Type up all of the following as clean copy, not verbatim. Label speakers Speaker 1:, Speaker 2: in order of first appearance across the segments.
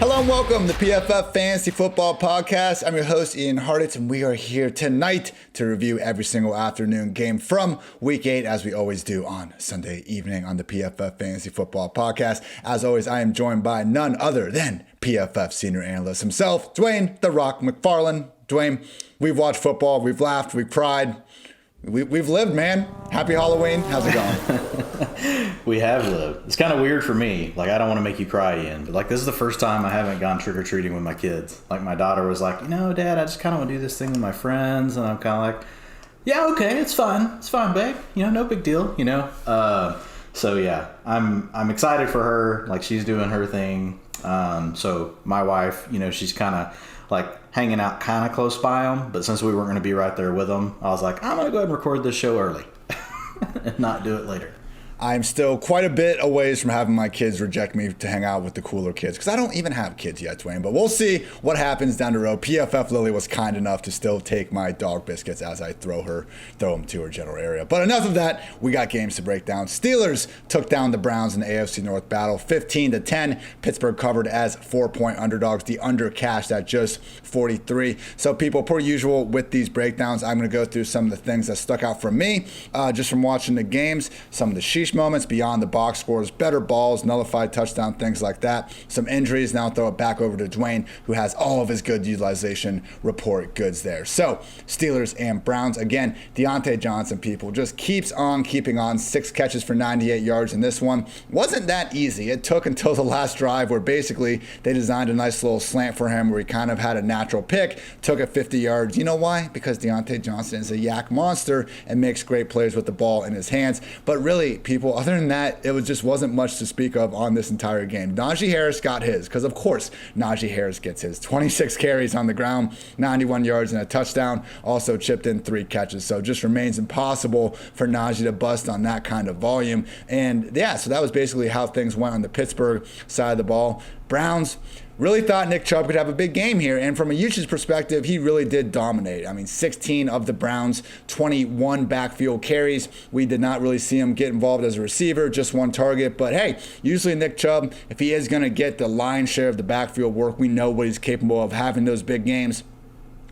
Speaker 1: Hello and welcome to PFF Fantasy Football Podcast. I'm your host, Ian Hartitz, and we are here tonight to review every single afternoon game from Week 8, as we always do on Sunday evening on the PFF Fantasy Football Podcast. As always, I am joined by none other than PFF Senior Analyst himself, Dwain "The Rock" McFarland. Dwain, we've watched football, we've laughed, we've cried. We've lived, man. Happy Halloween. How's it going?
Speaker 2: We have lived. It's kind of weird for me. Like, I don't want to make you cry, Ian, but this is the first time I haven't gone trick-or-treating with my kids. Like, my daughter was like, Dad, I just kind of want to do this thing with my friends. And I'm kind of like, yeah, okay, it's fine. It's fine, babe. No big deal, So, yeah, I'm excited for her. Like, she's doing her thing. So my wife, she's kind of like hanging out kind of close by them, but since we weren't going to be right there with them, I was like, I'm going to go ahead and record this show early and not do it later.
Speaker 1: I'm still quite a bit a ways from having my kids reject me to hang out with the cooler kids, because I don't even have kids yet, Dwayne, but we'll see what happens down the road. PFF Lily was kind enough to still take my dog biscuits as I throw them to her general area. But enough of that. We got games to break down. Steelers took down the Browns in the AFC North battle 15-10. Pittsburgh covered as 4-point underdogs. The under cashed at just 43. So people, per usual with these breakdowns, I'm going to go through some of the things that stuck out for me just from watching the games, some of the sheesh moments beyond the box scores, better balls, nullified touchdown, things like that. Some injuries. Now I'll throw it back over to Dwayne, who has all of his good utilization report goods there. So Steelers and Browns. Again, Deonte Johnson, people, just keeps on keeping on. 6 catches for 98 yards in this one. Wasn't that easy. It took until the last drive where basically they designed a nice little slant for him where he kind of had a natural pick, took it 50 yards. You know why? Because Deonte Johnson is a yak monster and makes great plays with the ball in his hands. But really, people, other than that, it just wasn't much to speak of on this entire game. Najee Harris got his, because of course Najee Harris gets his. 26 carries on the ground, 91 yards and a touchdown. Also chipped in 3 catches. So it just remains impossible for Najee to bust on that kind of volume. And yeah, so that was basically how things went on the Pittsburgh side of the ball. Browns really thought Nick Chubb could have a big game here, and from a usage perspective, he really did dominate. 16 of the Browns, 21 backfield carries. We did not really see him get involved as a receiver, just 1 target. But hey, usually Nick Chubb, if he is going to get the lion's share of the backfield work, we know what he's capable of having those big games.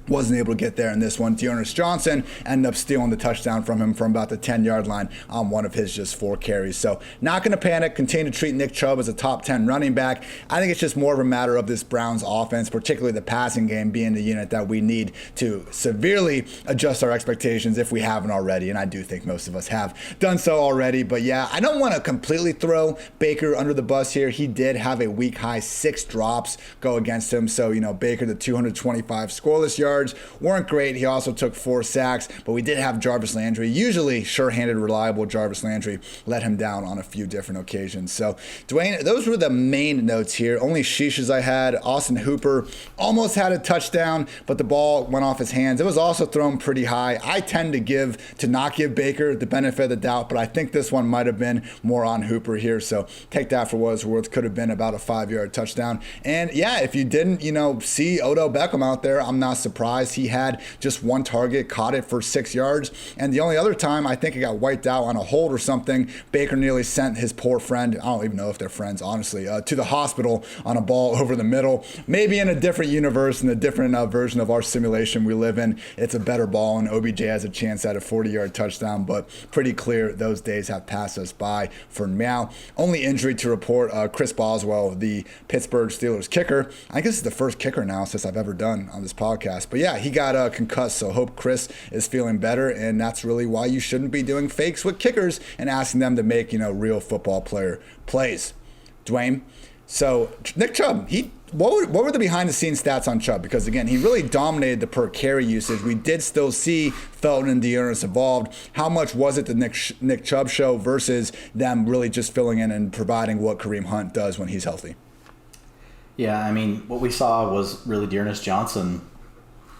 Speaker 1: Wasn't able to get there in this one. Damian Johnson ended up stealing the touchdown from him from about the 10-yard line on one of his just 4 carries. So not going to panic. Continue to treat Nick Chubb as a top 10 running back. I think it's just more of a matter of this Browns offense, particularly the passing game being the unit that we need to severely adjust our expectations if we haven't already. And I do think most of us have done so already. But yeah, I don't want to completely throw Baker under the bus here. He did have a week high 6 drops go against him. So, Baker, the 225 scoreless yards weren't great. He also took 4 sacks, but we did have Jarvis Landry. Usually sure-handed, reliable Jarvis Landry let him down on a few different occasions. So, Dwayne, those were the main notes here. Only sheeshes I had. Austin Hooper almost had a touchdown, but the ball went off his hands. It was also thrown pretty high. I tend to not give Baker the benefit of the doubt, but I think this one might have been more on Hooper here. So take that for what it's worth. Could have been about a 5-yard touchdown. And yeah, if you didn't, see Odell Beckham out there, I'm not surprised. He had just 1 target, caught it for 6 yards. And the only other time I think it got wiped out on a hold or something, Baker nearly sent his poor friend, I don't even know if they're friends, honestly, to the hospital on a ball over the middle. Maybe in a different universe, in a different version of our simulation we live in, it's a better ball and OBJ has a chance at a 40-yard touchdown, but pretty clear those days have passed us by for now. Only injury to report, Chris Boswell, the Pittsburgh Steelers kicker. I guess it's the first kicker now since I've ever done on this podcast. But yeah, he got concussed, so hope Chris is feeling better, and that's really why you shouldn't be doing fakes with kickers and asking them to make, real football player plays. Dwayne, so Nick Chubb, what were the behind-the-scenes stats on Chubb? Because, again, he really dominated the per-carry usage. We did still see Felton and Dearness involved. How much was it the Nick Chubb show versus them really just filling in and providing what Kareem Hunt does when he's healthy?
Speaker 2: Yeah, what we saw was really Dearness Johnson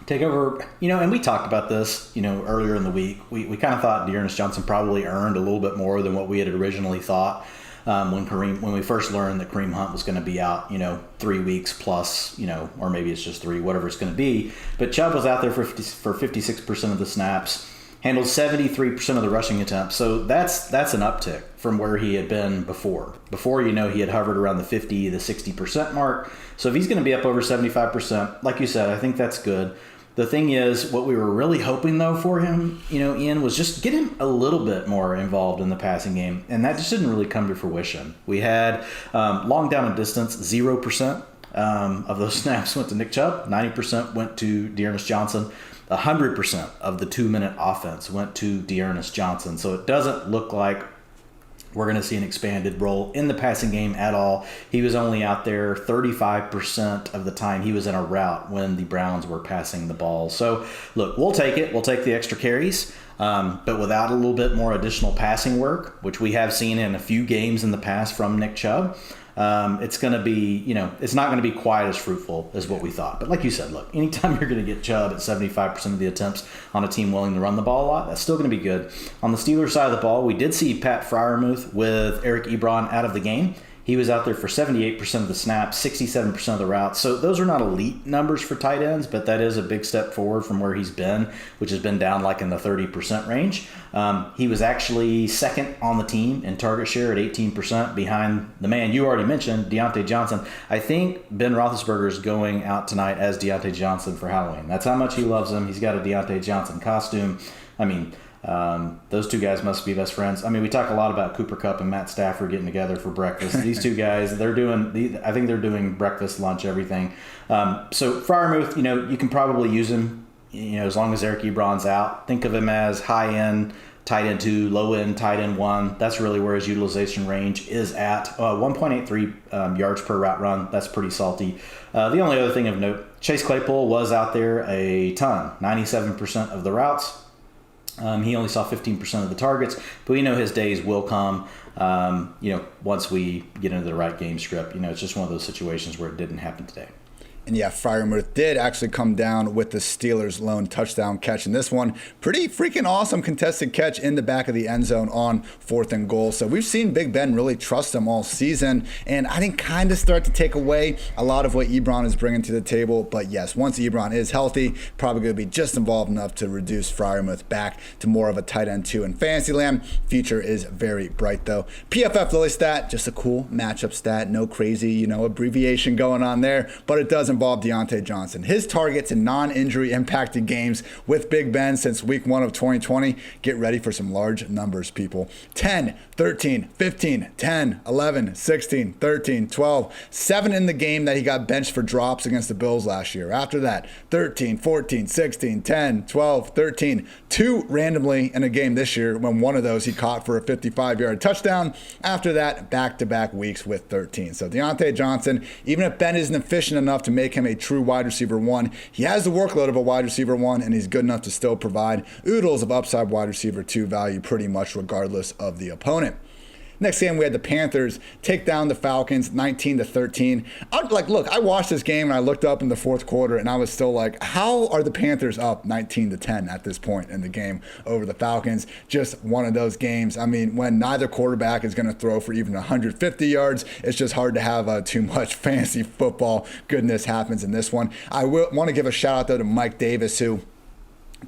Speaker 2: take over, and we talked about this, earlier in the week. We kind of thought Dearness Johnson probably earned a little bit more than what we had originally thought when we first learned that Kareem Hunt was going to be out, 3 weeks plus, or maybe it's just 3, whatever it's going to be. But Chubb was out there for 56% of the snaps. handled 73% of the rushing attempts. So that's an uptick from where he had been before. Before, he had hovered around the 50, the 60% mark. So if he's going to be up over 75%, like you said, I think that's good. The thing is, what we were really hoping, though, for him, Ian, was just get him a little bit more involved in the passing game. And that just didn't really come to fruition. We had long down and distance, 0% of those snaps went to Nick Chubb. 90% went to Dearness Johnson. 100% of the 2-minute offense went to Dearness Johnson. So it doesn't look like we're going to see an expanded role in the passing game at all. He was only out there 35% of the time he was in a route when the Browns were passing the ball. So, look, we'll take it. We'll take the extra carries. But without a little bit more additional passing work, which we have seen in a few games in the past from Nick Chubb, it's going to be, it's not going to be quite as fruitful as what we thought. But like you said, look, anytime you're going to get Chubb at 75% of the attempts on a team willing to run the ball a lot, that's still going to be good. On the Steelers side of the ball, we did see Pat Freiermuth with Eric Ebron out of the game. He was out there for 78% of the snaps, 67% of the routes. So those are not elite numbers for tight ends, but that is a big step forward from where he's been, which has been down like in the 30% range. He was actually second on the team in target share at 18% behind the man you already mentioned, Deonte Johnson. I think Ben Roethlisberger is going out tonight as Deonte Johnson for Halloween. That's how much he loves him. He's got a Deonte Johnson costume. Those two guys must be best friends. We talk a lot about Cooper Kupp and Matt Stafford getting together for breakfast. These two guys, I think they're doing breakfast, lunch, everything. So Freiermuth, you can probably use him, as long as Eric Ebron's out. Think of him as high-end tight end 2, low-end tight end 1. That's really where his utilization range is at. 1.83 yards per route run. That's pretty salty. The only other thing of note, Chase Claypool was out there a ton, 97% of the routes. He only saw 15% of the targets, but we know his days will come, once we get into the right game script. It's just one of those situations where it didn't happen today.
Speaker 1: And yeah, Freiermuth did actually come down with the Steelers' lone touchdown catch in this one. Pretty freaking awesome contested catch in the back of the end zone on 4th and goal. So we've seen Big Ben really trust him all season. And I think kind of start to take away a lot of what Ebron is bringing to the table. But yes, once Ebron is healthy, probably going to be just involved enough to reduce Freiermuth back to more of a tight end 2 in Fantasyland. Future is very bright though. PFF Lily stat, just a cool matchup stat. No crazy, abbreviation going on there. But it does involve Deonte Johnson. His targets in non-injury impacted games with Big Ben since week 1 of 2020. Get ready for some large numbers, people. 10, 13, 15, 10, 11, 16, 13, 12. 7 in the game that he got benched for drops against the Bills last year. After that, 13, 14, 16, 10, 12, 13. 2 randomly in a game this year when one of those he caught for a 55-yard touchdown. After that, back-to-back weeks with 13. So Deonte Johnson, even if Ben isn't efficient enough to make him a true wide receiver 1, he has the workload of a wide receiver 1, and he's good enough to still provide oodles of upside wide receiver 2 value pretty much regardless of the opponent. Next game, we had the Panthers take down the Falcons 19-13. I watched this game and I looked up in the fourth quarter and I was still like, how are the Panthers up 19-10 at this point in the game over the Falcons? Just one of those games. When neither quarterback is going to throw for even 150 yards, it's just hard to have too much fantasy football goodness happens in this one. I want to give a shout out though to Mike Davis, who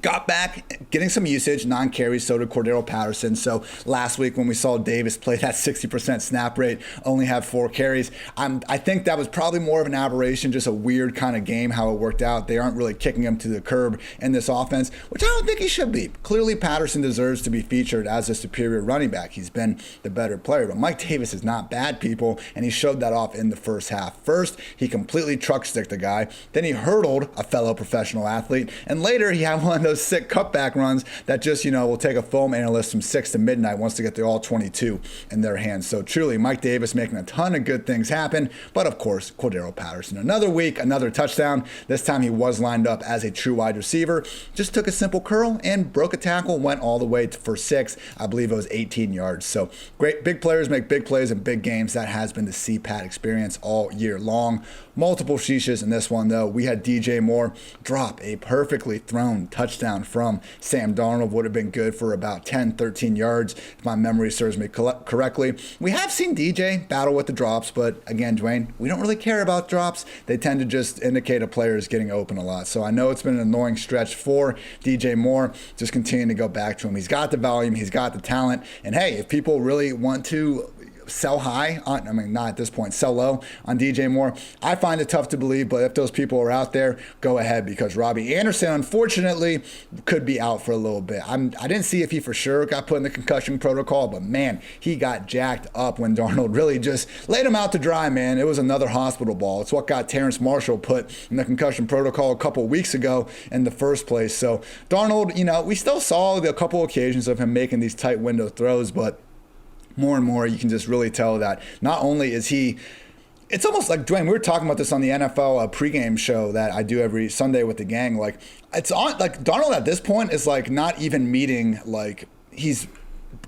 Speaker 1: got back, getting some usage, 9 carries, so did Cordero Patterson. So last week when we saw Davis play that 60% snap rate, only have 4 carries, I think that was probably more of an aberration, just a weird kind of game how it worked out. They aren't really kicking him to the curb in this offense, which I don't think he should be. Clearly Patterson deserves to be featured as a superior running back. He's been the better player, but Mike Davis is not bad, people, and he showed that off in the first half. First, he completely truck sticked the guy, then he hurdled a fellow professional athlete, and later he had one those sick cutback runs that just, will take a film analyst from 6 to midnight wants to get the all 22 in their hands. So truly, Mike Davis making a ton of good things happen. But of course, Cordero Patterson, another week, another touchdown. This time he was lined up as a true wide receiver. Just took a simple curl and broke a tackle, went all the way for 6. I believe it was 18 yards. So great, big players make big plays in big games. That has been the CPAT experience all year long. Multiple sheeshes in this one, though. We had DJ Moore drop a perfectly thrown touchdown touchdown from Sam Darnold would have been good for about 10, 13 yards, if my memory serves me correctly. We have seen DJ battle with the drops, but again, Dwayne, we don't really care about drops. They tend to just indicate a player is getting open a lot. So I know it's been an annoying stretch for DJ Moore. Just continue to go back to him. He's got the volume, he's got the talent, and hey, if people really want to sell high on, I mean, not at this point, sell low on DJ Moore, I find it tough to believe, but if those people are out there, go ahead, because Robbie Anderson, unfortunately, could be out for a little bit. I didn't see if he for sure got put in the concussion protocol, but man, he got jacked up when Darnold really just laid him out to dry, man. It was another hospital ball. It's what got Terrence Marshall put in the concussion protocol a couple weeks ago in the first place. So Darnold, we still saw a couple occasions of him making these tight window throws, but more and more, you can just really tell that not only is he, it's almost like, Dwayne, we were talking about this on the NFL pregame show that I do every Sunday with the gang. Like, it's on, like, Darnold at this point is like not even meeting, like, he's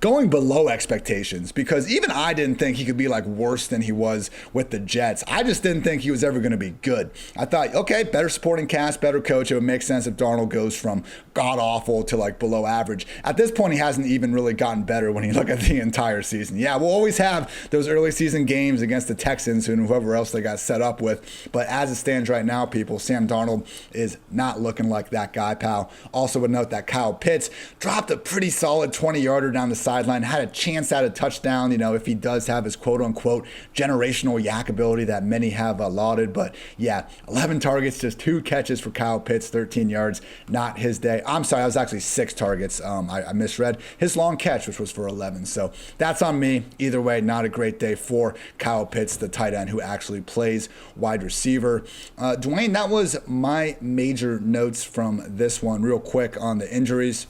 Speaker 1: going below expectations, because even I didn't think he could be like worse than he was with the Jets. I just didn't think he was ever going to be good. I thought, okay, better supporting cast, better coach. It would make sense if Darnold goes from god awful to like below average. At this point, he hasn't even really gotten better when you look at the entire season. Yeah, we'll always have those early season games against the Texans and whoever else they got set up with. But as it stands right now, people, Sam Darnold is not looking like that guy, pal. Also would note that Kyle Pitts dropped a pretty solid 20-yarder down the sideline, had a chance at a touchdown, if he does have his quote-unquote generational yak ability that many have lauded. But yeah, 11 targets, just 2 catches for Kyle Pitts, 13 yards, not his day. I'm sorry, I was actually 6 targets. I misread his long catch, which was for 11. So that's on me. Either way, not a great day for Kyle Pitts, the tight end who actually plays wide receiver. Dwayne, that was my major notes from this one. Real quick on the injuries.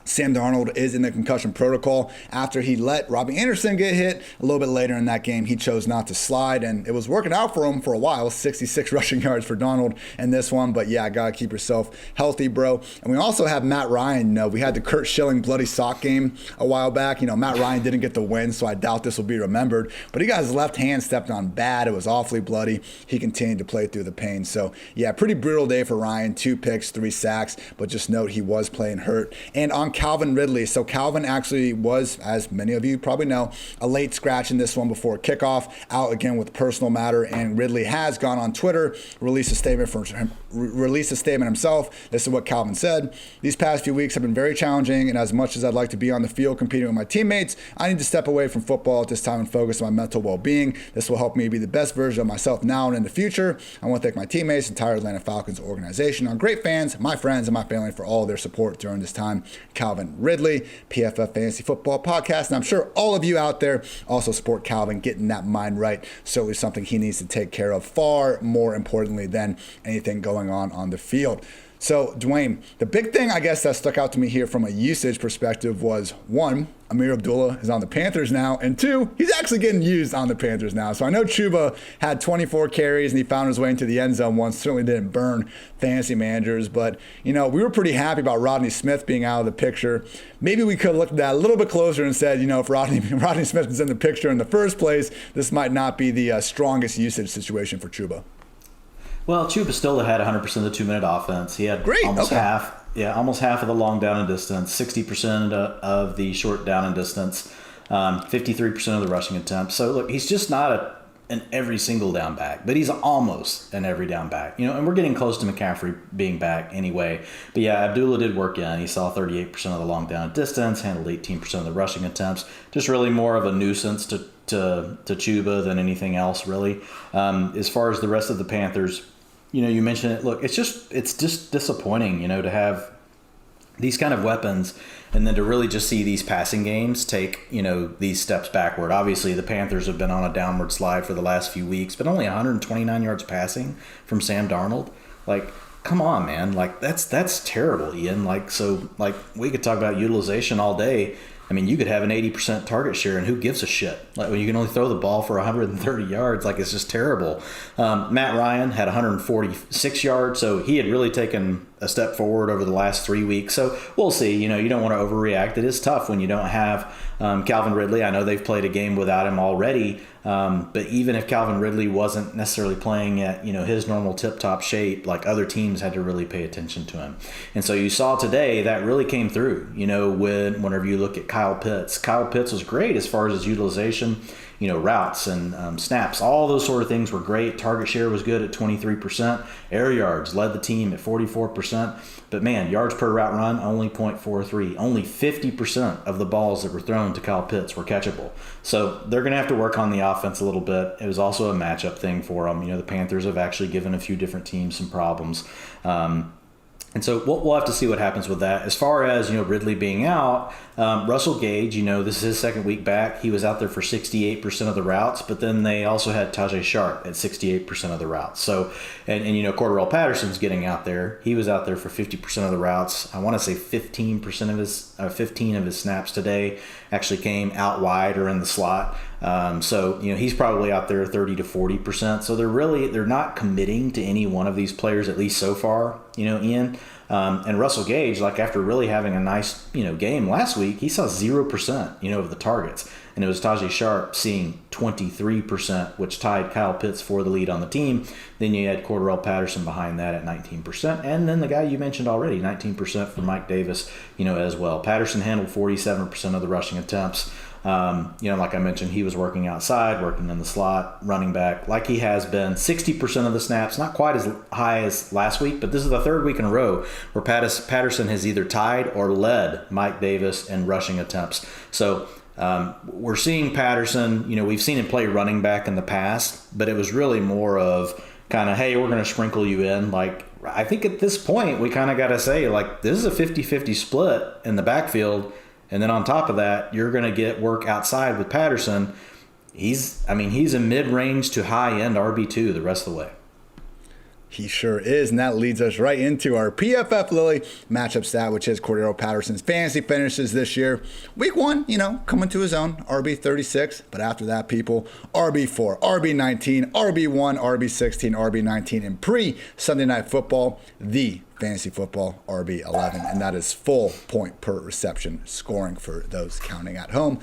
Speaker 1: Sam Darnold is in the concussion protocol after he let Robbie Anderson get hit. A little bit later in that game, he chose not to slide, and it was working out for him for a while. 66 rushing yards for Darnold in this one, but yeah, gotta keep yourself healthy, bro. And we also have Matt Ryan. We had the Kurt Schilling bloody sock game a while back. Matt Ryan didn't get the win, so I doubt this will be remembered, but he got his left hand stepped on bad. It was awfully bloody. He continued to play through the pain. So yeah, pretty brutal day for Ryan. 2 picks, 3 sacks, but just note he was playing hurt. And on Calvin Ridley. So Calvin actually was, as many of you probably know, a late scratch in this one before kickoff, out again with a personal matter, and Ridley has gone on Twitter, released a statement himself. This is what Calvin said. These past few weeks have been very challenging, and as much as I'd like to be on the field competing with my teammates, I need to step away from football at this time and focus on my mental well-being. This will help me be the best version of myself now and in the future. I want to thank my teammates, entire Atlanta Falcons organization, our great fans, my friends, and my family for all their support during this time. Calvin Ridley, PFF Fantasy Football Podcast, and I'm sure all of you out there also support Calvin getting that mind right. Certainly something he needs to take care of, far more importantly than anything going on the field. So, Dwayne, the big thing, I guess, that stuck out to me here from a usage perspective was, 1, Amir Abdullah is on the Panthers now, and 2, he's actually getting used on the Panthers now. So I know Chuba had 24 carries, and he found his way into the end zone once. Certainly didn't burn fantasy managers, but, we were pretty happy about Rodney Smith being out of the picture. Maybe we could have looked at that a little bit closer and said, if Rodney Smith is in the picture in the first place, this might not be the strongest usage situation for Chuba.
Speaker 2: Well, Chuba still had 100% of the 2-minute offense. He had almost half of the long down and distance, 60% of the short down and distance, 53% of the rushing attempts. So, look, he's just not an every single down back, but he's almost an every down back. And we're getting close to McCaffrey being back anyway. But, yeah, Abdullah did work in. He saw 38% of the long down and distance, handled 18% of the rushing attempts. Just really more of a nuisance to Chuba than anything else, really. As far as the rest of the Panthers, you mentioned it. Look, it's just disappointing, to have these kind of weapons and then to really just see these passing games take, these steps backward. Obviously, the Panthers have been on a downward slide for the last few weeks, but only 129 yards passing from Sam Darnold. Like, come on, man. Like, that's terrible, Ian. We could talk about utilization all day. I mean, you could have an 80% target share, and who gives a shit? Like, when you can only throw the ball for 130 yards, it's just terrible. Matt Ryan had 146 yards, so he had really taken a step forward over the last 3 weeks. So we'll see. You don't want to overreact. It is tough when you don't have Calvin Ridley. I know they've played a game without him already. But even if Calvin Ridley wasn't necessarily playing at, his normal tip-top shape, like other teams had to really pay attention to him. And so you saw today that really came through, whenever you look at Kyle Pitts. Kyle Pitts was great as far as his utilization, routes and snaps. All those sort of things were great. Target share was good at 23%. Air yards led the team at 44%. But man, yards per route run, only 0.43. Only 50% of the balls that were thrown to Kyle Pitts were catchable. So they're going to have to work on the offense a little bit. It was also a matchup thing for them. The Panthers have actually given a few different teams some problems. And so we'll have to see what happens with that. As far as, Ridley being out, Russell Gage, this is his second week back. He was out there for 68% of the routes, but then they also had Tajay Sharp at 68% of the routes. So, and Cordarrelle Patterson's getting out there. He was out there for 50% of the routes. I want to say 15% of 15 of his snaps today actually came out wide or in the slot. So he's probably out there 30 to 40%. So they're not committing to any one of these players, at least so far, Ian. And Russell Gage, after really having a nice, game last week, he saw 0%, of the targets. And it was Tajay Sharp seeing 23%, which tied Kyle Pitts for the lead on the team. Then you had Cordarrelle Patterson behind that at 19%. And then the guy you mentioned already, 19% for Mike Davis, as well. Patterson handled 47% of the rushing attempts. Like I mentioned, he was working outside, working in the slot, running back, like he has been. 60% of the snaps, not quite as high as last week, but this is the third week in a row where Patterson has either tied or led Mike Davis in rushing attempts. So we're seeing Patterson, we've seen him play running back in the past, but it was really more of kind of, hey, we're going to sprinkle you in. I think at this point, we kind of got to say, this is a 50-50 split in the backfield. And then on top of that, you're going to get work outside with Patterson. He's a mid-range to high-end RB2 the rest of the way.
Speaker 1: He sure is, and that leads us right into our PFF Lily matchup stat, which is Cordarrelle Patterson's fantasy finishes this year. Week 1, coming to his own, RB36, but after that, people, RB4, RB19, RB1, RB16, RB19, and pre-Sunday Night Football, the fantasy football RB11, and that is full point per reception scoring for those counting at home.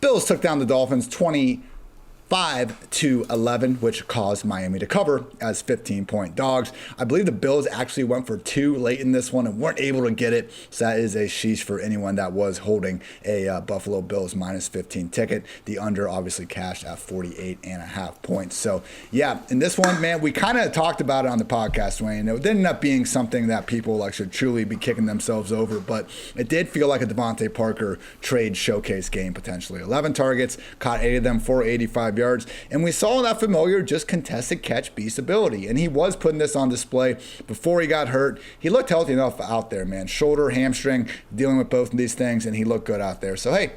Speaker 1: Bills took down the Dolphins 25-11, which caused Miami to cover as 15-point dogs. I believe the Bills actually went for 2 late in this one and weren't able to get it. So that is a sheesh for anyone that was holding a Buffalo Bills minus 15 ticket. The under obviously cashed at 48.5 points. So yeah, in this one, man, we kind of talked about it on the podcast, Dwayne. It didn't end up being something that people should truly be kicking themselves over, but it did feel like a Devontae Parker trade showcase game potentially. 11 targets, caught 8 of them for 85 yards, and we saw that familiar just contested catch beast ability, and he was putting this on display before he got hurt. He looked healthy enough out there, man. Shoulder, hamstring, dealing with both of these things, and he looked good out there. So hey,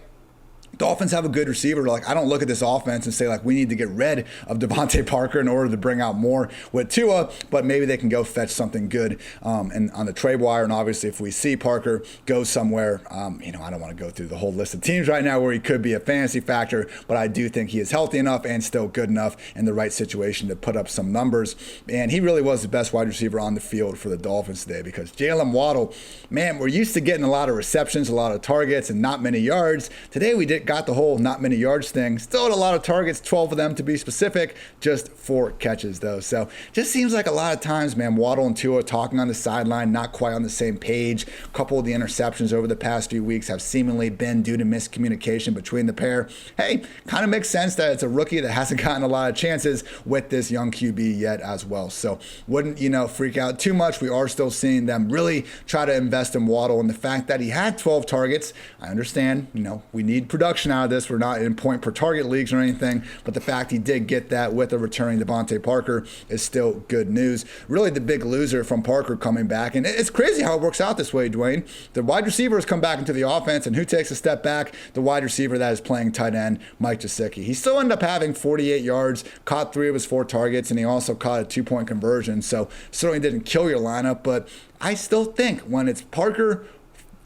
Speaker 1: Dolphins have a good receiver. I don't look at this offense and say, we need to get rid of Devontae Parker in order to bring out more with Tua, but maybe they can go fetch something good and on the trade wire. And obviously, if we see Parker go somewhere, I don't want to go through the whole list of teams right now where he could be a fantasy factor, but I do think he is healthy enough and still good enough in the right situation to put up some numbers. And he really was the best wide receiver on the field for the Dolphins today, because Jalen Waddle, man, we're used to getting a lot of receptions, a lot of targets, and not many yards. Today we got the whole not many yards thing. Still had a lot of targets, 12 of them to be specific, just 4 catches though. So just seems like a lot of times, man, Waddle and Tua talking on the sideline, not quite on the same page. A couple of the interceptions over the past few weeks have seemingly been due to miscommunication between the pair. Hey, kind of makes sense that it's a rookie that hasn't gotten a lot of chances with this young QB yet as well. So wouldn't, freak out too much. We are still seeing them really try to invest in Waddle, and the fact that he had 12 targets, I understand, we need production out of this. We're not in point per target leagues or anything, but the fact he did get that with a returning Devontae Parker is still good news. Really the big loser from Parker coming back, and it's crazy how it works out this way, Dwayne. The wide receivers come back into the offense, and who takes a step back? The wide receiver that is playing tight end, Mike Gesicki. He still ended up having 48 yards, caught 3 of his 4 targets, and he also caught a 2-point conversion, so certainly didn't kill your lineup, but I still think when it's Parker,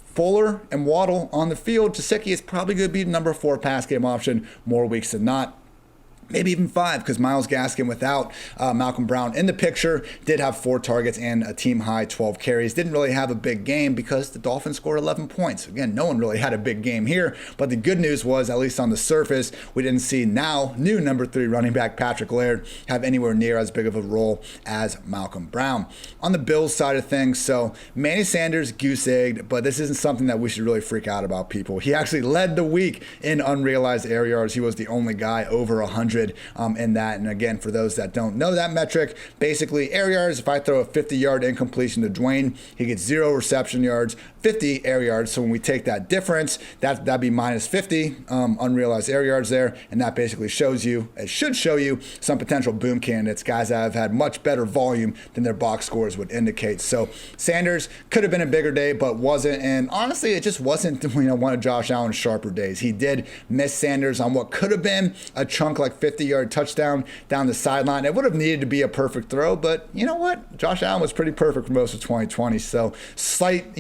Speaker 1: Fuller, and Waddle on the field, Gesicki is probably going to be the number 4 pass game option more weeks than not. maybe even 5, because Myles Gaskin, without Malcolm Brown in the picture, did have 4 targets and a team-high 12 carries. Didn't really have a big game because the Dolphins scored 11 points. Again, no one really had a big game here, but the good news was, at least on the surface, we didn't see now new number 3 running back Patrick Laird have anywhere near as big of a role as Malcolm Brown. On the Bills side of things, so Manny Sanders goose-egged, but this isn't something that we should really freak out about, people. He actually led the week in unrealized air yards. He was the only guy over 100 in that. And again, for those that don't know that metric, basically air yards, if I throw a 50-yard incompletion to Dwain, he gets 0 reception yards, 50 air yards. So when we take that difference, that'd be minus 50 unrealized air yards there. And that basically shows you, it should show you some potential boom candidates, guys that have had much better volume than their box scores would indicate. So Sanders could have been a bigger day, but wasn't. And honestly, it just wasn't one of Josh Allen's sharper days. He did miss Sanders on what could have been a chunk like 50-yard touchdown down the sideline. It would have needed to be a perfect throw, but you know what? Josh Allen was pretty perfect for most of 2020. So slight,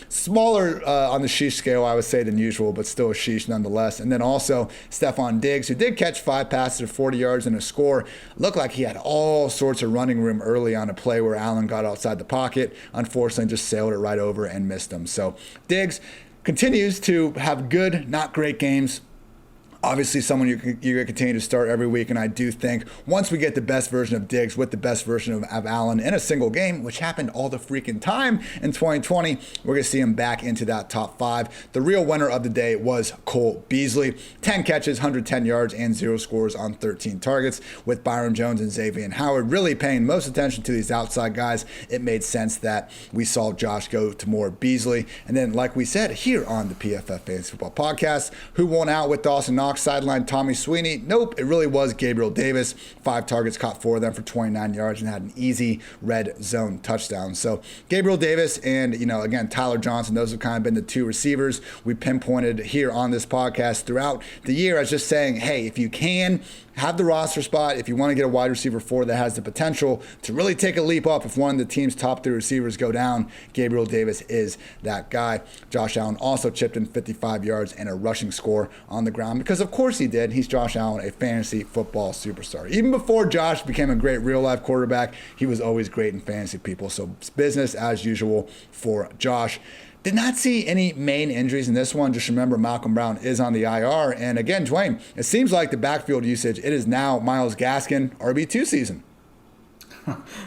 Speaker 1: smaller on the sheesh scale, I would say, than usual, but still a sheesh nonetheless. And then also Stephon Diggs, who did catch 5 passes of 40 yards and a score. Looked like he had all sorts of running room early on a play where Allen got outside the pocket. Unfortunately, just sailed it right over and missed him. So Diggs continues to have good, not great games. Obviously, someone you're going to continue to start every week, and I do think once we get the best version of Diggs with the best version of Allen in a single game, which happened all the freaking time in 2020, we're going to see him back into that top 5. The real winner of the day was Cole Beasley. 10 catches, 110 yards, and 0 scores on 13 targets, with Byron Jones and Xavier Howard really paying most attention to these outside guys. It made sense that we saw Josh go to more Beasley. And then, like we said here on the PFF Fantasy Football Podcast, who won out with Dawson Knox? Sideline Tommy Sweeney? Nope, it really was Gabriel Davis. 5 targets, caught 4 of them for 29 yards, and had an easy red zone touchdown. So Gabriel Davis and, again, Tyler Johnson, those have kind of been the 2 receivers we pinpointed here on this podcast throughout the year as just saying, hey, if you can have the roster spot, if you want to get a wide receiver 4 that has the potential to really take a leap up if one of the team's top 3 receivers go down, Gabriel Davis is that guy. Josh Allen also chipped in 55 yards and a rushing score on the ground because, of course, he did. He's Josh Allen, a fantasy football superstar. Even before Josh became a great real-life quarterback, he was always great in fantasy, people. So it's business as usual for Josh. Did not see any main injuries in this one. Just remember, Malcolm Brown is on the IR. And again, Dwayne, it seems like the backfield usage, it is now Myles Gaskin RB2 season.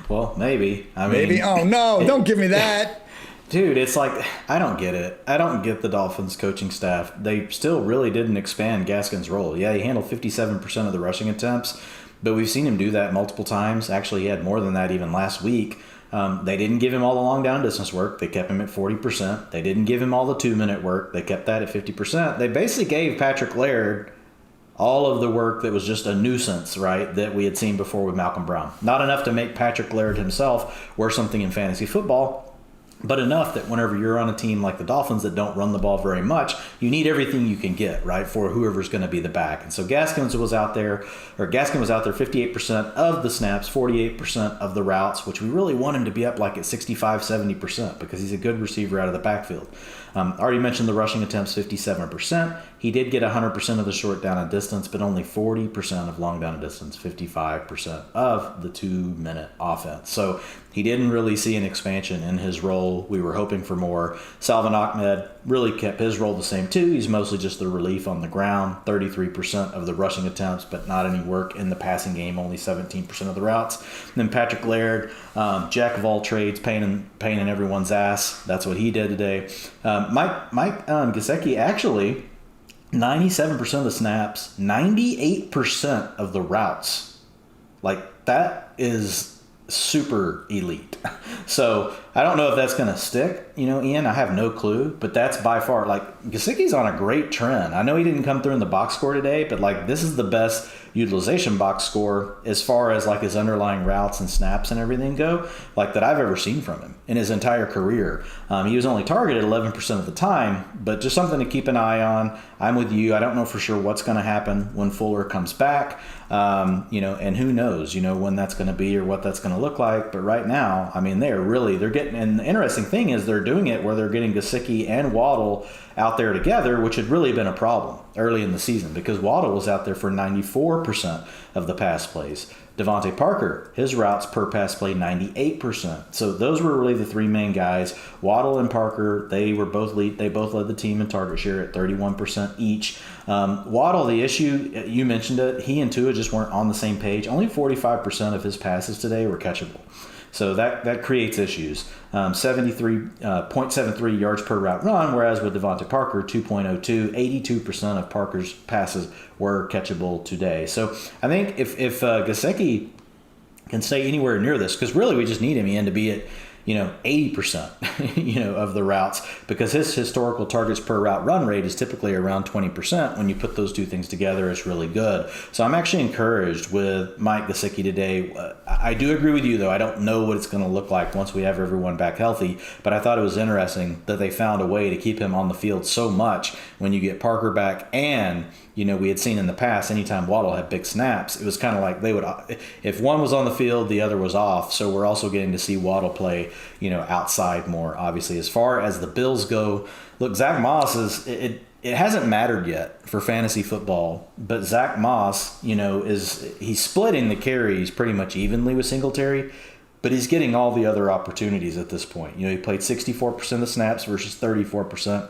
Speaker 2: Well, maybe.
Speaker 1: Maybe. Oh, no, don't give me that.
Speaker 2: Dude, it's like, I don't get it. I don't get the Dolphins coaching staff. They still really didn't expand Gaskin's role. Yeah, he handled 57% of the rushing attempts, but we've seen him do that multiple times. Actually, he had more than that even last week. They didn't give him all the long down distance work. They kept him at 40%. They didn't give him all the 2-minute work. They kept that at 50%. They basically gave Patrick Laird all of the work that was just a nuisance, right, that we had seen before with Malcolm Brown. Not enough to make Patrick Laird himself worth something in fantasy football, but enough that whenever you're on a team like the Dolphins that don't run the ball very much, you need everything you can get, right, for whoever's going to be the back. And so Gaskin was out there 58% of the snaps, 48% of the routes, which we really want him to be up like at 65, 70% because he's a good receiver out of the backfield. Already mentioned the rushing attempts, 57%. He did get 100% of the short down and distance, but only 40% of long down and distance, 55% of the 2-minute offense. So he didn't really see an expansion in his role. We were hoping for more. Salvon Ahmed really kept his role the same too. He's mostly just the relief on the ground, 33% of the rushing attempts, but not any work in the passing game, only 17% of the routes. And then Patrick Laird, jack of all trades, pain in everyone's ass. That's what he did today. Mike Gesicki actually 97% of the snaps, 98% of the routes. Like, that is super elite. So I don't know if that's going to stick, Ian. I have no clue, but that's by far, Gesicki's on a great trend. I know he didn't come through in the box score today, but this is the best utilization box score as far as his underlying routes and snaps and everything go, that I've ever seen from him in his entire career. He was only targeted 11% of the time, but just something to keep an eye on. I'm with you. I don't know for sure what's going to happen when Fuller comes back, and who knows, when that's going to be or what that's going to look like. But right now, they're getting, and the interesting thing is they're doing it where they're getting Gesicki and Waddle out there together, which had really been a problem early in the season because Waddle was out there for 94% of the pass plays. Devontae Parker, his routes per pass play, 98%. So those were really the three main guys. Waddle and Parker, they both led the team in target share at 31% each. Waddle, the issue, you mentioned it, he and Tua just weren't on the same page. Only 45% of his passes today were catchable. So that creates issues. 0.73 yards per route run, whereas with Devontae Parker, 2.02, 82% of Parker's passes were catchable today. So I think if Gesicki can stay anywhere near this, because really we just need him, Ian, to be at 80%, of the routes, because his historical targets per route run rate is typically around 20%. When you put those two things together, it's really good. So I'm actually encouraged with Mike Gesicki today. I do agree with you, though. I don't know what it's going to look like once we have everyone back healthy, but I thought it was interesting that they found a way to keep him on the field so much when you get Parker back. And we had seen in the past, anytime Waddle had big snaps, it was kind of like they would, if one was on the field, the other was off. So we're also getting to see Waddle play, outside more, obviously. As far as the Bills go, look, Zach Moss it hasn't mattered yet for fantasy football, but Zach Moss, he's splitting the carries pretty much evenly with Singletary, but he's getting all the other opportunities at this point. He played 64% of the snaps versus 34%.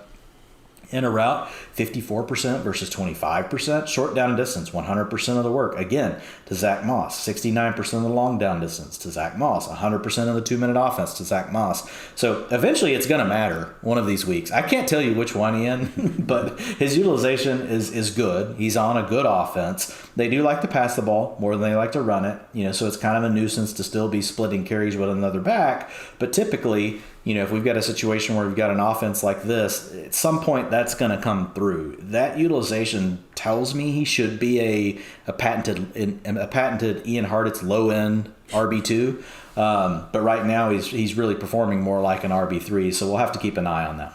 Speaker 2: In a route, 54% versus 25%. Short down distance, 100% of the work. Again, to Zach Moss. 69% of the long down distance to Zach Moss. 100% of the 2-minute offense to Zach Moss. So eventually it's going to matter one of these weeks. I can't tell you which one, Ian, but his utilization is good. He's on a good offense. They do like to pass the ball more than they like to run it. So it's kind of a nuisance to still be splitting carries with another back. But typically, if we've got a situation where we've got an offense like this, at some point that's going to come through. That utilization tells me he should be a patented Ian Hartitz low-end RB2. But right now he's really performing more like an RB3, so we'll have to keep an eye on that.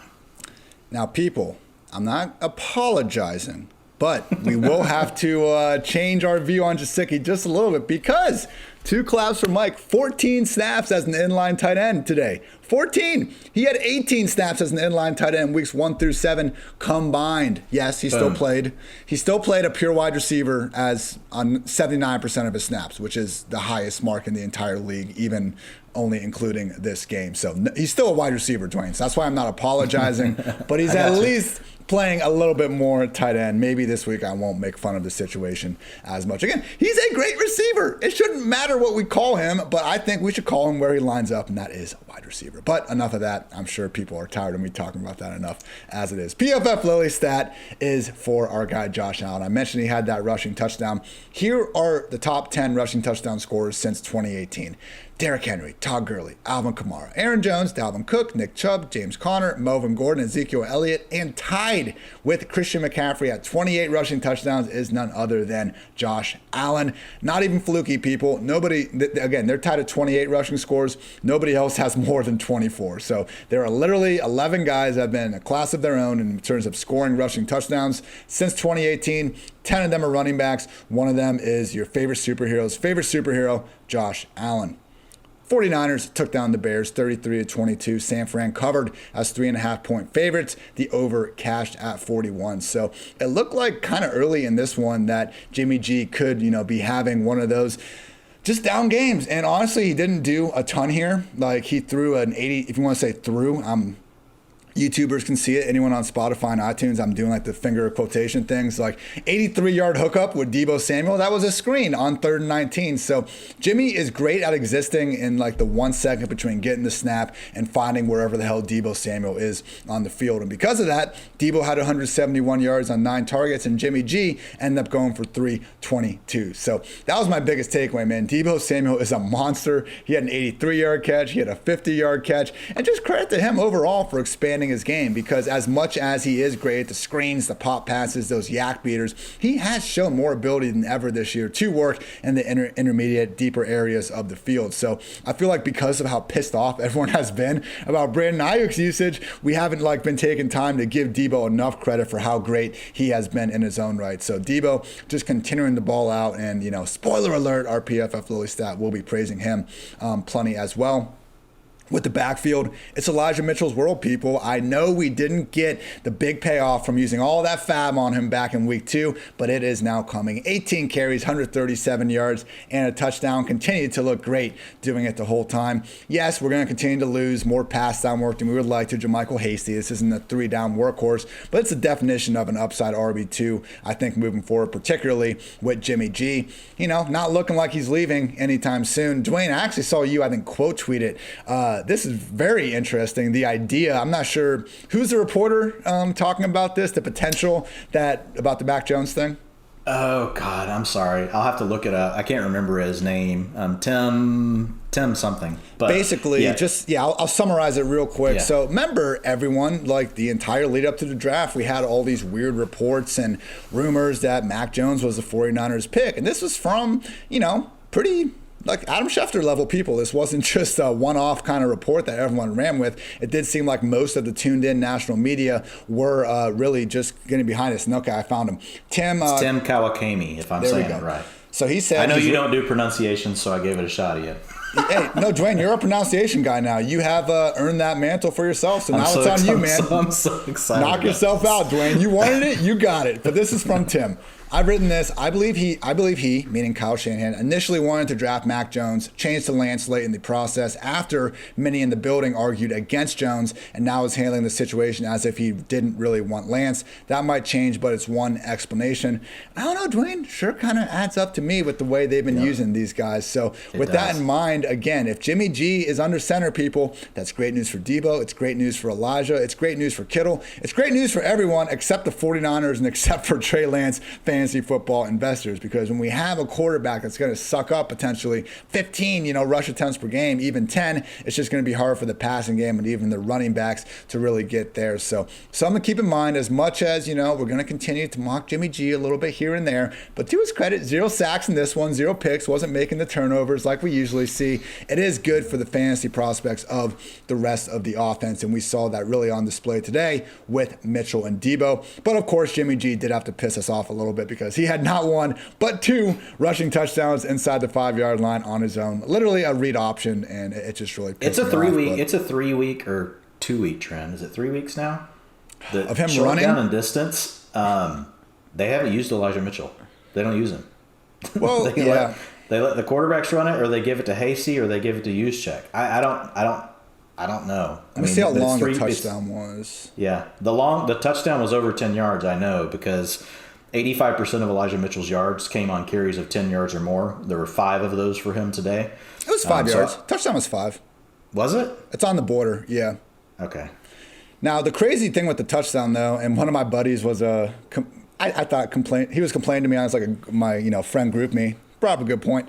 Speaker 1: Now, people, I'm not apologizing, but we will have to change our view on Gesicki just a little bit because 2 claps for Mike. 14 snaps as an inline tight end today. 14. He had 18 snaps as an inline tight end weeks 1 through 7 combined. Yes, he still played. He still played a pure wide receiver as on 79% of his snaps, which is the highest mark in the entire league, even only including this game. So he's still a wide receiver, Dwain. So that's why I'm not apologizing, but he's at least playing a little bit more tight end. Maybe this week I won't make fun of the situation as much. Again, he's a great receiver. It shouldn't matter what we call him, but I think we should call him where he lines up, and that is a wide receiver. But enough of that. I'm sure people are tired of me talking about that enough as it is. PFF Lily stat is for our guy Josh Allen. I mentioned he had that rushing touchdown. Here are the top 10 rushing touchdown scorers since 2018. Derrick Henry, Todd Gurley, Alvin Kamara, Aaron Jones, Dalvin Cook, Nick Chubb, James Conner, Melvin Gordon, Ezekiel Elliott, and tied with Christian McCaffrey at 28 rushing touchdowns is none other than Josh Allen. Not even fluky, people. Nobody, again, they're tied at 28 rushing scores. Nobody else has more than 24. So there are literally 11 guys that have been a class of their own in terms of scoring rushing touchdowns since 2018. 10 of them are running backs. One of them is your favorite superhero, Josh Allen. 49ers took down the Bears 33-22. San Fran covered as 3.5-point favorites. The over cashed at 41. So it looked like kind of early in this one that Jimmy G could, be having one of those just down games. And honestly, he didn't do a ton here. Like he threw an 80, if you want to say threw, YouTubers can see it. Anyone on Spotify and iTunes, I'm doing like the finger quotation things, like 83-yard hookup with Deebo Samuel. That was a screen on 3rd and 19. So Jimmy is great at existing in like the 1 second between getting the snap and finding wherever the hell Deebo Samuel is on the field. And because of that, Deebo had 171 yards on 9 targets, and Jimmy G ended up going for 322. So that was my biggest takeaway, man. Deebo Samuel is a monster. He had an 83-yard catch. He had a 50-yard catch. And just credit to him overall for expanding his game, because as much as he is great at the screens, the pop passes, those yak beaters, he has shown more ability than ever this year to work in the intermediate, deeper areas of the field. So I feel like because of how pissed off everyone has been about Brandon Ayuk's usage, we haven't been taking time to give Deebo enough credit for how great he has been in his own right. So Deebo just continuing the ball out, and spoiler alert, our PFF Lily stat will be praising him plenty as well. with the backfield. It's Elijah Mitchell's world, people. I know we didn't get the big payoff from using all that fab on him back in week 2, but it is now coming. 18 carries, 137 yards, and a touchdown. Continued to look great doing it the whole time. Yes, we're going to continue to lose more pass down work than we would like to Jermichael Hasty. This isn't a 3-down workhorse, but it's the definition of an upside RB2, I think, moving forward, particularly with Jimmy G. Not looking like he's leaving anytime soon. Dwayne, I actually saw you, I think, quote tweet it. This is very interesting. The idea, I'm not sure who's the reporter talking about this, the potential about the Mac Jones thing.
Speaker 2: Oh God, I'm sorry. I'll have to look it up. I can't remember his name. Tim something. But
Speaker 1: basically, I'll summarize it real quick. Yeah. So remember, everyone, like the entire lead up to the draft, we had all these weird reports and rumors that Mac Jones was the 49ers pick, and this was from pretty like Adam Schefter level people. This wasn't just a one-off kind of report that everyone ran with. It did seem like most of the tuned-in national media were really just getting behind this. And okay, I found him. Tim
Speaker 2: Kawakami, if I'm saying it right.
Speaker 1: So he said,
Speaker 2: I know you don't do pronunciations, so I gave it a shot again.
Speaker 1: Hey, no, Dwayne, you're a pronunciation guy now. You have earned that mantle for yourself, so now it's on you, man.
Speaker 2: I'm so excited.
Speaker 1: Knock yourself out, Dwayne. You wanted it, you got it. But this is from Tim. I've written this. I believe he, meaning Kyle Shanahan, initially wanted to draft Mac Jones, changed to Lance late in the process after many in the building argued against Jones, and now is handling the situation as if he didn't really want Lance. That might change, but it's one explanation. I don't know, Dwayne, sure kind of adds up to me with the way they've been using these guys. So with that in mind, again, if Jimmy G is under center, people, that's great news for Debo. It's great news for Elijah. It's great news for Kittle. It's great news for everyone except the 49ers and except for Trey Lance fantasy football investors, because when we have a quarterback that's going to suck up potentially 15, rush attempts per game, even 10, it's just going to be hard for the passing game and even the running backs to really get there. So something to keep in mind, as much as, we're going to continue to mock Jimmy G a little bit here and there, but to his credit, 0 sacks in this one, 0 picks, wasn't making the turnovers like we usually see. It is good for the fantasy prospects of the rest of the offense, and we saw that really on display today with Mitchell and Debo. But of course, Jimmy G did have to piss us off a little bit because he had not 1 but 2 rushing touchdowns inside the 5-yard line on his own. Literally a read option, and it just really pissed me off.
Speaker 2: It's a 3-week or 2-week trend. Is it 3 weeks now?
Speaker 1: Of him running
Speaker 2: down in distance. They haven't used Elijah Mitchell. They don't use him.
Speaker 1: Well,
Speaker 2: they let the quarterbacks run it, or they give it to Hasty, or they give it to Juszczyk. I don't know.
Speaker 1: Let me see how long the touchdown was.
Speaker 2: Yeah, the touchdown was over 10 yards. I know, because 85% of Elijah Mitchell's yards came on carries of 10 yards or more. There were 5 of those for him today.
Speaker 1: It was 5 yards. Touchdown was 5.
Speaker 2: Was it?
Speaker 1: It's on the border, yeah.
Speaker 2: Okay.
Speaker 1: Now, the crazy thing with the touchdown, though, and one of my buddies was I thought he was complaining to me. I was like, my friend grouped me. Brought up a good point.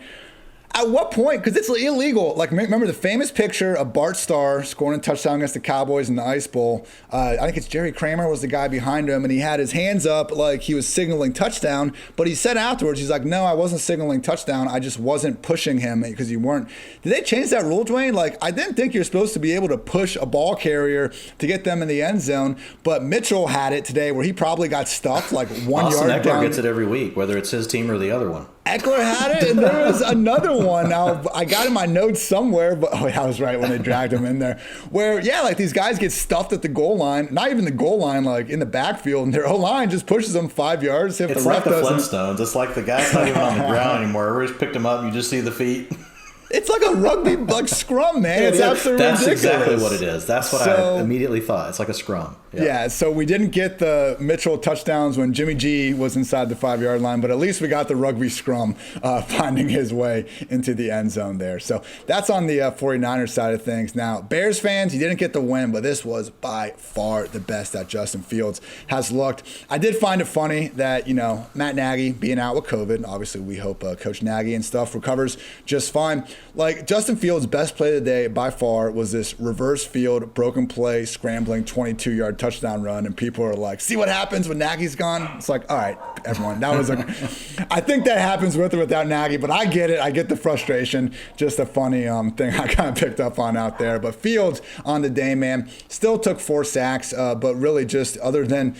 Speaker 1: At what point? Because it's illegal. Like, remember the famous picture of Bart Starr scoring a touchdown against the Cowboys in the Ice Bowl. I think it's Jerry Kramer was the guy behind him, and he had his hands up like he was signaling touchdown. But he said afterwards, he's like, no, I wasn't signaling touchdown. I just wasn't pushing him because you weren't. Did they change that rule, Dwayne? Like, I didn't think you're supposed to be able to push a ball carrier to get them in the end zone. But Mitchell had it today where he probably got stuffed like 1 yard
Speaker 2: Eckler
Speaker 1: down.
Speaker 2: Gets it every week, whether it's his team or the other one.
Speaker 1: Eckler had it, and there was another one. Now, I got in my notes somewhere, but I was right when they dragged him in there. Where, like these guys get stuffed at the goal line, not even the goal line, like in the backfield, and their O-line just pushes them 5 yards.
Speaker 2: It's like the Flintstones. It's like the guy's not even on the ground anymore. Everybody's picked him up, and you just see the feet.
Speaker 1: It's like a rugby scrum, man. It's absolutely ridiculous.
Speaker 2: That's exactly what it is. That's what I immediately thought. It's like a scrum.
Speaker 1: Yeah, so we didn't get the Mitchell touchdowns when Jimmy G was inside the 5-yard line, but at least we got the rugby scrum finding his way into the end zone there. So that's on the 49ers side of things. Now, Bears fans, you didn't get the win, but this was by far the best that Justin Fields has looked. I did find it funny that, Matt Nagy being out with COVID, obviously we hope Coach Nagy and stuff recovers just fine. Like, Justin Fields' best play of the day by far was this reverse field, broken play, scrambling 22-yard touchdown run, and people are like, see what happens when Nagy's gone? It's like, all right, everyone, that was I think that happens with or without Nagy, but I get it. I get the frustration. Just a funny thing I kind of picked up on out there. But Fields on the day, man, still took 4 sacks, but really just other than,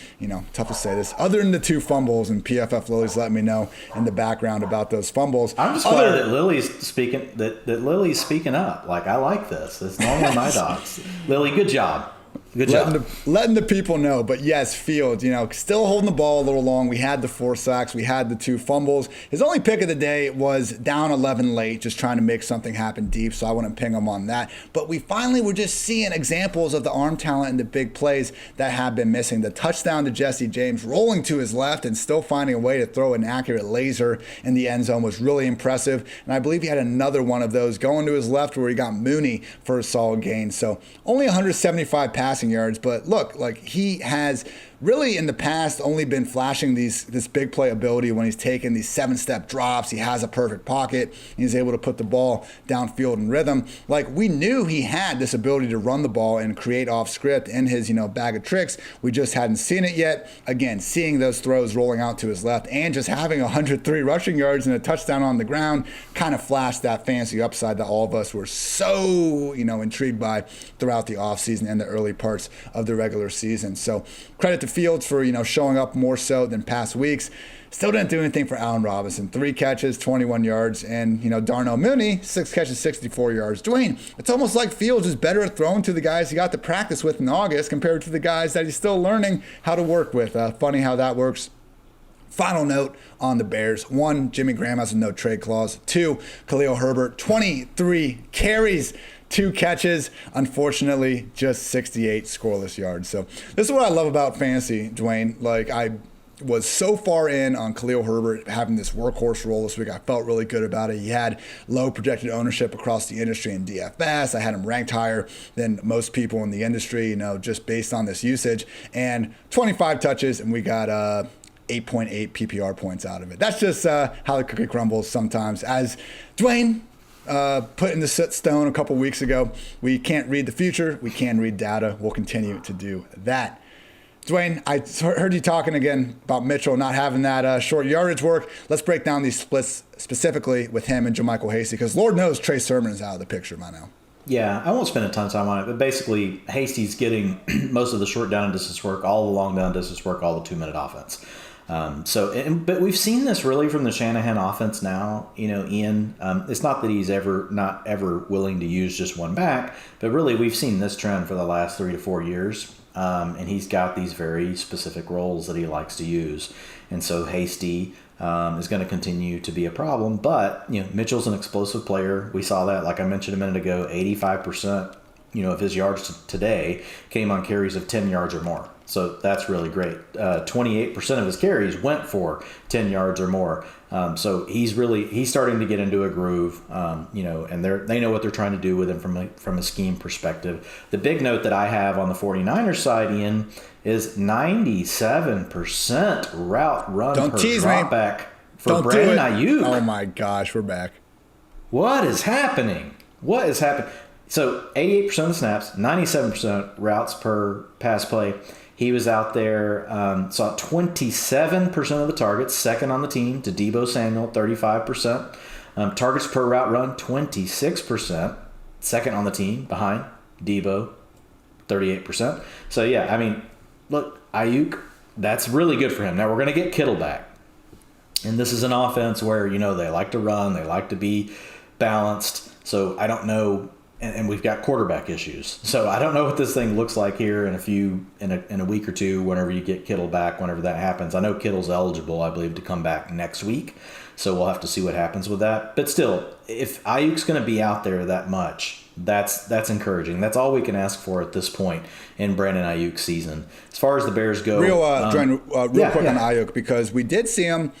Speaker 1: tough to say this, other than the 2 fumbles, and PFF Lily's letting me know in the background about those fumbles.
Speaker 2: I'm just glad that Lily's speaking, that Lily's speaking up. Like, I like this. It's normally my dogs. Lily, good job. Good job.
Speaker 1: Letting the people know. But yes, Fields, still holding the ball a little long. We had the 4 sacks. We had the 2 fumbles. His only pick of the day was down 11 late, just trying to make something happen deep, so I wouldn't ping him on that. But we finally were just seeing examples of the arm talent and the big plays that have been missing. The touchdown to Jesse James, rolling to his left and still finding a way to throw an accurate laser in the end zone, was really impressive. And I believe he had another one of those going to his left where he got Mooney for a solid gain. So only 175 passing yards, but look, like, he has really in the past only been flashing this big play ability when he's taking these 7-step drops. He has a perfect pocket. He's able to put the ball downfield in rhythm. Like, we knew he had this ability to run the ball and create off script in his, bag of tricks. We just hadn't seen it yet. Again, seeing those throws rolling out to his left and just having 103 rushing yards and a touchdown on the ground kind of flashed that fancy upside that all of us were so, intrigued by throughout the offseason and the early parts of the regular season. So credit to Fields for, showing up more so than past weeks. Still didn't do anything for Allen Robinson. 3 catches, 21 yards, and, Darnell Mooney, 6 catches, 64 yards. Dwayne, it's almost like Fields is better at throwing to the guys he got to practice with in August compared to the guys that he's still learning how to work with. Funny how that works. Final note on the Bears. 1, Jimmy Graham has a no trade clause. 2, Khalil Herbert, 23 carries, 2 catches, unfortunately, just 68 scoreless yards. So this is what I love about fantasy, Dwayne. Like, I was so far in on Khalil Herbert having this workhorse role this week. I felt really good about it. He had low projected ownership across the industry in DFS. I had him ranked higher than most people in the industry, just based on this usage. And 25 touches, and we got 8.8 PPR points out of it. That's just how the cookie crumbles sometimes. As Dwayne put in the stone a couple weeks ago, we can't read the future. We can read data. We'll continue to do that. Dwayne, I heard you talking again about Mitchell not having that short yardage work. Let's break down these splits specifically with him and JaMycal Hasty, because Lord knows Trey Sermon is out of the picture by now.
Speaker 2: Yeah, I won't spend a ton of time on it, but basically Hasty's getting most of the short down and distance work, all the long down and distance work, all the 2-minute offense. But we've seen this really from the Shanahan offense now. Ian, it's not that he's not ever willing to use just one back, but really we've seen this trend for the last 3 to 4 years. And he's got these very specific roles that he likes to use. And so Hasty is going to continue to be a problem. But, Mitchell's an explosive player. We saw that, like I mentioned a minute ago, 85%, of his yards today came on carries of 10 yards or more. So that's really great. 28% of his carries went for 10 yards or more. So he's starting to get into a groove, and they know what they're trying to do with him from a scheme perspective. The big note that I have on the 49ers side, Ian, is 97% route run per dropback for Brandon Ayuk.
Speaker 1: Oh my gosh, we're back.
Speaker 2: What is happening? So 88% of the snaps, 97% routes per pass play. He was out there, saw 27% of the targets, second on the team to Deebo Samuel, 35%. Targets per route run, 26%, second on the team behind Deebo, 38%. So, yeah, look, Ayuk, that's really good for him. Now, we're going to get Kittle back. And this is an offense where, they like to run, they like to be balanced. So, I don't know. And we've got quarterback issues. So I don't know what this thing looks like here in a week or two, whenever you get Kittle back, whenever that happens. I know Kittle's eligible, I believe, to come back next week. So we'll have to see what happens with that. But still, if Ayuk's going to be out there that much, that's encouraging. That's all we can ask for at this point in Brandon Ayuk's season. As far as the Bears go.
Speaker 1: Quick on Ayuk, because we did see him.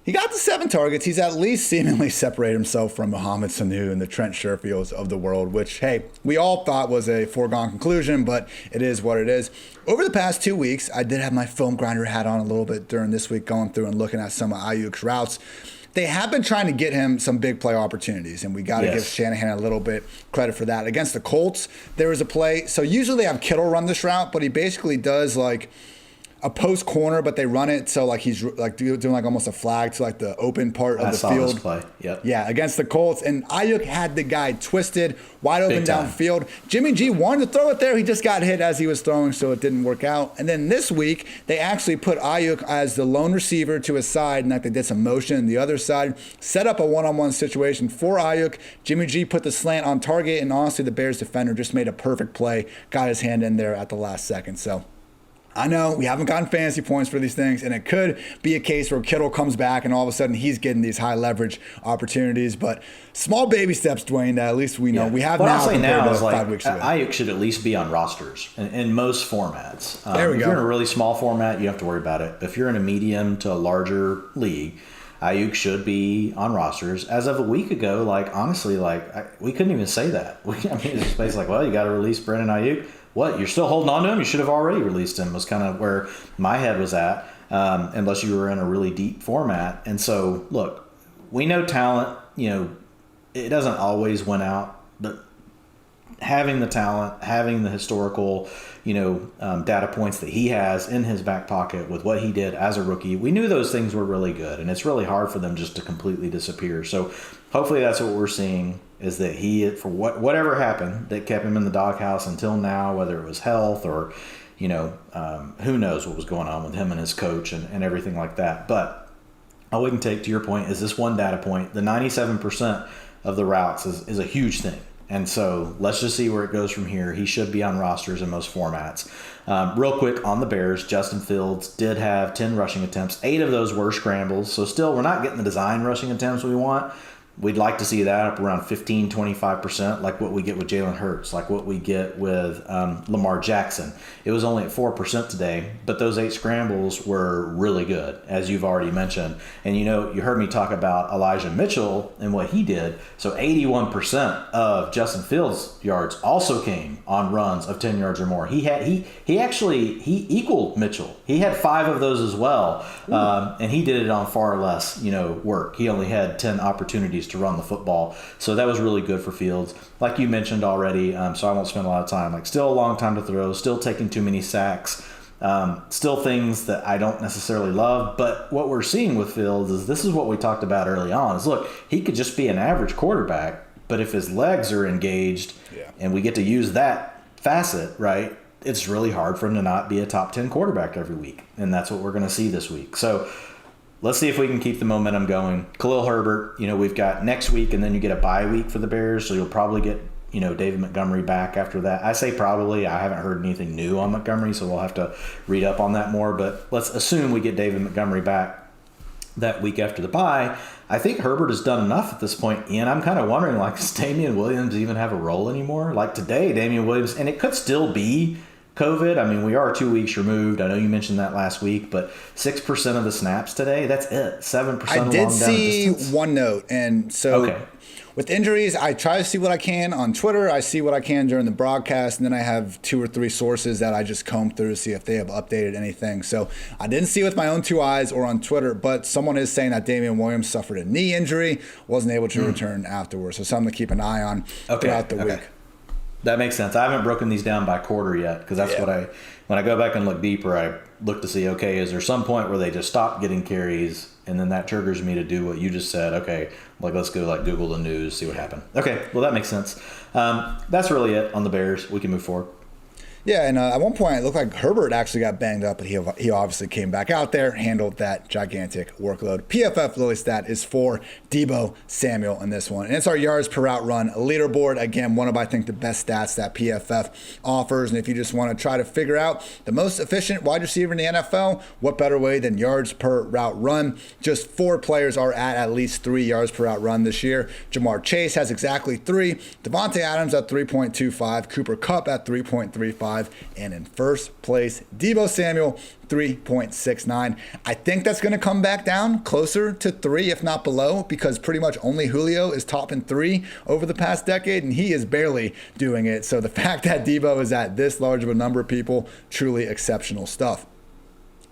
Speaker 1: He got to 7 targets. He's at least seemingly separated himself from Mohamed Sanu and the Trent Sherfields of the world, which, hey, we all thought was a foregone conclusion, but it is what it is. Over the past 2 weeks, I did have my film grinder hat on a little bit during this week, going through and looking at some of Ayuk's routes. They have been trying to get him some big play opportunities, and we got to give Shanahan a little bit credit for that. Against the Colts, there was a play. So usually they have Kittle run this route, but he basically does a post corner, but they run it so like he's like doing like almost a flag to like the open part of
Speaker 2: I
Speaker 1: the
Speaker 2: saw
Speaker 1: field.
Speaker 2: this play. Yep.
Speaker 1: Yeah, against the Colts, and Ayuk had the guy twisted, wide open
Speaker 2: Big time.
Speaker 1: downfield. Jimmy G wanted to throw it there. He just got hit as he was throwing, so it didn't work out. And then this week, they actually put Ayuk as the lone receiver to his side, and like they did some motion on the other side, set up a one-on-one situation for Ayuk. Jimmy G put the slant on target, and honestly, the Bears defender just made a perfect play, got his hand in there at the last second. So I know we haven't gotten fantasy points for these things, and it could be a case where Kittle comes back and all of a sudden he's getting these high leverage opportunities. But small baby steps, Dwayne, that at least we know. We have
Speaker 2: what
Speaker 1: now
Speaker 2: I'll say
Speaker 1: compared
Speaker 2: now
Speaker 1: to
Speaker 2: is like
Speaker 1: 5 weeks ago.
Speaker 2: Ayuk should at least be on rosters in most formats.
Speaker 1: There we
Speaker 2: if
Speaker 1: go.
Speaker 2: you're in a really small format, you have to worry about it. If you're in a medium to a larger league, Ayuk should be on rosters. As of a week ago, like honestly, like we couldn't even say that. I mean, it's just basically like, well, you got to release Brandon Ayuk. What, you're still holding on to him? You should have already released him, was kind of where my head was at, unless you were in a really deep format. And so, look, we know talent, it doesn't always win out, but having the talent, having the historical, data points that he has in his back pocket with what he did as a rookie, we knew those things were really good, and it's really hard for them just to completely disappear. So hopefully that's what we're seeing, is that he, for whatever happened that kept him in the doghouse until now, whether it was health or, who knows what was going on with him and his coach and everything like that. But all we can take, to your point, is this one data point. The 97% of the routes is a huge thing. And so let's just see where it goes from here. He should be on rosters in most formats. Real quick on the Bears, Justin Fields did have 10 rushing attempts. 8 of those were scrambles. So still, we're not getting the design rushing attempts we want. We'd like to see that up around 15, 25%, like what we get with Jalen Hurts, like what we get with Lamar Jackson. It was only at 4% today, but those 8 scrambles were really good, as you've already mentioned. And you heard me talk about Elijah Mitchell and what he did. So 81% of Justin Fields' yards also came on runs of 10 yards or more. He equaled Mitchell. He had 5 of those as well, and he did it on far less, work. He only had 10 opportunities to run the football. So that was really good for Fields. Like you mentioned already, so I won't spend a lot of time. Like still a long time to throw, still taking too many sacks, still things that I don't necessarily love. But what we're seeing with Fields is this is what we talked about early on. Is look, he could just be an average quarterback, but if his legs are engaged and we get to use that facet, right, it's really hard for him to not be a top 10 quarterback every week. And that's what we're going to see this week. So let's see if we can keep the momentum going. Khalil Herbert, we've got next week, and then you get a bye week for the Bears, so you'll probably get, David Montgomery back after that. I say probably. I haven't heard anything new on Montgomery, so we'll have to read up on that more. But let's assume we get David Montgomery back that week after the bye. I think Herbert has done enough at this point, Ian. I'm kind of wondering, does Damian Williams even have a role anymore? Like today, Damian Williams, and it could still be COVID. I mean, we are 2 weeks removed. I know you mentioned that last week, but 6% of the snaps today, that's it. 7%
Speaker 1: I did see one note, and so with injuries, I try to see what I can on Twitter. I see what I can during the broadcast, and then I have 2 or 3 sources that I just comb through to see if they have updated anything. So I didn't see it with my own 2 eyes or on Twitter, but someone is saying that Damian Williams suffered a knee injury, wasn't able to return afterwards. So something to keep an eye on throughout the week.
Speaker 2: That makes sense. I haven't broken these down by quarter yet, because that's what when I go back and look deeper, I look to see, okay, is there some point where they just stop getting carries, and then that triggers me to do what you just said. Okay, let's go Google the news, see what happened. Okay, well, that makes sense. That's really it on the Bears. We can move forward.
Speaker 1: Yeah, and at one point it looked like Herbert actually got banged up, but he obviously came back out there, handled that gigantic workload. PFF Lily stat is for Deebo Samuel in this one. And it's our yards per route run leaderboard. Again, one of, I think, the best stats that PFF offers. And if you just want to try to figure out the most efficient wide receiver in the NFL, what better way than yards per route run? Just 4 players are at least 3 yards per route run this year. Jamar Chase has exactly 3. Devontae Adams at 3.25. Cooper Kupp at 3.35. And in first place, Deebo Samuel, 3.69. I think that's going to come back down closer to 3, if not below, because pretty much only Julio is topping 3 over the past decade, and he is barely doing it. So the fact that Deebo is at this large of a number of people, truly exceptional stuff.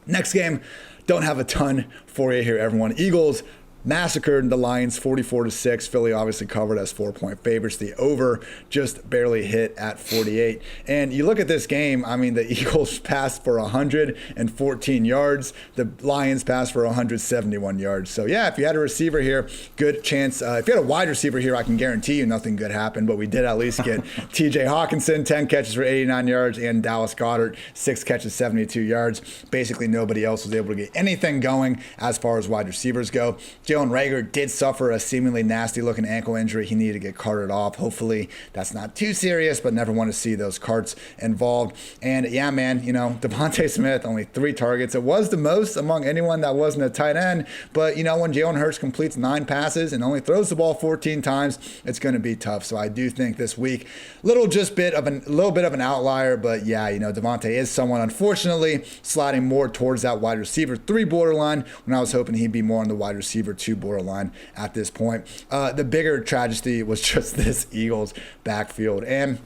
Speaker 1: Next game, don't have a ton for you here, everyone. Eagles massacred the Lions 44-6. Philly obviously covered as 4-point favorites. The over just barely hit at 48. And you look at this game, I mean, the Eagles passed for 114 yards. The Lions passed for 171 yards. So, yeah, if you had a receiver here, good chance. If you had a wide receiver here, I can guarantee you nothing good happened. But we did at least get TJ Hawkinson, 10 catches for 89 yards, and Dallas Goddard, 6 catches, 72 yards. Basically, nobody else was able to get anything going as far as wide receivers go. Jalen Reagor did suffer a seemingly nasty-looking ankle injury. He needed to get carted off. Hopefully, that's not too serious, but never want to see those carts involved. And, yeah, man, Devontae Smith, only 3 targets. It was the most among anyone that wasn't a tight end. But, when Jalen Hurts completes 9 passes and only throws the ball 14 times, it's going to be tough. So I do think this week, little bit of an outlier. But, yeah, Devontae is someone, unfortunately, sliding more towards that wide receiver 3 borderline when I was hoping he'd be more on the wide receiver 2 borderline at this point. The bigger tragedy was just this Eagles backfield. And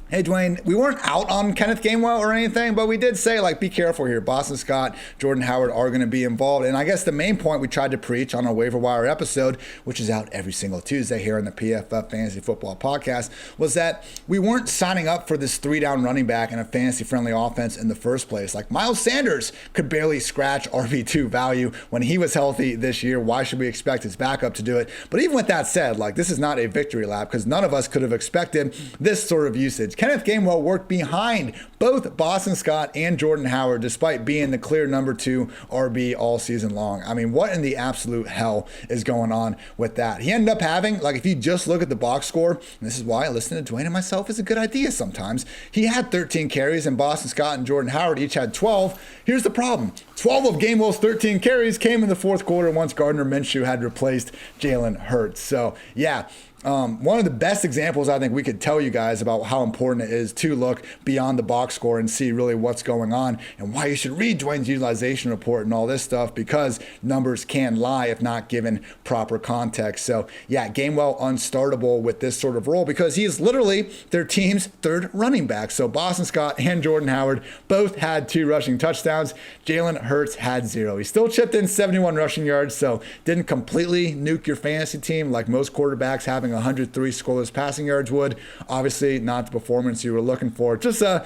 Speaker 1: hey, Dwayne, we weren't out on Kenneth Gainwell or anything, but we did say, be careful here. Boston Scott, Jordan Howard are going to be involved. And I guess the main point we tried to preach on our waiver wire episode, which is out every single Tuesday here on the PFF Fantasy Football Podcast, was that we weren't signing up for this 3-down running back in a fantasy-friendly offense in the first place. Miles Sanders could barely scratch RB2 value when he was healthy this year. Why should we expect his backup to do it? But even with that said, this is not a victory lap because none of us could have expected this sort of usage. Kenneth Gainwell worked behind both Boston Scott and Jordan Howard despite being the clear number 2 RB all season long. I mean, what in the absolute hell is going on with that? He ended up having, if you just look at the box score, and this is why listening to Dwayne and myself is a good idea sometimes, he had 13 carries and Boston Scott and Jordan Howard each had 12. Here's the problem. 12 of Gainwell's 13 carries came in the fourth quarter once Gardner Minshew had replaced Jalen Hurts. So, yeah. One of the best examples I think we could tell you guys about how important it is to look beyond the box score and see really what's going on and why you should read Dwayne's utilization report and all this stuff because numbers can lie if not given proper context. So, yeah, Gainwell unstartable with this sort of role because he is literally their team's 3rd running back. So Boston Scott and Jordan Howard both had 2 rushing touchdowns. Jalen Hurts had 0. He still chipped in 71 rushing yards, so didn't completely nuke your fantasy team like most quarterbacks having 103 scoreless passing yards would. Obviously, not the performance you were looking for. Just, I'm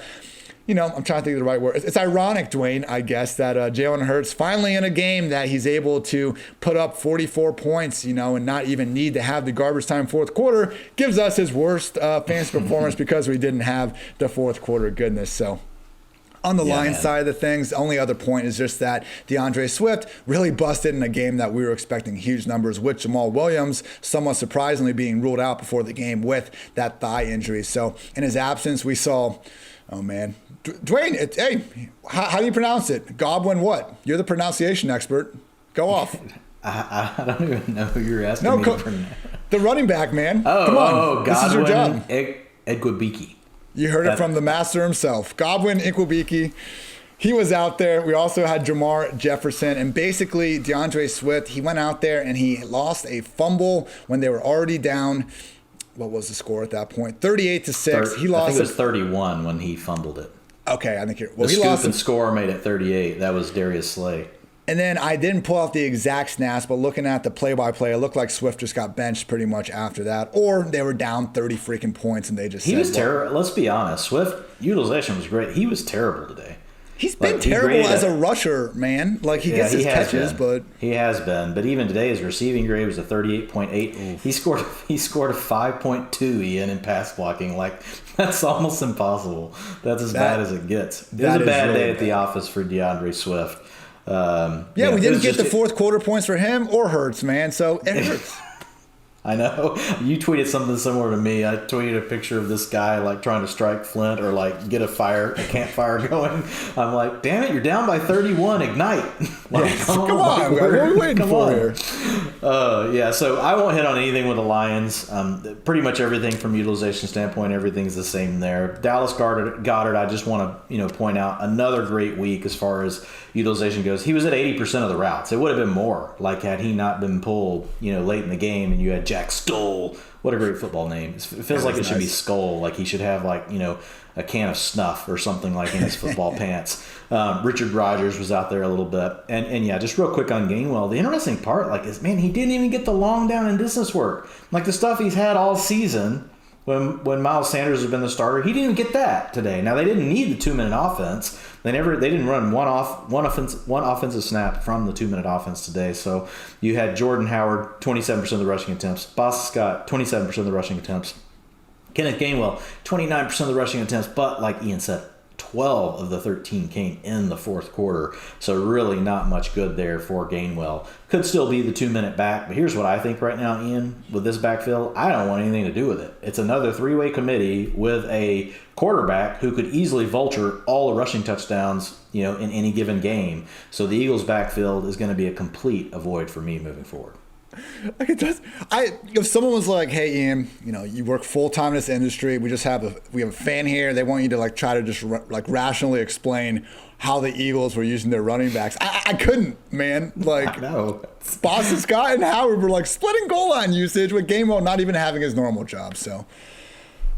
Speaker 1: trying to think of the right word. It's ironic, Dwayne, I guess, that Jalen Hurts finally in a game that he's able to put up 44 points, and not even need to have the garbage time fourth quarter, gives us his worst fantasy performance because we didn't have the fourth quarter goodness. So, on the Lions side of the things, the only other point is just that DeAndre Swift really busted in a game that we were expecting huge numbers with Jamal Williams, somewhat surprisingly being ruled out before the game with that thigh injury. So in his absence, we saw, oh man, Dwayne, hey, how do you pronounce it? Godwin what? You're the pronunciation expert. Go off.
Speaker 2: I don't even know who you're asking me to pronounce.
Speaker 1: The running back, man. Come on. This is your job.
Speaker 2: Ekwubike.
Speaker 1: You heard it from the master himself. Godwin Ekwubike. He was out there. We also had Jamar Jefferson. And basically, DeAndre Swift, he went out there and he lost a fumble when they were already down. What was the score at that point? 38-6. He lost.
Speaker 2: I think it was 31 when he fumbled it.
Speaker 1: Okay, I think you're.
Speaker 2: Well, the scoop and score made it 38. That was Darius Slay.
Speaker 1: And then I didn't pull out the exact snaps, but looking at the play-by-play, it looked like Swift just got benched pretty much after that. Or they were down 30 freaking points and they just
Speaker 2: He was terrible. Let's be honest. Swift utilization was great. He was terrible today.
Speaker 1: He's been terrible as a rusher, man. He gets his catches, but
Speaker 2: he has been. But even today, his receiving grade was a 38.8. He scored a 5.2, Ian, in pass blocking. That's almost impossible. That's as bad as it gets. It was a bad day at the office for DeAndre Swift.
Speaker 1: We didn't get the fourth quarter points for him or Hurts, man. So it hurts.
Speaker 2: I know. You tweeted something similar to me. I tweeted a picture of this guy trying to strike Flint or get a campfire going. I'm like, damn it, you're down by 31. Ignite. Come on. What are we waiting for here? So I won't hit on anything with the Lions. Pretty much everything from utilization standpoint, everything's the same there. Dallas Goddard, I just want to point out another great week as far as utilization goes. He was at 80% of the routes. It would have been more had he not been pulled late in the game and you had Jack Stoll. What a great football name. It feels like it should be Skull. He should have a can of snuff or something like in his football pants. Richard Rodgers was out there a little bit. And yeah, just real quick on Gainwell, the interesting part, like, is, man, he didn't even get the long down and distance work. Like, the stuff he's had all season when Miles Sanders has been the starter, he didn't even get that today. Now, they didn't need the 2-minute offense. They didn't run one offensive snap from the 2-minute offense today. So you had Jordan Howard, 27% of the rushing attempts. Boston Scott, 27% of the rushing attempts. Kenneth Gainwell, 29% of the rushing attempts. But like Ian said, 12 of the 13 came in the fourth quarter. So really not much good there for Gainwell. Could still be the 2-minute back. But here's what I think right now, Ian, with this backfield. I don't want anything to do with it. It's another 3-way committee with a quarterback who could easily vulture all the rushing touchdowns, in any given game. So the Eagles' backfield is going to be a complete avoid for me moving forward.
Speaker 1: If someone was like, "Hey, Ian, you work full time in this industry. We have a fan here. They want you to like try to just like rationally explain how the Eagles were using their running backs." I couldn't, man. Like,
Speaker 2: no.
Speaker 1: Boston Scott and Howard were like splitting goal line usage with Gainwell not even having his normal job. So,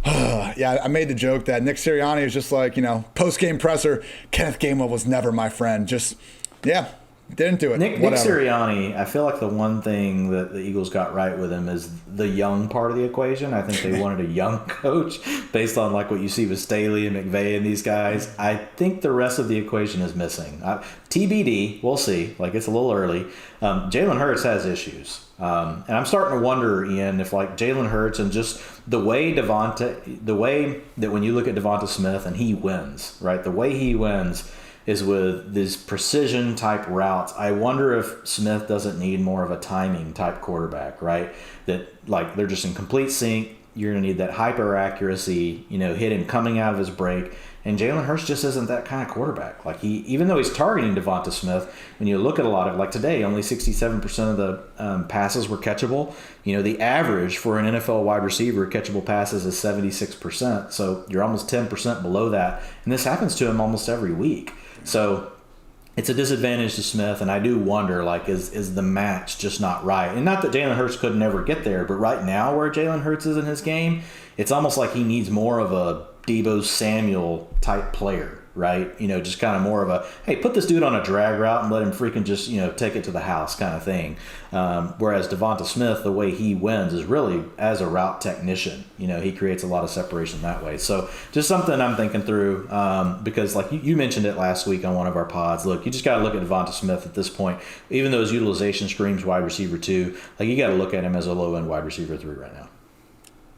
Speaker 1: yeah, I made the joke that Nick Sirianni is just like, post game presser. Kenneth Gainwell was never my friend. Just, yeah. Didn't do it.
Speaker 2: Nick Sirianni, I feel like the one thing that the Eagles got right with him is the young part of the equation. I think they wanted a young coach based on like what you see with Staley and McVay and these guys. I think the rest of the equation is missing. TBD, we'll see. Like, it's a little early. Jalen Hurts has issues. And I'm starting to wonder, Ian, if like Jalen Hurts and just the way that when you look at Devonta Smith and he wins, right? The way he wins is with these precision type routes. I wonder if Smith doesn't need more of a timing type quarterback, right? That like they're just in complete sync. You're going to need that hyper accuracy, hitting coming out of his break. And Jalen Hurts just isn't that kind of quarterback. Like even though he's targeting Devonta Smith, when you look at a lot of like today, only 67% of the passes were catchable. The average for an NFL wide receiver catchable passes is 76%. So you're almost 10% below that. And this happens to him almost every week. So it's a disadvantage to Smith, and I do wonder, like, is the match just not right? And not that Jalen Hurts could never get there, but right now where Jalen Hurts is in his game, it's almost like he needs more of a Deebo Samuel type player, right? Just kind of more of a, hey, put this dude on a drag route and let him freaking just, take it to the house kind of thing. Whereas Devonta Smith, the way he wins is really as a route technician. He creates a lot of separation that way. So just something I'm thinking through because like you mentioned it last week on one of our pods. Look, you just got to look at Devonta Smith at this point. Even though his utilization screams wide receiver 2, like you got to look at him as a low-end wide receiver 3 right now.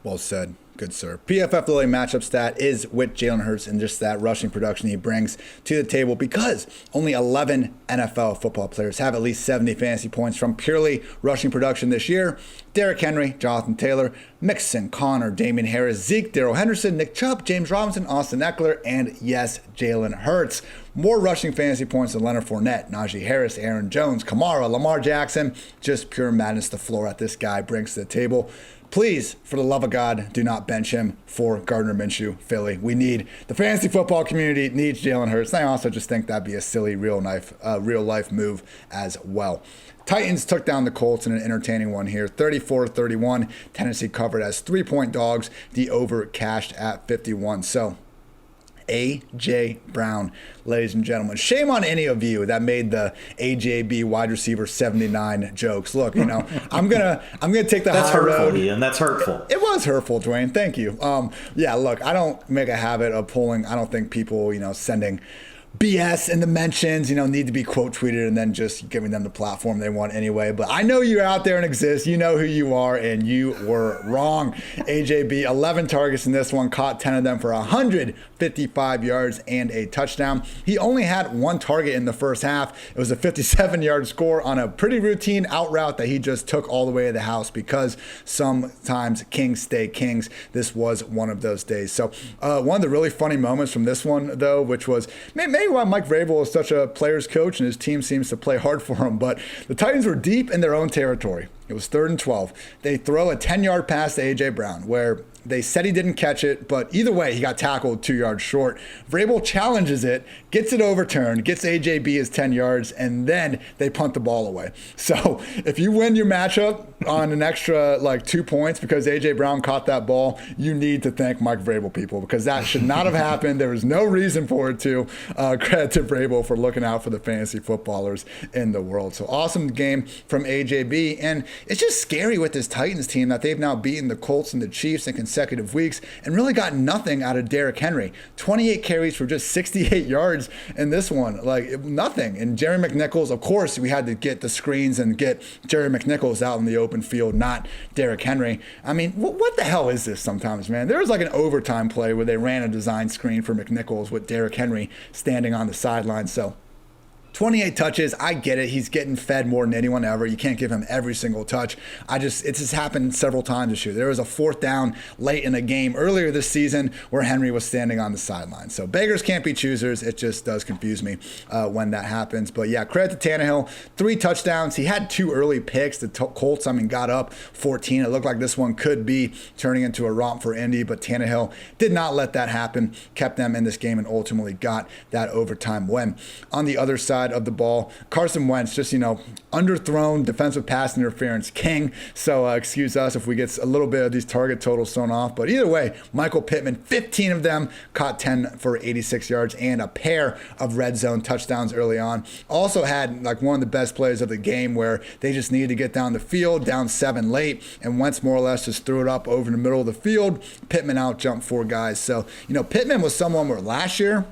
Speaker 1: Well said. Good, sir. PFF Lily matchup stat is with Jalen Hurts and just that rushing production he brings to the table because only 11 NFL football players have at least 70 fantasy points from purely rushing production this year. Derrick Henry, Jonathan Taylor, Mixon, Connor, Damian Harris, Zeke, Darrell Henderson, Nick Chubb, James Robinson, Austin Eckler, and yes, Jalen Hurts. More rushing fantasy points than Leonard Fournette, Najee Harris, Aaron Jones, Kamara, Lamar Jackson. Just pure madness the floor that this guy brings to the table. Please, for the love of God, do not bench him for Gardner Minshew, Philly. We need the fantasy football community needs Jalen Hurts. And I also just think that'd be a silly real life move as well. Titans took down the Colts in an entertaining one here, 34-31. Tennessee covered as 3-point dogs. The over cashed at 51. So A.J. Brown, ladies and gentlemen. Shame on any of you that made the AJB wide receiver 79 jokes. Look, I'm gonna take the
Speaker 2: That's
Speaker 1: high road.
Speaker 2: That's hurtful, Ian. That's hurtful.
Speaker 1: It was hurtful, Dwayne. Thank you. Yeah, look, I don't make a habit of pulling. I don't think people, sending BS in the mentions, need to be quote tweeted and then just giving them the platform they want anyway. But I know you're out there and exist. You know who you are, and you were wrong. AJB, 11 targets in this one, caught 10 of them for 155 yards and a touchdown. He only had one target in the first half. It was a 57-yard score on a pretty routine out route that he just took all the way to the house because sometimes kings stay kings. This was one of those days. So one of the really funny moments from this one, though, which was maybe why Mike Vrabel is such a player's coach and his team seems to play hard for him, but the Titans were deep in their own territory. It was 3rd and 12. They throw a 10-yard pass to A.J. Brown where they said he didn't catch it, but either way, he got tackled 2 yards short. Vrabel challenges it, gets it overturned, gets AJB his 10 yards, and then they punt the ball away. So if you win your matchup on an extra 2 points because AJ Brown caught that ball, you need to thank Mike Vrabel, people, because that should not have happened. There was no reason for it to. Credit to Vrabel for looking out for the fantasy footballers in the world. So awesome game from AJB, and it's just scary with this Titans team that they've now beaten the Colts and the Chiefs in consecutive weeks and really got nothing out of Derrick Henry. 28 carries for just 68 yards in this one, nothing. And Jerry McNichols, of course, we had to get the screens and get Jerry McNichols out in the open field, not Derrick Henry. I mean, what the hell is this sometimes, man? There was an overtime play where they ran a design screen for McNichols with Derrick Henry standing on the sideline. So 28 touches, I get it. He's getting fed more than anyone ever. You can't give him every single touch. It's just happened several times this year. There was a 4th down late in a game earlier this season where Henry was standing on the sideline. So beggars can't be choosers. It just does confuse me when that happens. But yeah, credit to Tannehill. 3 touchdowns. He had 2 early picks. The Colts, got up 14. It looked like this one could be turning into a romp for Indy, but Tannehill did not let that happen. Kept them in this game and ultimately got that overtime win. On the other side of the ball, Carson Wentz, just underthrown defensive pass interference king. So excuse us if we get a little bit of these target totals thrown off. But either way, Michael Pittman, 15 of them, caught 10 for 86 yards and a pair of red zone touchdowns early on. Also had one of the best plays of the game where they just needed to get down the field, down 7 late, and Wentz more or less just threw it up over the middle of the field. Pittman out jumped 4 guys. So Pittman was someone where last year,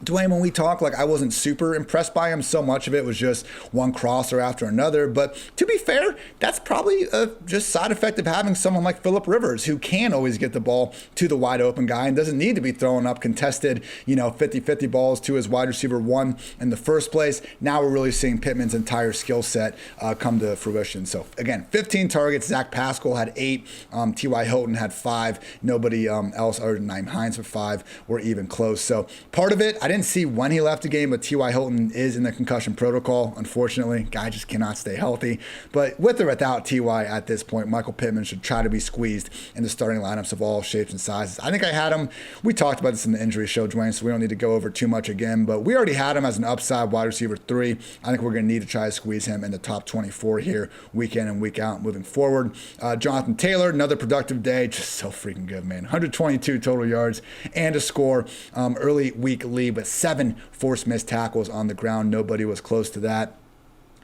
Speaker 1: Dwain, when we talk, I wasn't super impressed by him. So much of it was just one crosser after another. But to be fair, that's probably just side effect of having someone like Phillip Rivers, who can always get the ball to the wide open guy and doesn't need to be throwing up contested, 50-50 balls to his wide receiver 1 in the first place. Now we're really seeing Pittman's entire skill set come to fruition. So again, 15 targets. Zach Pascal had 8. T.Y. Hilton had 5. Nobody else other than Nyheim Hines with 5 were even close. So part of it, I didn't see when he left the game, but T.Y. Hilton is in the concussion protocol, unfortunately. Guy just cannot stay healthy. But with or without T.Y. at this point, Michael Pittman should try to be squeezed in the starting lineups of all shapes and sizes. I think I had him. We talked about this in the injury show, Dwain, so we don't need to go over too much again. But we already had him as an upside wide receiver 3. I think we're going to need to try to squeeze him in the top 24 here, week in and week out, moving forward. Jonathan Taylor, another productive day. Just so freaking good, man. 122 total yards and a score. Early week lead, but 7 forced missed tackles on the ground. Nobody was close to that.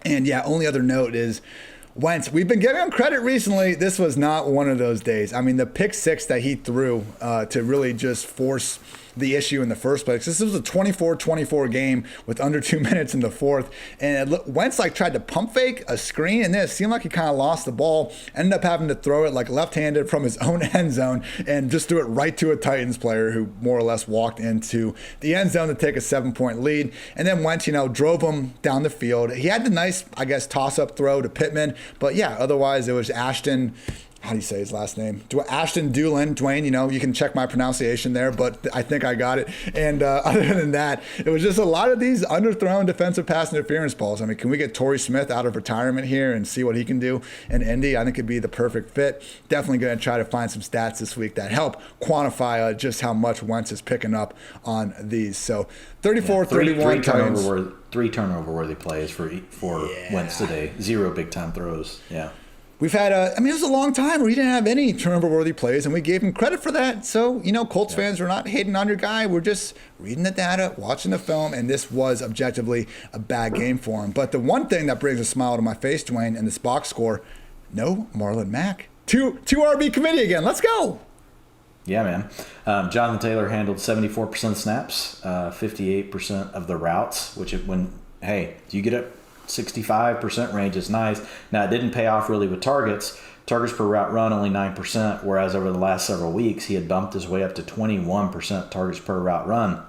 Speaker 1: And yeah, only other note is Wentz. We've been giving him credit recently. This was not one of those days. The pick 6 that he threw to really just force the issue in the first place. This was a 24-24 game with under 2 minutes in the 4th. And Wentz tried to pump fake a screen, and then it seemed like he kind of lost the ball. Ended up having to throw it left-handed from his own end zone and just threw it right to a Titans player who more or less walked into the end zone to take a 7-point lead. And then Wentz, drove him down the field. He had the nice, toss-up throw to Pittman. But yeah, otherwise it was Ashton. How do you say his last name? Ashton Dulin. Dwain, you can check my pronunciation there, but I think I got it. And other than that, it was just a lot of these underthrown defensive pass interference balls. Can we get Torrey Smith out of retirement here and see what he can do in Indy? I think it'd be the perfect fit. Definitely going to try to find some stats this week that help quantify just how much Wentz is picking up on these. So 34-31
Speaker 2: three turnover worthy plays for Wentz today. 0 big time throws. Yeah.
Speaker 1: We've had it was a long time where he didn't have any turnover-worthy plays, and we gave him credit for that. So, Colts fans are not hating on your guy. We're just reading the data, watching the film, and this was objectively a bad game for him. But the one thing that brings a smile to my face, Dwain, in this box score, no Marlon Mack. Two RB committee again. Let's go.
Speaker 2: Yeah, man. Jonathan Taylor handled 74% snaps, 58% of the routes, which you get it. 65% range is nice. Now, it didn't pay off really with targets. Targets per route run only 9%, whereas over the last several weeks, he had bumped his way up to 21% targets per route run,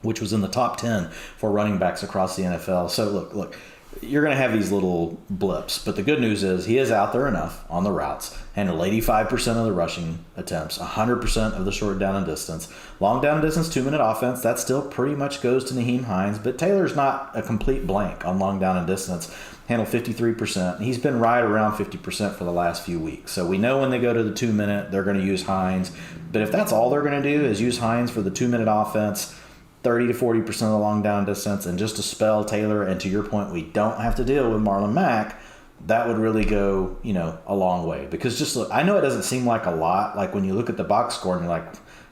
Speaker 2: which was in the top 10 for running backs across the NFL. So, look, you're going to have these little blips, but the good news is he is out there enough on the routes, handled 85% of the rushing attempts, 100% of the short down and distance. Long down and distance, 2-minute offense, that still pretty much goes to Nyheim Hines, but Taylor's not a complete blank on long down and distance. handled 53%. He's been right around 50% for the last few weeks. So we know when they go to the 2-minute, they're going to use Hines. But if that's all they're going to do is use Hines for the 2-minute offense, 30 to 40% of the long down distance, and just to spell Taylor, and to your point, we don't have to deal with Marlon Mack, that would really go, a long way. Because just look, I know it doesn't seem like a lot. Like when you look at the box score and you're like,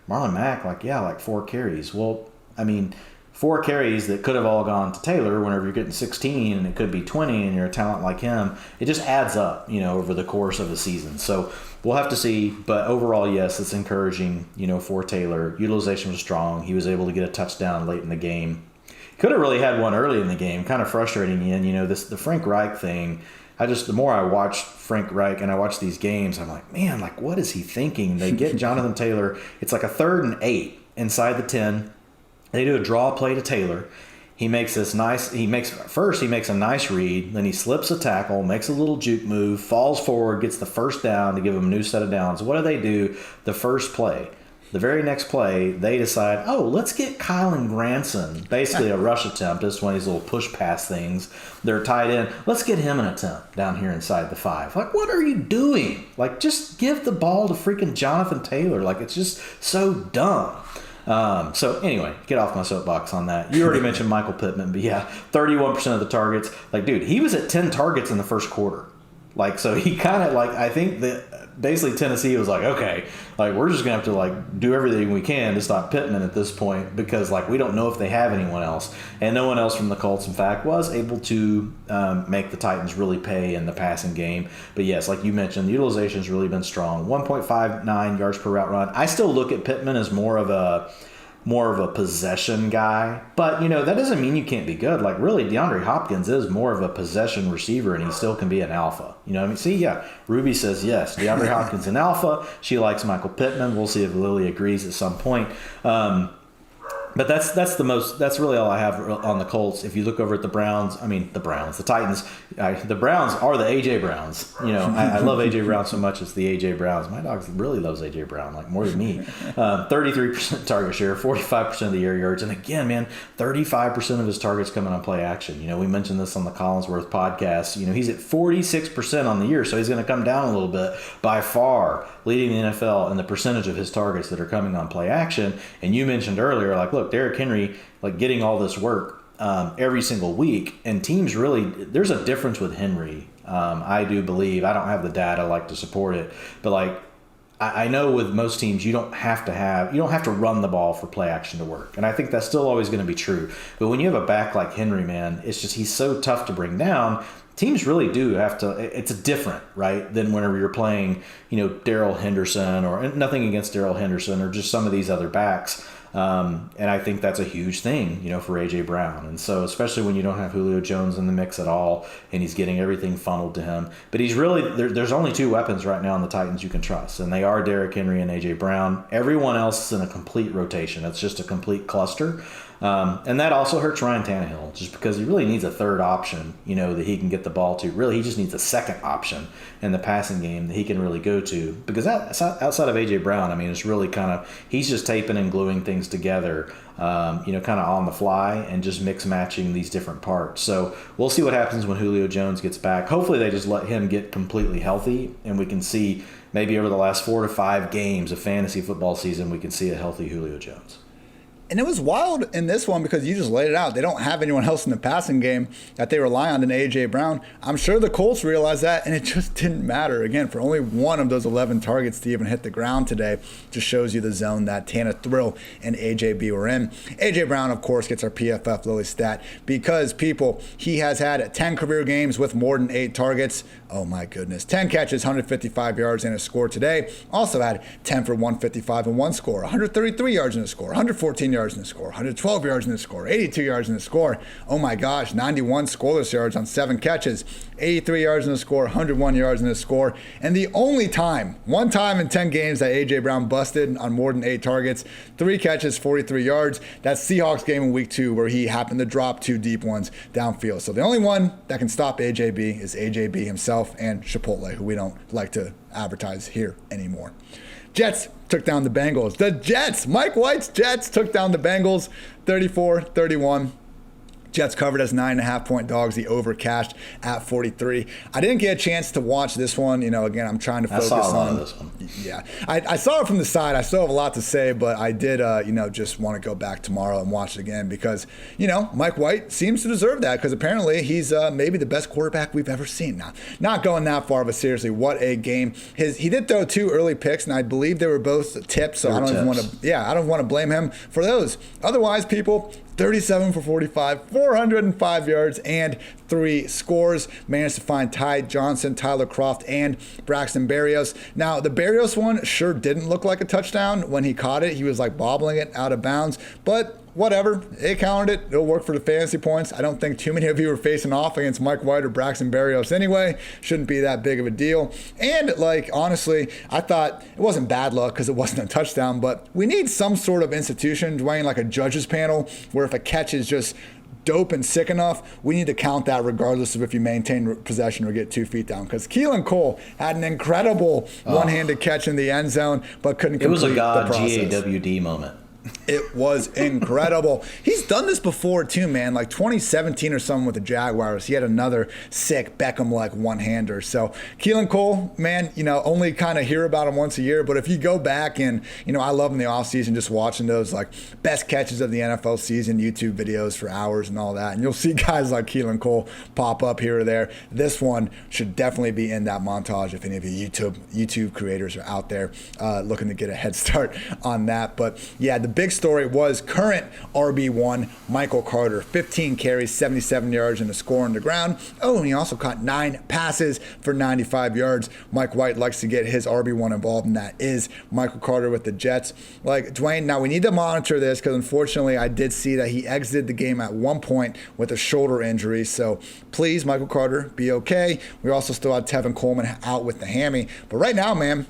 Speaker 2: Marlon Mack, like 4 carries. Well, 4 carries that could have all gone to Taylor whenever you're getting 16 and it could be 20 and you're a talent like him, it just adds up, over the course of a season. So we'll have to see. But overall, yes, it's encouraging, for Taylor. Utilization was strong. He was able to get a touchdown late in the game. Could have really had one early in the game. Kind of frustrating, Ian. The Frank Reich thing. The more I watch Frank Reich and I watch these games, I'm like, man, what is he thinking? They get Jonathan Taylor. It's like a 3rd and 8 inside the 10. They do a draw play to Taylor. He makes a nice read, then he slips a tackle, makes a little juke move, falls forward, gets the first down to give him a new set of downs. What do? The first play. The very next play, they decide, let's get Kylan Granson, basically a rush attempt. It's one of these little push pass things. They're tied in. Let's get him an attempt down here inside the 5. What are you doing? Just give the ball to freaking Jonathan Taylor. It's just so dumb. So anyway, get off my soapbox on that. You already mentioned Michael Pittman, but yeah, 31% of the targets. Dude, he was at 10 targets in the first quarter. So he kind of I think that basically Tennessee was okay, we're just going to have to do everything we can to stop Pittman at this point because we don't know if they have anyone else. And no one else from the Colts, in fact, was able to make the Titans really pay in the passing game. But yes, like you mentioned, the utilization has really been strong. 1.59 yards per route run. I still look at Pittman as more of a possession guy, but that doesn't mean you can't be good. Really, DeAndre Hopkins is more of a possession receiver, and he still can be an alpha. See, yeah, Ruby says yes, DeAndre Hopkins an alpha. She likes Michael Pittman. We'll see if Lily agrees at some point. But that's really all I have on the Colts. If you look over at the Titans, the Browns are the A.J. Browns. I love A.J. Brown so much, it's the A.J. Browns. My dog really loves A.J. Brown, more than me. 33% target share, 45% of the air yards. And again, man, 35% of his targets coming on play action. We mentioned this on the Collinsworth podcast. He's at 46% on the year, so he's going to come down a little bit, by far leading the NFL in the percentage of his targets that are coming on play action. And you mentioned earlier, look, Derrick Henry, getting all this work every single week, and teams really, there's a difference with Henry. I do believe, I don't have the data to support it, but I know with most teams you don't have to run the ball for play action to work, and I think that's still always going to be true. But when you have a back like Henry, man, it's just he's so tough to bring down. Teams really do have to. It's different, right, than whenever you're playing, Darrell Henderson, or nothing against Darrell Henderson, or just some of these other backs. And I think that's a huge thing, for A.J. Brown. And so especially when you don't have Julio Jones in the mix at all and he's getting everything funneled to him. But he's really, there's only 2 weapons right now on the Titans you can trust, and they are Derrick Henry and A.J. Brown. Everyone else is in a complete rotation. It's just a complete cluster. And that also hurts Ryan Tannehill, just because he really needs a third option, that he can get the ball to. Really, he just needs a second option in the passing game that he can really go to. Because outside of A.J. Brown, it's really he's just taping and gluing things together, kind of on the fly, and just mix matching these different parts. So we'll see what happens when Julio Jones gets back. Hopefully they just let him get completely healthy, and we can see maybe over the last 4 to 5 games of fantasy football season, we can see a healthy Julio Jones.
Speaker 1: And it was wild in this one because you just laid it out. They don't have anyone else in the passing game that they rely on than A.J. Brown. I'm sure the Colts realized that, and it just didn't matter. Again, for only one of those 11 targets to even hit the ground today, just shows you the zone that Tana Thrill and A.J.B. were in. A.J. Brown, of course, gets our PFF Lily stat because, he has had 10 career games with more than 8 targets. Oh, my goodness. 10 catches, 155 yards, and a score today. Also had 10 for 155 and 1 score, 133 yards in a score, 114 yards in the score, 112 yards in the score, 82 yards in the score. Oh my gosh, 91 scoreless yards on 7 catches, 83 yards in the score, 101 yards in the score. And the only time, one time in 10 games that A.J. Brown busted on more than 8 targets, 3 catches, 43 yards. That Seahawks game in week 2 where he happened to drop 2 deep ones downfield. So the only one that can stop A.J.B. is A.J.B. himself and Chipotle, who we don't like to advertise here anymore. Jets took down the Bengals. The Jets, Mike White's Jets took down the Bengals 34-31. Jets covered as 9.5-point dogs. The over cashed at 43. I didn't get a chance to watch this one. Again, I'm trying to focus on.
Speaker 2: I saw a lot of this one.
Speaker 1: Yeah, I saw it from the side. I still have a lot to say, but I did, just want to go back tomorrow and watch it again because, Mike White seems to deserve that because apparently he's maybe the best quarterback we've ever seen. Now, not going that far, but seriously, what a game! He did throw 2 early picks, and I believe they were both tips. So I don't even want to. I don't want to blame him for those. Otherwise, people. 37 for 45, 405 yards, and 3 scores. Managed to find Ty Johnson, Tyler Kroft, and Braxton Berrios. Now, the Berrios one sure didn't look like a touchdown when he caught it. He was like bobbling it out of bounds, but whatever. They counted it. It'll work for the fantasy points. I don't think too many of you were facing off against Mike White or Braxton Berrios anyway. Shouldn't be that big of a deal. And, honestly, I thought it wasn't bad luck because it wasn't a touchdown, but we need some sort of institution, Dwayne, like a judges panel, where if a catch is just dope and sick enough, we need to count that regardless of if you maintain possession or get 2 feet down. Because Keelan Cole had an incredible one-handed catch in the end zone, but couldn't complete the process.
Speaker 2: It was a God GAWD moment.
Speaker 1: It was incredible. He's done this before too, man. Like 2017 or something with the Jaguars. He had another sick Beckham-like one-hander. So Keelan Cole, man, only kind of hear about him once a year. But if you go back and, I love in the offseason just watching those like best catches of the NFL season, YouTube videos for hours and all that. And you'll see guys like Keelan Cole pop up here or there. This one should definitely be in that montage if any of you YouTube creators are out there looking to get a head start on that. But yeah, the big story was current RB1 Michael Carter, 15 carries, 77 yards, and a score on the ground. Oh, and he also caught 9 passes for 95 yards. Mike White likes to get his RB1 involved, and that is Michael Carter with the Jets. Like, Dwayne, now we need to monitor this because unfortunately I did see that he exited the game at one point with a shoulder injury. So please, Michael Carter, be okay. We also still had Tevin Coleman out with the hammy. But right now, man,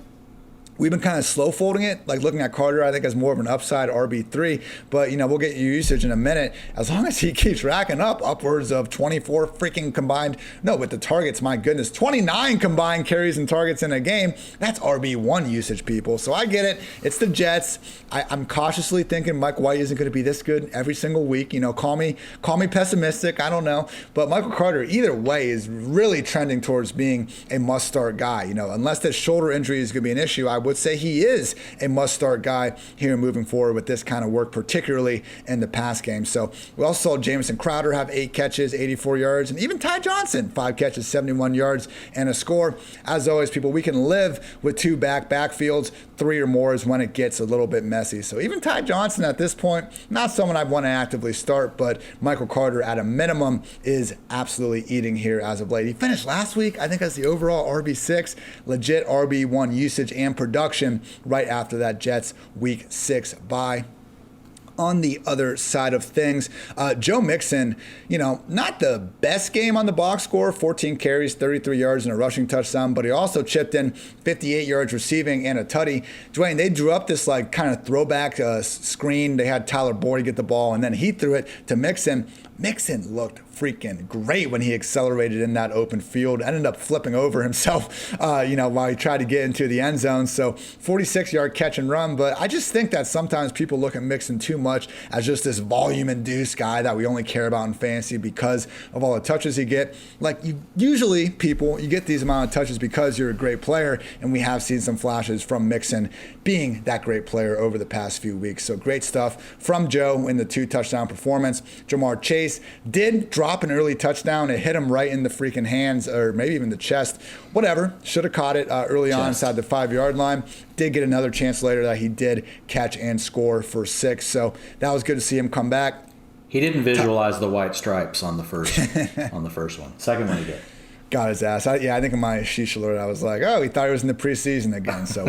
Speaker 1: we've been kind of slow folding it, like looking at Carter, I think, as more of an upside RB3. But, we'll get your usage in a minute. As long as he keeps racking up upwards of 24 freaking combined, no, with the targets, my goodness, 29 combined carries and targets in a game. That's RB1 usage, people. So I get it. It's the Jets. I'm cautiously thinking Mike White isn't going to be this good every single week. Call me pessimistic. I don't know. But Michael Carter, either way, is really trending towards being a must-start guy. Unless that shoulder injury is going to be an issue, I would say he is a must-start guy here moving forward with this kind of work, particularly in the pass game. So we also saw Jamison Crowder have 8 catches, 84 yards, and even Ty Johnson, 5 catches, 71 yards, and a score. As always, people, we can live with 2 backfields. 3 or more is when it gets a little bit messy. So even Ty Johnson at this point, not someone I'd want to actively start, but Michael Carter at a minimum is absolutely eating here as of late. He finished last week, I think, as the overall RB6, legit RB1 usage and production right after that Jets Week 6 bye. On the other side of things, Joe Mixon, not the best game on the box score, 14 carries, 33 yards, and a rushing touchdown, but he also chipped in 58 yards receiving and a tutty. Dwayne, they drew up this kind of throwback screen. They had Tyler Boyd get the ball, and then he threw it to Mixon. Mixon looked freaking great when he accelerated in that open field. Ended up flipping over himself, while he tried to get into the end zone. So 46-yard catch and run. But I just think that sometimes people look at Mixon too much as just this volume-induced guy that we only care about in fantasy because of all the touches he get. Usually, people, you get these amount of touches because you're a great player, and we have seen some flashes from Mixon being that great player over the past few weeks. So great stuff from Joe in the 2-touchdown performance. Jamar Chase did drop an early touchdown. It hit him right in the freaking hands, or maybe even the chest. Whatever. Should have caught it early on inside the 5-yard line. Did get another chance later that he did catch and score for 6. So that was good to see him come back.
Speaker 2: He didn't visualize the white stripes on the first one. Second one he did.
Speaker 1: Got his ass. I think in my sheesh alert, I was like, oh, he thought he was in the preseason again. So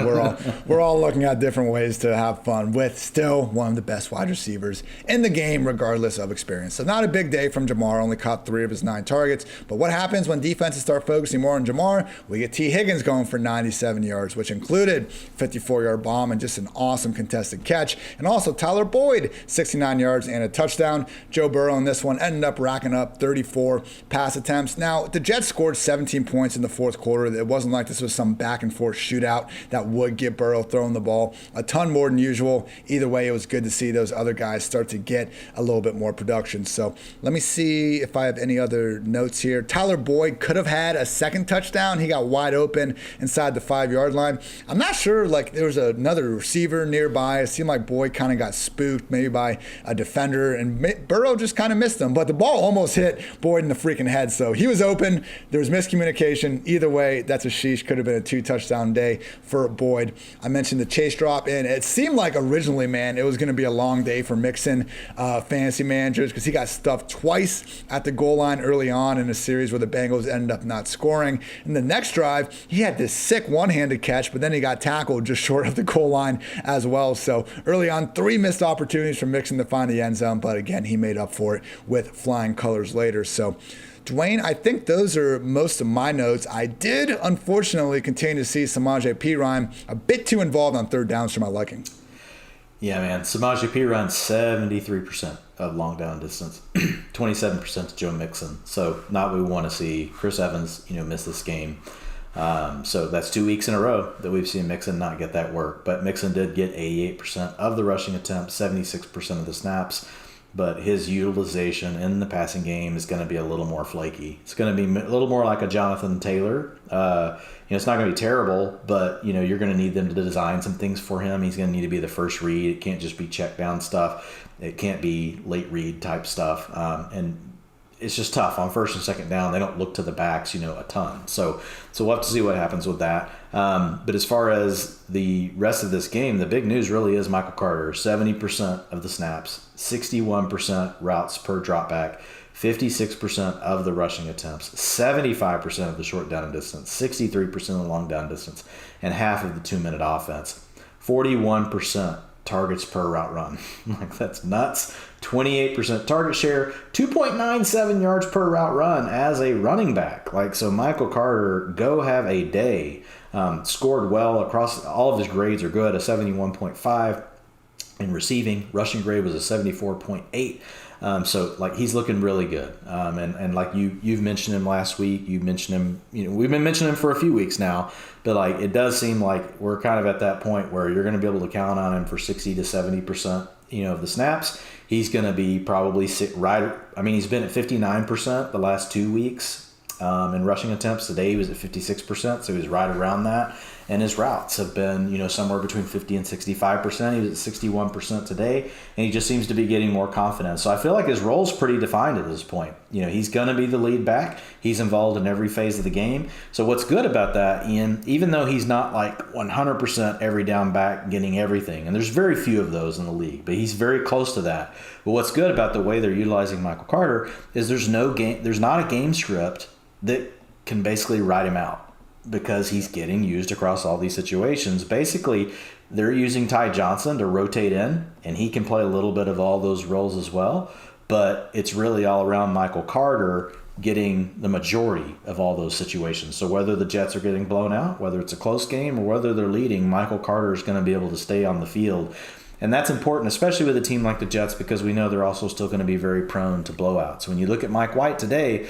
Speaker 1: we're all looking at different ways to have fun with still one of the best wide receivers in the game, regardless of experience. So not a big day from Jamar. Only caught 3 of his 9 targets. But what happens when defenses start focusing more on Jamar? We get T. Higgins going for 97 yards, which included 54-yard bomb and just an awesome contested catch. And also Tyler Boyd, 69 yards and a touchdown. Joe Burrow in this one ended up racking up 34 pass attempts. Now, the Jets scored scored 17 points in the fourth quarter. It wasn't like this was some back and forth shootout that would get Burrow throwing the ball a ton more than usual. Either way, it was good to see those other guys start to get a little bit more production. So let me see if I have any other notes here. Tyler Boyd could have had a second touchdown. He got wide open inside the 5-yard line. I'm not sure, like there was another receiver nearby. It seemed like Boyd kind of got spooked maybe by a defender, and Burrow just kind of missed him. But the ball almost hit Boyd in the freaking head. So he was open. There was miscommunication. Either way, that's a sheesh. Could have been a 2-touchdown day for Boyd. I mentioned the chase drop in. It seemed like originally, man, it was going to be a long day for Mixon fantasy managers because he got stuffed twice at the goal line early on in a series where the Bengals ended up not scoring. In the next drive, he had this sick one-handed catch, but then he got tackled just short of the goal line as well. So early on, 3 missed opportunities for Mixon to find the end zone, but again, he made up for it with flying colors later. So Dwayne, I think those are most of my notes. I did, unfortunately, continue to see Samaje Perine a bit too involved on third downs for my liking.
Speaker 2: Yeah, man. Samaje Perine, 73% of long down distance, 27% to Joe Mixon. So not what we want to see. Chris Evans, miss this game. So that's 2 weeks in a row that we've seen Mixon not get that work. But Mixon did get 88% of the rushing attempts, 76% of the snaps. But his utilization in the passing game is going to be a little more flaky. It's going to be a little more like a Jonathan Taylor. It's not going to be terrible, but you're going to need them to design some things for him. He's going to need to be the first read. It can't just be check down stuff. It can't be late read type stuff. And it's just tough on first and second down. They don't look to the backs, a ton. So we'll have to see what happens with that. But as far as the rest of this game, the big news really is Michael Carter. 70% of the snaps, 61% routes per dropback, 56% of the rushing attempts, 75% of the short down and distance, 63% of the long down distance, and half of the 2-minute offense. 41% targets per route run. Like, that's nuts. 28% target share, 2.97 yards per route run as a running back. So Michael Carter, go have a day. Scored well across all of his grades are good. A 71.5 in receiving. Rushing grade was a 74.8. So he's looking really good. And like you've mentioned him last week. You mentioned him. We've been mentioning him for a few weeks now. But it does seem like we're kind of at that point where you're going to be able to count on him for 60 to 70%. Of the snaps. He's going to be probably right. I mean, he's been at 59% the last 2 weeks in rushing attempts. Today he was at 56%, so he's right around that. And his routes have been, somewhere between 50 and 65%. He was at 61% today, and he just seems to be getting more confident. So I feel like his role's pretty defined at this point. He's going to be the lead back. He's involved in every phase of the game. So what's good about that, Ian, even though he's not 100% every down back getting everything, and there's very few of those in the league, but he's very close to that. But what's good about the way they're utilizing Michael Carter is there's not a game script that can basically write him out, because he's getting used across all these situations. Basically, they're using Ty Johnson to rotate in, and he can play a little bit of all those roles as well. But it's really all around Michael Carter getting the majority of all those situations. So whether the Jets are getting blown out, whether it's a close game, or whether they're leading, Michael Carter is going to be able to stay on the field. And that's important, especially with a team like the Jets, because we know they're also still going to be very prone to blowouts. When you look at Mike White today,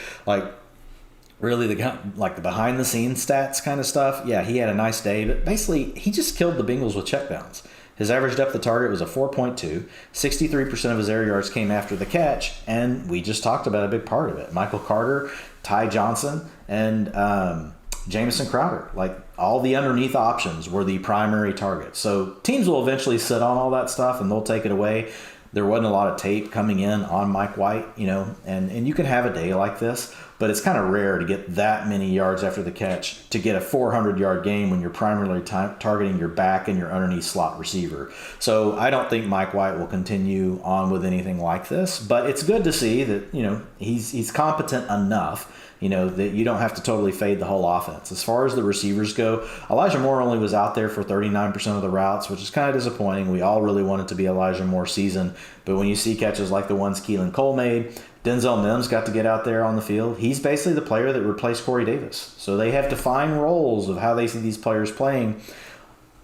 Speaker 2: really the behind the scenes stats kind of stuff, yeah, he had a nice day, but basically he just killed the Bengals with checkdowns. His average depth of target was a 4.2. 63% of his air yards came after the catch, and we just talked about a big part of it. Michael Carter, Ty Johnson, and Jamison Crowder. All the underneath options were the primary targets. So teams will eventually sit on all that stuff, and they'll take it away. There wasn't a lot of tape coming in on Mike White, and you can have a day like this, but it's kind of rare to get that many yards after the catch to get a 400-yard game when you're primarily targeting your back and your underneath slot receiver. So I don't think Mike White will continue on with anything like this, but it's good to see that, he's competent enough, that you don't have to totally fade the whole offense. As far as the receivers go, Elijah Moore only was out there for 39% of the routes, which is kind of disappointing. We all really wanted to be Elijah Moore's season, but when you see catches like the ones Keelan Cole made, Denzel Mims got to get out there on the field. He's basically the player that replaced Corey Davis. So they have defined roles of how they see these players playing.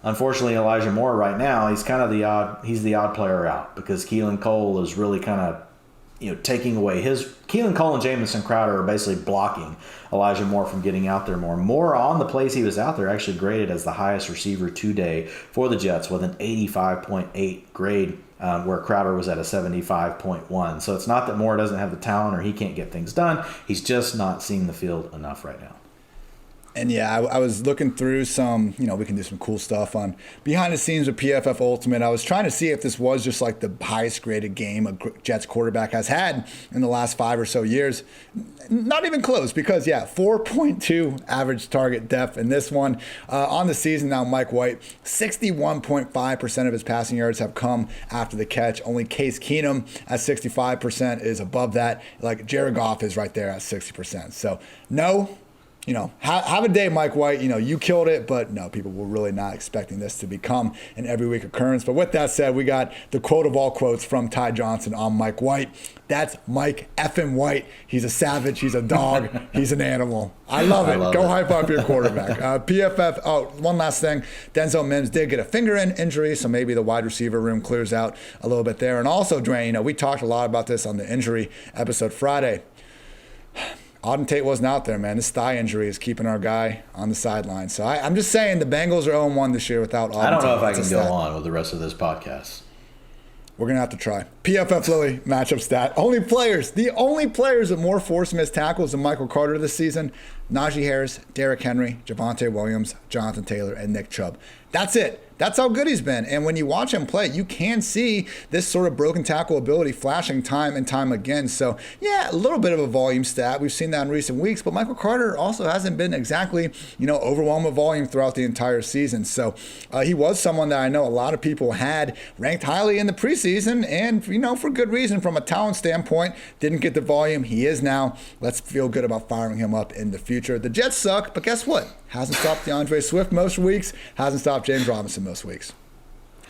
Speaker 2: Unfortunately, Elijah Moore right now, he's kind of the odd player out, because Keelan Cole is really kind of taking away his Keelan Cole and Jamison Crowder are basically blocking Elijah Moore from getting out there more. Moore on the plays he was out there actually graded as the highest receiver today for the Jets with an 85.8 grade, where Crowder was at a 75.1. So it's not that Moore doesn't have the talent or he can't get things done. He's just not seeing the field enough right now.
Speaker 1: And yeah, I was looking through some, we can do some cool stuff on behind the scenes with PFF Ultimate. I was trying to see if this was just like the highest graded game a Jets quarterback has had in the last 5 or so years. Not even close because, 4.2 average target depth in this one. On the season now, Mike White, 61.5% of his passing yards have come after the catch. Only Case Keenum at 65% is above that. Like Jared Goff is right there at 60%. So no. Have a day, Mike White. You killed it, but no, people were really not expecting this to become an every week occurrence. But with that said, we got the quote of all quotes from Ty Johnson on Mike White. That's Mike effing White. He's a savage. He's a dog. He's an animal. I love it. Go hype up your quarterback. PFF. Oh, one last thing. Denzel Mims did get a finger injury, so maybe the wide receiver room clears out a little bit there. And also, Dwayne, we talked a lot about this on the injury episode Friday. Auden Tate wasn't out there, man. This thigh injury is keeping our guy on the sideline. So I'm just saying the Bengals are 0-1 this year without Auden Tate.
Speaker 2: I don't know if I can go on with the rest of this podcast.
Speaker 1: We're going to have to try. PFF Lily matchup stat. The only players with more forced missed tackles than Michael Carter this season, Najee Harris, Derrick Henry, Javonte Williams, Jonathan Taylor, and Nick Chubb. That's it. That's how good he's been. And when you watch him play, you can see this sort of broken tackle ability flashing time and time again. So, a little bit of a volume stat. We've seen that in recent weeks. But Michael Carter also hasn't been exactly, overwhelmed with volume throughout the entire season. So, he was someone that I know a lot of people had ranked highly in the preseason. And, for good reason from a talent standpoint. Didn't get the volume. He is now. Let's feel good about firing him up in the future. The Jets suck, but guess what? Hasn't stopped DeAndre Swift most weeks. Hasn't stopped James Robinson most weeks.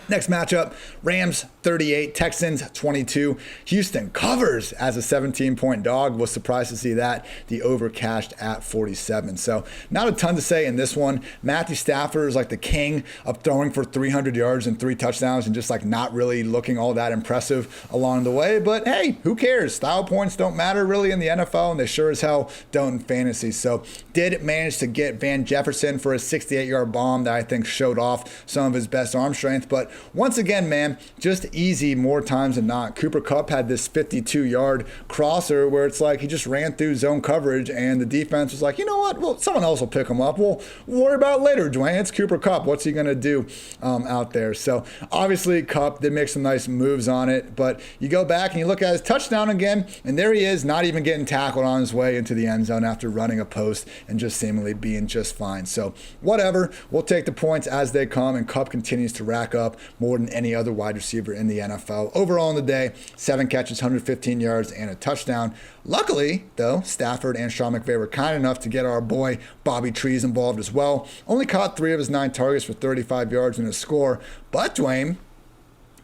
Speaker 1: Next matchup, Rams 38, Texans 22. Houston covers as a 17-point dog. Was surprised to see that. The over cashed at 47. So not a ton to say in this one. Matthew Stafford is like the king of throwing for 300 yards and 3 touchdowns and just like not really looking all that impressive along the way. But hey, who cares? Style points don't matter really in the NFL, and they sure as hell don't in fantasy. So did manage to get Van Jefferson for a 68-yard bomb that I think showed off some of his best arm strength. But once again, man, just easy more times than not. Cooper Kupp had this 52-yard crosser where it's like he just ran through zone coverage and the defense was like, you know what? Well, someone else will pick him up. We'll worry about it later, Dwayne. It's Cooper Kupp. What's he going to do out there? So obviously Kupp did make some nice moves on it, but you go back and you look at his touchdown again, and there he is, not even getting tackled on his way into the end zone after running a post and just seemingly being just fine. So whatever, we'll take the points as they come, and Kupp continues to rack up more than any other wide receiver in the NFL. Overall in the day, 7 catches, 115 yards, and a touchdown. Luckily, though, Stafford and Sean McVay were kind enough to get our boy Bobby Trees involved as well. Only caught 3 of his 9 targets for 35 yards and a score. But, Dwayne,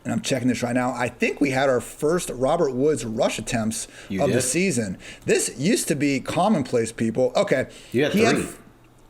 Speaker 1: and I'm checking this right now, I think we had our first Robert Woods rush attempts the season. This used to be commonplace, people. Okay.
Speaker 2: You had 3.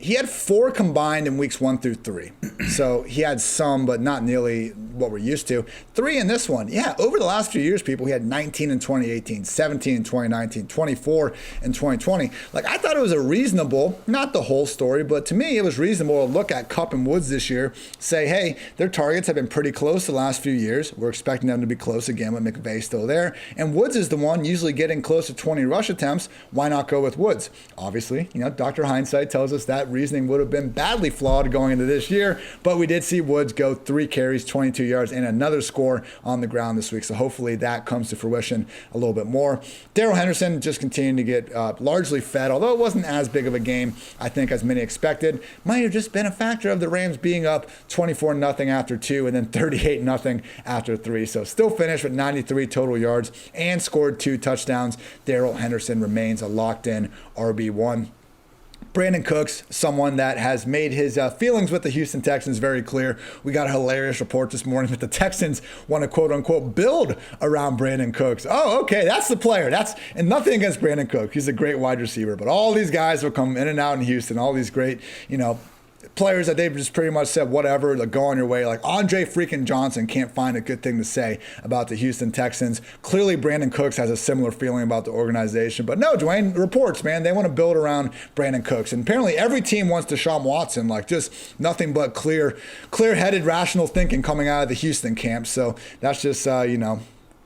Speaker 1: He had 4 combined in weeks 1 through 3. So he had some, but not nearly what we're used to. 3 in this one. Yeah, over the last few years, people, he had 19 in 2018, 17 in 2019, 24 in 2020. Like, I thought it was a reasonable, not the whole story, but to me, it was reasonable to look at Kupp and Woods this year, say, hey, their targets have been pretty close the last few years. We're expecting them to be close again with McVay still there. And Woods is the one usually getting close to 20 rush attempts. Why not go with Woods? Obviously, Dr. Hindsight tells us that reasoning would have been badly flawed going into this year, but we did see Woods go 3 carries, 22 yards, and another score on the ground this week. So hopefully that comes to fruition a little bit more. Darrell Henderson just continuing to get largely fed, although it wasn't as big of a game, I think, as many expected. Might have just been a factor of the Rams being up 24-0 after 2 and then 38-0 after 3. So still finished with 93 total yards and scored 2 touchdowns. Darrell Henderson remains a locked-in RB1. Brandon Cooks, someone that has made his feelings with the Houston Texans very clear. We got a hilarious report this morning that the Texans want to quote-unquote build around Brandon Cooks. Oh, okay, that's the player. And nothing against Brandon Cooks. He's a great wide receiver. But all these guys will come in and out in Houston, all these great, players that they've just pretty much said whatever, like go on your way. Like Andre freaking Johnson can't find a good thing to say about the Houston Texans. Clearly Brandon Cooks has a similar feeling about the organization. But no, Dwayne, reports, man, they want to build around Brandon Cooks. And apparently every team wants Deshaun Watson, like just nothing but clear-headed, rational thinking coming out of the Houston camp. So that's just,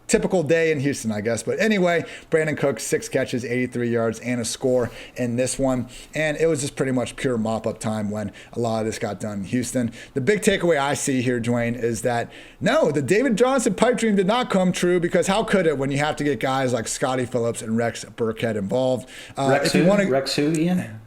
Speaker 1: typical day in Houston, I guess. But anyway, Brandon Cooks, 6 catches, 83 yards, and a score in this one. And it was just pretty much pure mop-up time when a lot of this got done in Houston. The big takeaway I see here, Dwayne, is that, no, the David Johnson pipe dream did not come true, because how could it when you have to get guys like Scotty Phillips and Rex Burkhead involved?
Speaker 2: Rex who, Ian?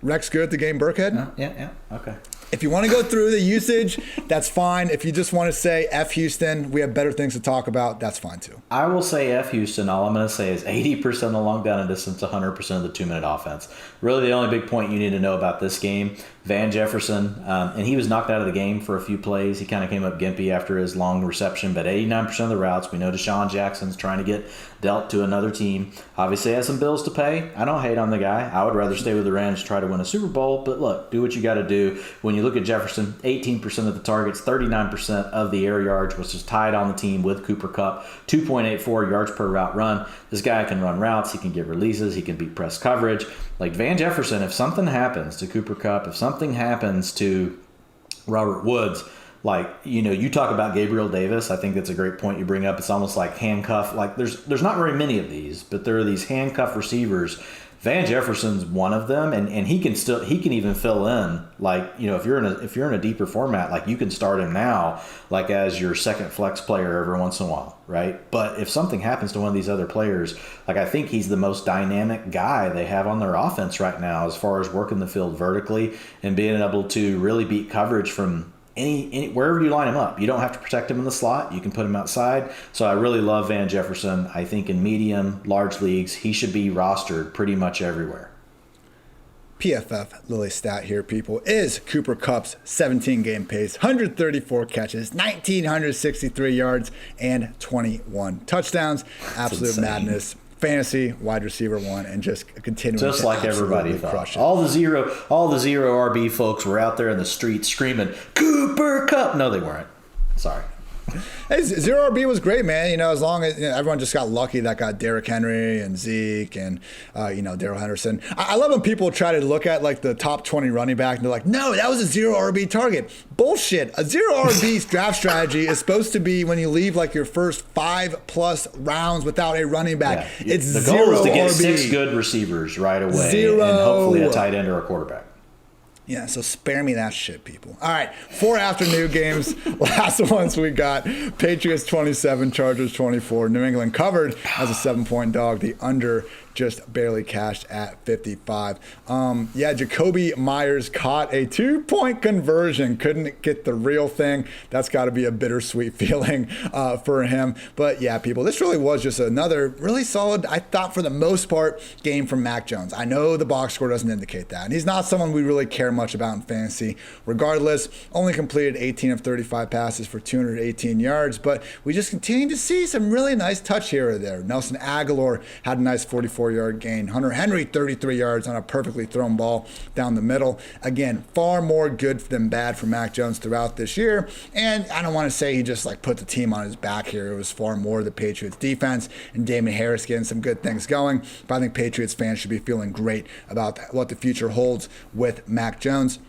Speaker 1: Rex Good, the game Burkhead?
Speaker 2: Yeah, okay.
Speaker 1: If you want to go through the usage, that's fine. If you just want to say F Houston, we have better things to talk about, that's fine too.
Speaker 2: I will say F Houston. All I'm going to say is 80% of the long down and distance, 100% of the 2-minute offense. Really the only big point you need to know about this game, Van Jefferson, and he was knocked out of the game for a few plays. He kind of came up gimpy after his long reception, but 89% of the routes, we know Deshaun Jackson's trying to get dealt to another team. Obviously has some bills to pay. I don't hate on the guy. I would rather stay with the Rams, try to win a Super Bowl, but look, do what you got to do. When you look at Jefferson, 18% of the targets, 39% of the air yards, which is tied on the team with Cooper Kupp, 2.84 yards per route run. This guy can run routes. He can get releases. He can beat press coverage. Like Van Jefferson, if something happens to Cooper Kupp, if something happens to Robert Woods, like, you talk about Gabriel Davis. I think that's a great point you bring up. It's almost like handcuff. Like there's not very many of these, but there are these handcuff receivers. Van Jefferson's one of them, and he can even fill in. Like, if you're in a deeper format, like you can start him now, like as your second flex player every once in a while, right? But if something happens to one of these other players, like I think he's the most dynamic guy they have on their offense right now, as far as working the field vertically and being able to really beat coverage from any wherever you line him up. You don't have to protect him in the slot. You can put him outside. So I really love Van Jefferson. I think in medium, large leagues, he should be rostered pretty much everywhere.
Speaker 1: PFF Lily stat here, people, is Cooper Kupp's 17-game pace, 134 catches, 1,963 yards, and 21 touchdowns. Absolute madness. Fantasy wide receiver 1, and just continuing
Speaker 2: just
Speaker 1: to
Speaker 2: like everybody thought. All the zero RB folks were out there in the street screaming Cooper Kupp. No, they weren't. Sorry.
Speaker 1: Hey, zero RB was great, man. As long as everyone just got lucky that got Derrick Henry and Zeke and Darrell Henderson. I love when people try to look at like the top 20 running back and they're like, no, that was a zero RB target. Bullshit. A zero RB draft strategy is supposed to be when you leave like your first 5+ rounds without a running back. Yeah. It's
Speaker 2: the goal is to get 6 good receivers right away, and hopefully a tight end or a quarterback.
Speaker 1: Yeah, so spare me that shit, people. All right, 4 afternoon games. Last ones we got: Patriots 27, Chargers 24. New England covered as a 7-point dog. The under just barely cashed at 55. Jacoby Myers caught a 2-point conversion. Couldn't get the real thing. That's got to be a bittersweet feeling for him. But yeah, people, this really was just another really solid, I thought for the most part, game from Mac Jones. I know the box score doesn't indicate that. And he's not someone we really care much about in fantasy. Regardless, only completed 18 of 35 passes for 218 yards. But we just continue to see some really nice touch here or there. Nelson Aguilar had a nice 44-yard gain. Hunter Henry, 33 yards on a perfectly thrown ball down the middle. Again, far more good than bad for Mac Jones throughout this year. And I don't want to say he just like put the team on his back here. It was far more the Patriots defense and Damon Harris getting some good things going. But I think Patriots fans should be feeling great about what the future holds with Mac Jones.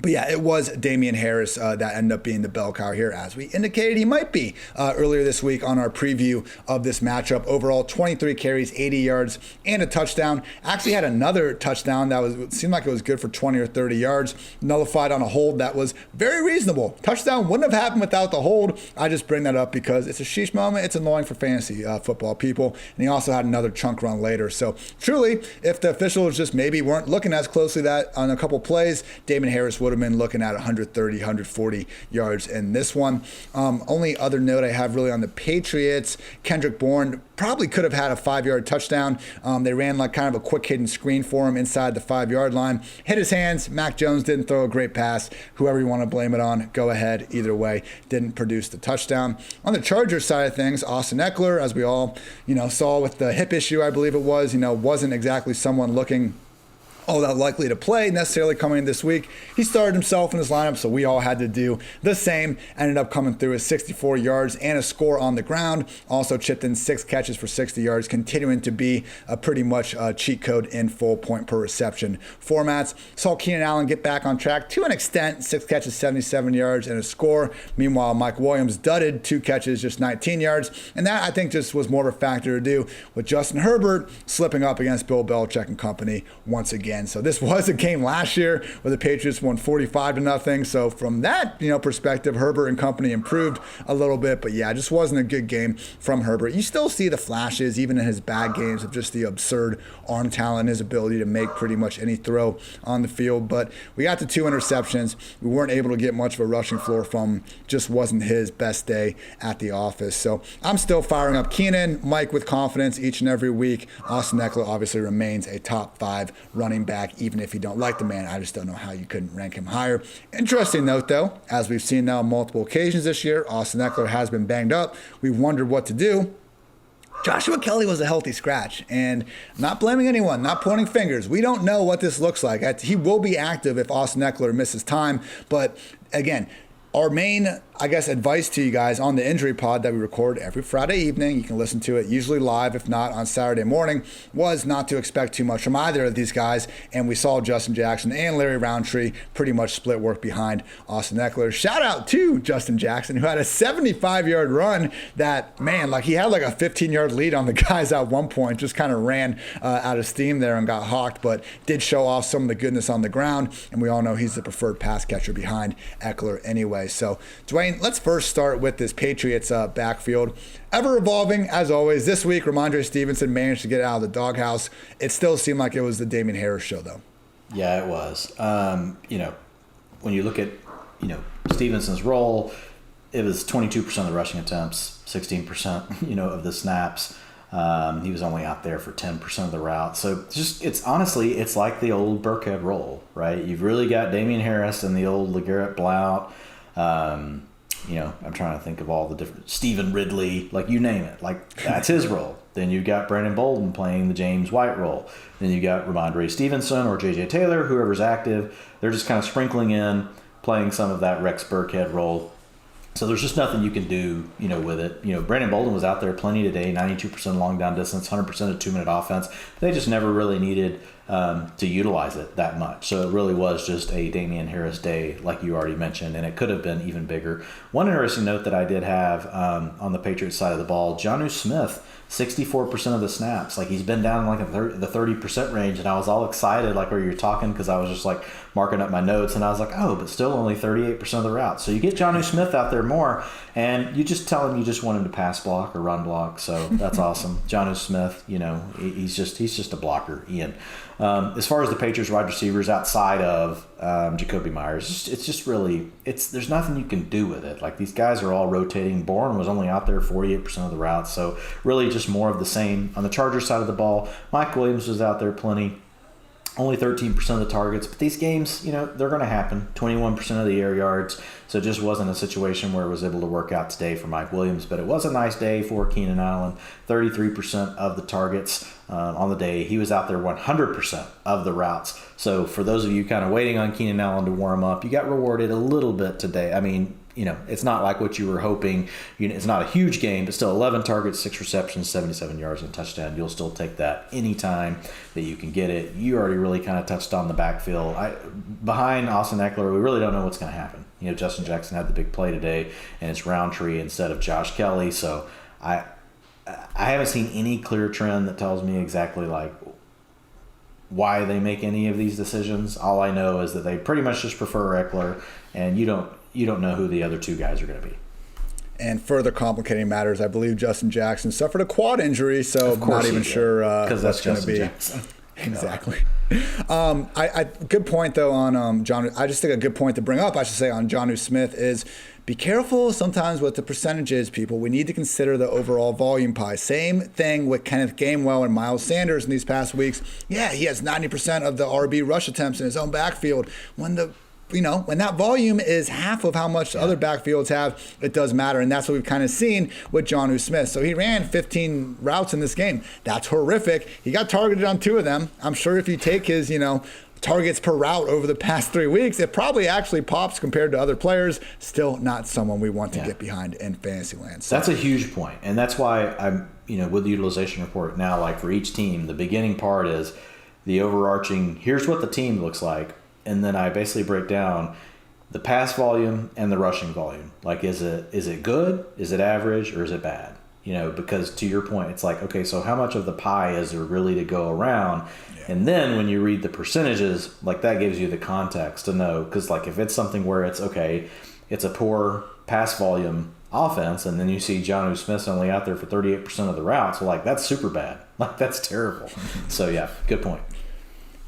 Speaker 1: But yeah, it was Damian Harris that ended up being the bell cow here, as we indicated he might be earlier this week on our preview of this matchup. Overall, 23 carries, 80 yards, and a touchdown. Actually had another touchdown that seemed like it was good for 20 or 30 yards. Nullified on a hold that was very reasonable. Touchdown wouldn't have happened without the hold. I just bring that up because it's a sheesh moment. It's annoying for fantasy football people. And he also had another chunk run later. So truly, if the officials just maybe weren't looking as closely that on a couple plays, Damon Harris would have been looking at 130, 140 yards in this one. Only other note I have really on the Patriots, Kendrick Bourne probably could have had a 5-yard touchdown. They ran like kind of a quick hidden screen for him inside the 5-yard line. Hit his hands. Mac Jones didn't throw a great pass. Whoever you want to blame it on, go ahead. Either way, didn't produce the touchdown. On the Chargers side of things, Austin Eckler, as we all saw with the hip issue, I believe it was, wasn't exactly someone looking all that likely to play necessarily coming in this week. He started himself in his lineup, so we all had to do the same. Ended up coming through with 64 yards and a score on the ground. Also chipped in 6 catches for 60 yards, continuing to be a pretty much cheat code in full point per reception formats. Saw Keenan Allen get back on track to an extent, 6 catches, 77 yards and a score. Meanwhile, Mike Williams dudded 2 catches, just 19 yards. And that, I think, just was more of a factor to do with Justin Herbert slipping up against Bill Belichick and company once again. So this was a game last year where the Patriots won 45-0. So from that, perspective, Herbert and company improved a little bit. But yeah, it just wasn't a good game from Herbert. You still see the flashes, even in his bad games, of just the absurd arm talent, his ability to make pretty much any throw on the field. But we got to 2 interceptions. We weren't able to get much of a rushing floor from him. Just wasn't his best day at the office. So I'm still firing up Keenan, Mike with confidence each and every week. Austin Eckler obviously remains a top 5 running back, even if you don't like the man. I just don't know how you couldn't rank him higher. Interesting note, though, as we've seen now on multiple occasions this year, Austin Eckler has been banged up. We've wondered what to do. Joshua Kelly was a healthy scratch, and I'm not blaming anyone, not pointing fingers. We don't know what this looks like. He will be active if Austin Eckler misses time, but again, our main, advice to you guys on the injury pod that we record every Friday evening, you can listen to it usually live, if not on Saturday morning, was not to expect too much from either of these guys. And we saw Justin Jackson and Larry Roundtree pretty much split work behind Austin Eckler. Shout out to Justin Jackson, who had a 75-yard run that, man, he had a 15-yard lead on the guys at one point, just kind of ran out of steam there and got hawked, but did show off some of the goodness on the ground. And we all know he's the preferred pass catcher behind Eckler anyway. So, Dwayne, let's first start with this Patriots backfield. Ever evolving, as always. This week, Ramondre Stevenson managed to get out of the doghouse. It still seemed like it was the Damian Harris show, though.
Speaker 2: Yeah, it was. When you look at, Stevenson's role, it was 22% of the rushing attempts, 16%, of the snaps. He was only out there for 10% of the route. So it's like the old Burkhead role, right? You've really got Damian Harris and the old LeGarrette Blount. I'm trying to think of all the different Stephen Ridley, you name it. That's his role. Then you've got Brandon Bolden playing the James White role. Then you got Ramondre Stevenson or J.J. Taylor, whoever's active. They're just kind of sprinkling in, playing some of that Rex Burkhead role. So there's just nothing you can do, with it. Brandon Bolden was out there plenty today, 92% long down distance, 100% of 2-minute offense. They just never really needed to utilize it that much. So it really was just a Damian Harris day, like you already mentioned, and it could have been even bigger. One interesting note that I did have on the Patriots side of the ball, Jonnu Smith, 64% of the snaps. He's been down in the 30% range, and I was all excited where you're talking, because I was just marking up my notes, and I was like, oh, but still only 38% of the routes. So you get Jonnu Smith out there more, and you just tell him you just want him to pass block or run block. So that's awesome. Jonnu Smith, he's just a blocker, Ian. As far as the Patriots wide receivers outside of Jacoby Myers, it's just really, there's nothing you can do with it. These guys are all rotating. Bourne was only out there 48% of the routes, so really just more of the same. On the Chargers side of the ball, Mike Williams was out there plenty. Only 13% of the targets, but these games, they're going to happen. 21% of the air yards, so it just wasn't a situation where it was able to work out today for Mike Williams, but it was a nice day for Keenan Allen. 33% of the targets on the day. He was out there 100% of the routes. So for those of you kind of waiting on Keenan Allen to warm up, you got rewarded a little bit today. I mean, it's not like what you were hoping. It's not a huge game, but still 11 targets, 6 receptions, 77 yards, and a touchdown. You'll still take that anytime that you can get it. You already really kind of touched on the backfield. Behind Austin Eckler, we really don't know what's going to happen. Justin Jackson had the big play today, and it's Roundtree instead of Josh Kelly. So I haven't seen any clear trend that tells me exactly why they make any of these decisions. All I know is that they pretty much just prefer Eckler, and you don't know who the other two guys are going to be. And
Speaker 1: further complicating matters, I believe Justin Jackson suffered a quad injury, so I'm not even sure what's going to be.
Speaker 2: Jackson.
Speaker 1: Exactly. Good point, though, on John. I just think a good point to bring up, I should say, on Jonnu Smith is be careful sometimes with the percentages, people. We need to consider the overall volume pie. Same thing with Kenneth Gainwell and Miles Sanders in these past weeks. Yeah, he has 90% of the RB rush attempts in his own backfield. When the when that volume is half of how much other backfields have, it does matter. And that's what we've kind of seen with Jonnu Smith. So he ran 15 routes in this game. That's horrific. He got targeted on 2 of them. I'm sure if you take his, targets per route over the past 3 weeks, it probably actually pops compared to other players. Still not someone we want to get behind in fantasy land. So
Speaker 2: that's a huge point. And that's why I'm, with the utilization report now, like for each team, the beginning part is the overarching, here's what the team looks like. And then I basically break down the pass volume and the rushing volume. Like, is it good? Is it average? Or is it bad? Because to your point, it's like, okay, so how much of the pie is there really to go around? Yeah. And then when you read the percentages, like that gives you the context to know. Because like if it's something where it's, okay, it's a poor pass volume offense, and then you see Jonnu Smith only out there for 38% of the routes, well, like that's super bad. Like that's terrible. So yeah, good point.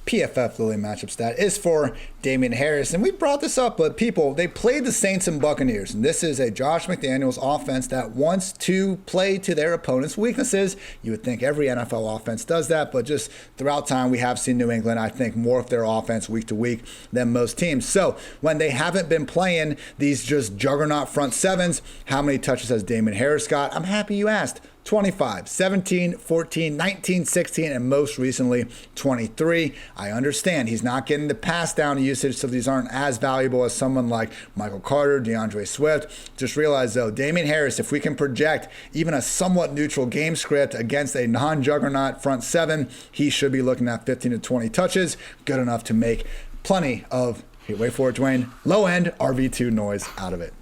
Speaker 1: PFF Lily matchup stat is for Damian Harris. And we brought this up, but people, they played the Saints and Buccaneers. And this is a Josh McDaniels offense that wants to play to their opponent's weaknesses. You would think every NFL offense does that, but just throughout time, we have seen New England, I think, more of their offense week to week than most teams. So when they haven't been playing these just juggernaut front sevens, how many touches has Damian Harris got? I'm happy you asked. 25, 17, 14, 19, 16, and most recently 23. I understand he's not getting the pass down usage, so these aren't as valuable as someone like Michael Carter, DeAndre Swift. Just realize though, Damian Harris, if we can project even a somewhat neutral game script against a non-juggernaut front seven, he should be looking at 15 to 20 touches, good enough to make plenty of, wait for it, Dwayne, low-end RB2 noise out of it.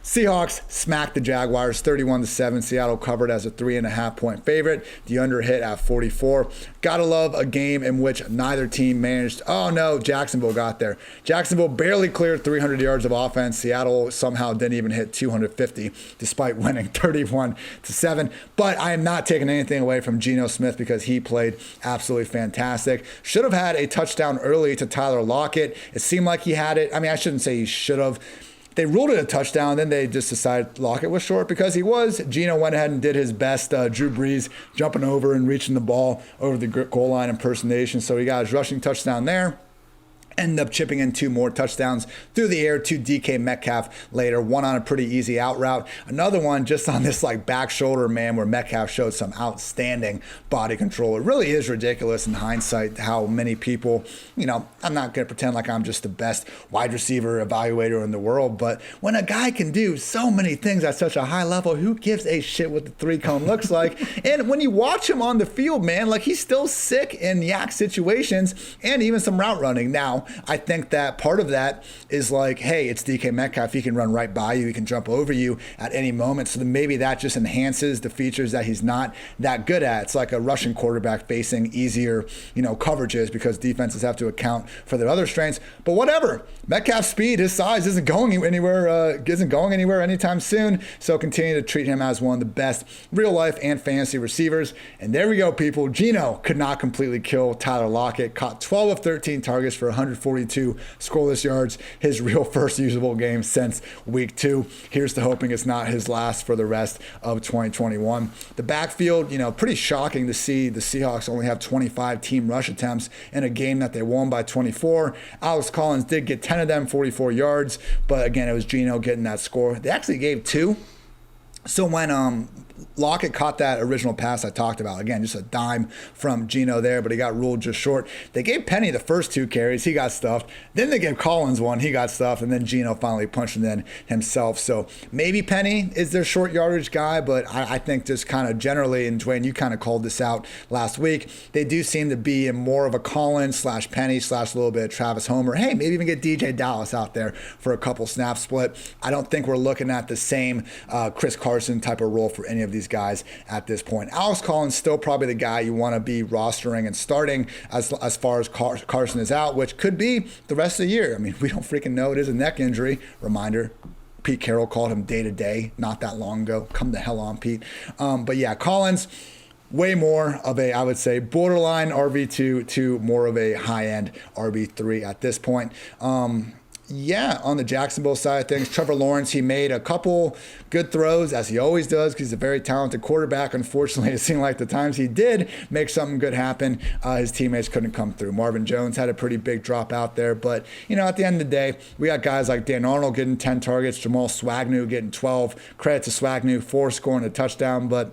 Speaker 1: Seahawks smacked the Jaguars 31-7. Seattle covered as a 3.5-point favorite. The under hit at 44. Gotta love a game in which neither team managed. Oh no, Jacksonville got there. Jacksonville barely cleared 300 yards of offense. Seattle somehow didn't even hit 250 despite winning 31-7. But I am not taking anything away from Geno Smith because he played absolutely fantastic. Should have had a touchdown early to Tyler Lockett. It seemed like he had it. I mean, I shouldn't say he should have. They ruled it a touchdown, then they just decided Lockett was short because he was. Geno went ahead and did his best Drew Brees jumping over and reaching the ball over the goal line impersonation. So he got his rushing touchdown there. Ended up chipping in 2 more touchdowns through the air to DK Metcalf later. One on a pretty easy out route. Another one just on this like back shoulder, man, where Metcalf showed some outstanding body control. It really is ridiculous in hindsight how many people, I'm not going to pretend like I'm just the best wide receiver evaluator in the world, but when a guy can do so many things at such a high level, who gives a shit what the 3-cone looks like? And when you watch him on the field, man, like he's still sick in yak situations and even some route running. Now, I think that part of that is like, hey, it's DK Metcalf. He can run right by you. He can jump over you at any moment. So then maybe that just enhances the features that he's not that good at. It's like a Russian quarterback facing easier, coverages because defenses have to account for their other strengths. But whatever. Metcalf's speed, his size isn't going anywhere anytime soon. So continue to treat him as one of the best real life and fantasy receivers. And there we go, people. Geno could not completely kill Tyler Lockett. Caught 12 of 13 targets for 142 scoreless yards. His real first usable game since week 2. Here's to hoping it's not his last for the rest of 2021. The backfield, pretty shocking to see the Seahawks only have 25 team rush attempts in a game that they won by 24. Alex Collins did get 10 of them, 44 yards, but again, it was Geno getting that score. They actually gave 2. So when Lockett caught that original pass I talked about, again, just a dime from Geno there, but he got ruled just short. They gave Penny the first 2 carries. He got stuffed. Then they gave Collins one. He got stuffed. And then Geno finally punched him in himself. So maybe Penny is their short yardage guy, but I think just kind of generally, and Dwayne, you kind of called this out last week, they do seem to be in more of a Collins / Penny / a little bit of Travis Homer. Hey, maybe even get DJ Dallas out there for a couple snap split. I don't think we're looking at the same Chris Carson type of role for any of these guys at this point. Alex Collins still probably the guy you want to be rostering and starting as far as Carson is out, which could be the rest of the year. I mean, we don't freaking know. It is a neck injury. Reminder, Pete Carroll called him day-to-day not that long ago. Come the hell on, Pete. But yeah, Collins, way more of a, I would say, borderline RB2 to more of a high-end RB3 at this point. Yeah, on the Jacksonville side of things, Trevor Lawrence, he made a couple good throws, as he always does, because he's a very talented quarterback. Unfortunately, it seemed like the times he did make something good happen, his teammates couldn't come through. Marvin Jones had a pretty big drop out there. But, at the end of the day, we got guys like Dan Arnold getting 10 targets, Jamal Swagnew getting 12. Credit to Swagnew, 4 scoring a touchdown. But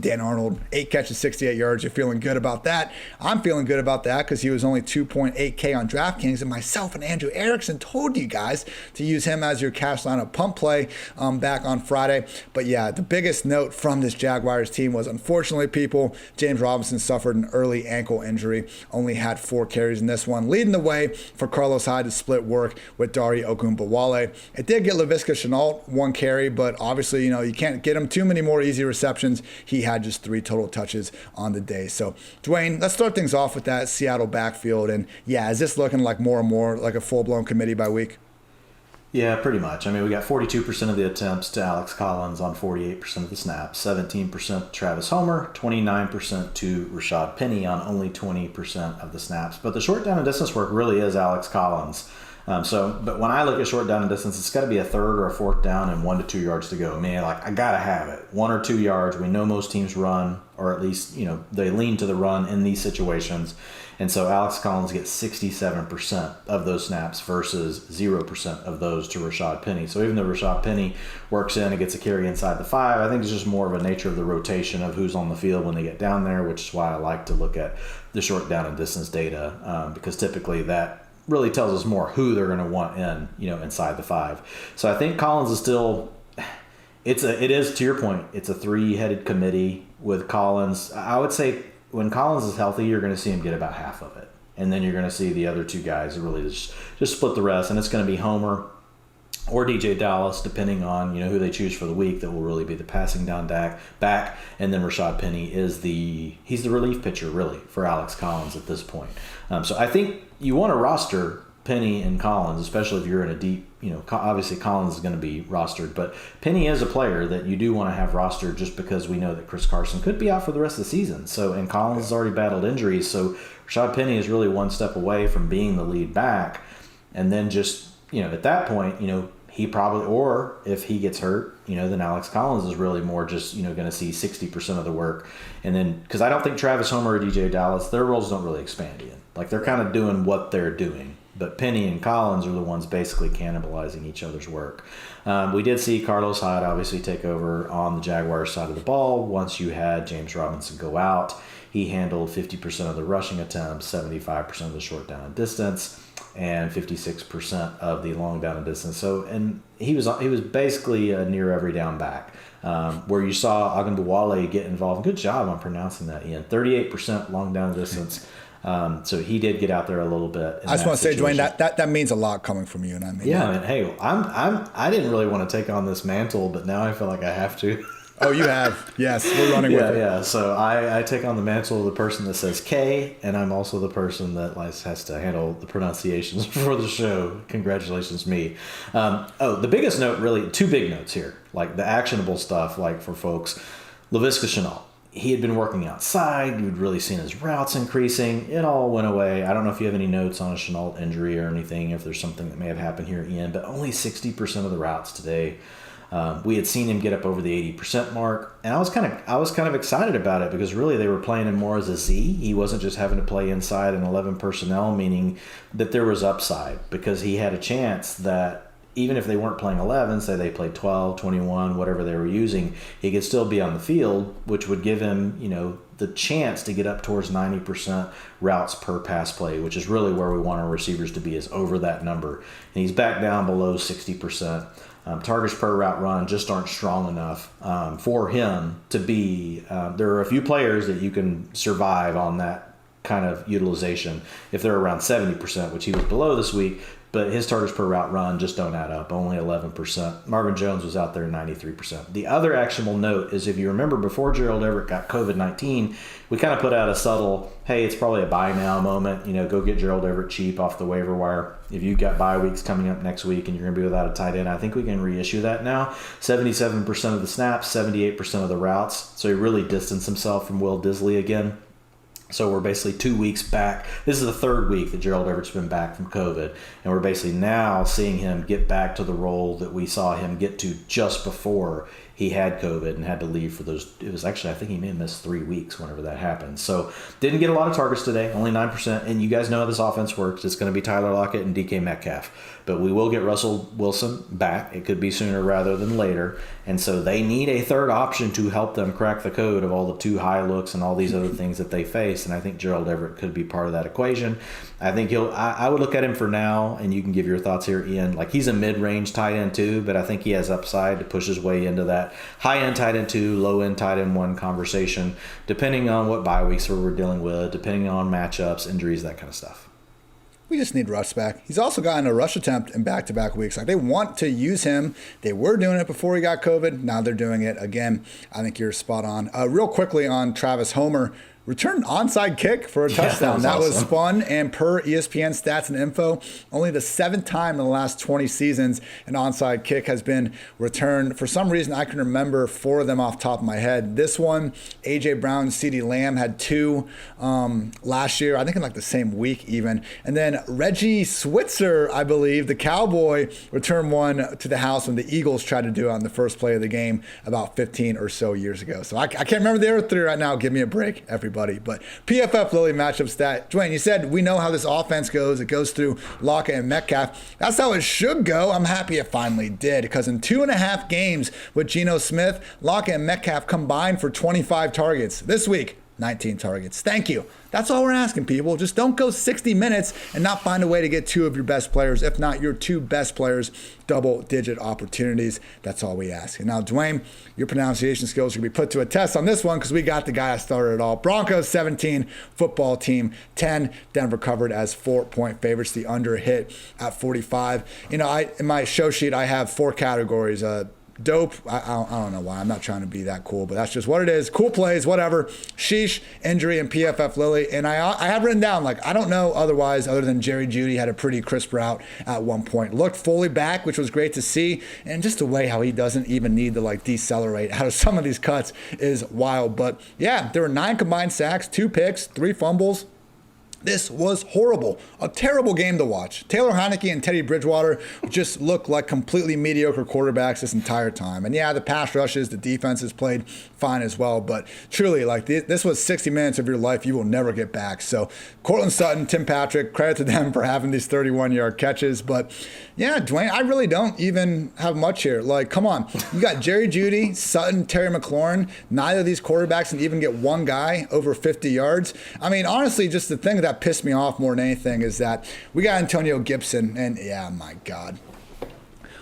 Speaker 1: Dan Arnold, 8 catches, 68 yards. You're feeling good about that. I'm feeling good about that because he was only 2.8K on DraftKings, and myself and Andrew Erickson told you guys to use him as your cash lineup pump play back on Friday. But yeah, the biggest note from this Jaguars team was, unfortunately, people, James Robinson suffered an early ankle injury, only had 4 carries in this one, leading the way for Carlos Hyde to split work with Dare Ogunbowale. It did get Laviska Shenault 1 carry, but obviously, you can't get him too many more easy receptions. He had just 3 total touches on the day. So, Dwayne, let's start things off with that Seattle backfield. And yeah, is this looking like more and more like a full-blown committee by week?
Speaker 2: Yeah, pretty much. We got 42% of the attempts to Alex Collins on 48% of the snaps, 17% to Travis Homer, 29% to Rashad Penny on only 20% of the snaps. But the short down and distance work really is Alex Collins. But when I look at short down and distance, it's got to be a 3rd or a 4th down and 1 to 2 yards to go. I got to have it. 1 or 2 yards. We know most teams run, or at least, they lean to the run in these situations. And so Alex Collins gets 67% of those snaps versus 0% of those to Rashad Penny. So even though Rashad Penny works in and gets a carry inside the 5, I think it's just more of a nature of the rotation of who's on the field when they get down there, which is why I like to look at the short down and distance data, because typically that really tells us more who they're going to want inside the 5. So I think Collins is still, it is, to your point, it's a 3-headed committee with Collins. I would say when Collins is healthy, you're going to see him get about half of it. And then you're going to see the other 2 guys really just split the rest. And it's going to be Homer or DJ Dallas, depending on who they choose for the week. That will really be the passing down back. And then Rashad Penny he's the relief pitcher really for Alex Collins at this point. So I think you want to roster Penny and Collins, especially if you're in a deep, obviously Collins is going to be rostered, but Penny is a player that you do want to have rostered just because we know that Chris Carson could be out for the rest of the season. So, and Collins has already battled injuries, so Rashad Penny is really one step away from being the lead back. And then just, at that point, he probably, or if he gets hurt, then Alex Collins is really more just, going to see 60% of the work. And then, because I don't think Travis Homer or DJ Dallas, their roles don't really expand in. They're kind of doing what they're doing. But Penny and Collins are the ones basically cannibalizing each other's work. We did see Carlos Hyde obviously take over on the Jaguars side of the ball. Once you had James Robinson go out, he handled 50% of the rushing attempts, 75% of the short down and distance, and 56% of the long down and distance. So, and he was basically a near every down back. Where you saw Ogunbowale get involved. Good job on pronouncing that, Ian. 38% long down distance. So he did get out there a little bit.
Speaker 1: I just want to say, Dwayne, that means a lot coming from you, and I mean.
Speaker 2: Yeah, hey, I didn't really want to take on this mantle, but now I feel like I have to.
Speaker 1: Oh, you have. Yes, we're running with it.
Speaker 2: Yeah. So I take on the mantle of the person that says K, and I'm also the person that has to handle the pronunciations for the show. Congratulations, me. The biggest note, really, 2 big notes here, the actionable stuff, for folks. Laviska Shenault. He had been working outside. You'd really seen his routes increasing. It all went away. I don't know if you have any notes on a Shenault injury or anything, if there's something that may have happened here, Ian, but only 60% of the routes today. We had seen him get up over the 80% mark, and I was kind of excited about it because really they were playing him more as a Z. He wasn't just having to play inside an 11 personnel, meaning that there was upside because he had a chance that even if they weren't playing 11, say they played 12, 21, whatever they were using, he could still be on the field, which would give him, the chance to get up towards 90% routes per pass play, which is really where we want our receivers to be, is over that number. And he's back down below 60%. Targets per route run just aren't strong enough for him to be. There are a few players that you can survive on that kind of utilization if they're around 70%, which he was below this week. But his targets per route run just don't add up, only 11%. Marvin Jones was out there 93%. The other actionable note is if you remember before Gerald Everett got COVID-19, we kind of put out a subtle, hey, it's probably a buy now moment. Go get Gerald Everett cheap off the waiver wire. If you've got bye weeks coming up next week and you're going to be without a tight end, I think we can reissue that now. 77% of the snaps, 78% of the routes. So he really distanced himself from Will Disley again. So we're basically 2 weeks back. This is the third week that Gerald Everett's been back from COVID. And we're basically now seeing him get back to the role that we saw him get to just before he had COVID and had to leave for those. It was actually, I think he may have missed 3 weeks whenever that happened. So didn't get a lot of targets today, only 9%. And you guys know how this offense works. It's going to be Tyler Lockett and DK Metcalf. But we will get Russell Wilson back. It could be sooner rather than later. And so they need a third option to help them crack the code of all the too high looks and all these other things that they face. And I think Gerald Everett could be part of that equation. I think I would look at him for now, and you can give your thoughts here, Ian. Like, he's a mid-range tight end too, but I think he has upside to push his way into that high-end tight end 2, low-end tight end 1 conversation, depending on what bye weeks we're dealing with, depending on matchups, injuries, that kind of stuff.
Speaker 1: We just need Russ back. He's also gotten a rush attempt in back-to-back weeks. Like, they want to use him. They were doing it before he got COVID. Now they're doing it again. I think you're spot on. Real quickly on Travis Homer. Returned onside kick for a touchdown. That was fun. And per ESPN stats and info, only the 7th time in the last 20 seasons an onside kick has been returned. For some reason, I can remember 4 of them off the top of my head. This one, A.J. Brown and CeeDee Lamb had 2 last year, I think in like the same week even. And then Reggie Switzer, I believe, the Cowboy, returned one to the house when the Eagles tried to do it on the first play of the game about 15 or so years ago. So I can't remember the other 3 right now. Give me a break, everybody. But PFF Lily matchup stat. Dwayne, you said we know how this offense goes. It goes through Lockett and Metcalf. That's how it should go. I'm happy it finally did, because in 2.5 games with Geno Smith, Lockett and Metcalf combined for 25 targets. This week, 19 targets. Thank you. That's all we're asking, people. Just don't go 60 minutes and not find a way to get 2 of your best players, if not your 2 best players, double-digit opportunities. That's all we ask. And now, Dwayne, your pronunciation skills are going to be put to a test on this one, because we got the guy that started it all. Broncos 17, football team 10. Denver covered as 4-point favorites. The under hit at 45. In my show sheet, I have 4 categories. Dope. I don't know why. I'm not trying to be that cool, but that's just what it is. Cool plays, whatever. Sheesh, injury, and PFF Lily. And I have written down, like, I don't know otherwise other than Jerry Jeudy had a pretty crisp route at one point. Looked fully back, which was great to see. And just the way how he doesn't even need to, like, decelerate out of some of these cuts is wild. But, yeah, there were 9 combined sacks, 2 picks, 3 fumbles. This was horrible. A terrible game to watch. Taylor Heineke and Teddy Bridgewater just look like completely mediocre quarterbacks this entire time. And yeah, the pass rushes, the defenses played fine as well. But truly, like, this was 60 minutes of your life you will never get back. So Cortland Sutton, Tim Patrick, credit to them for having these 31-yard catches. But yeah, Dwayne, I really don't even have much here. Like, come on. You got Jerry Jeudy, Sutton, Terry McLaurin. Neither of these quarterbacks can even get one guy over 50 yards. I mean, honestly, just the thing that pissed me off more than anything is that we got Antonio Gibson, and yeah, my God.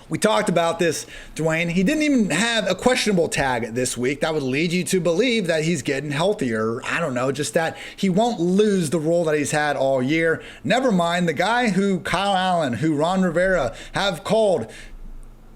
Speaker 1: We talked about this, Dwayne. He didn't even have a questionable tag this week. That would lead you to believe that he's getting healthier. I don't know, just that he won't lose the role that he's had all year. Never mind the guy who Kyle Allen, who Ron Rivera have called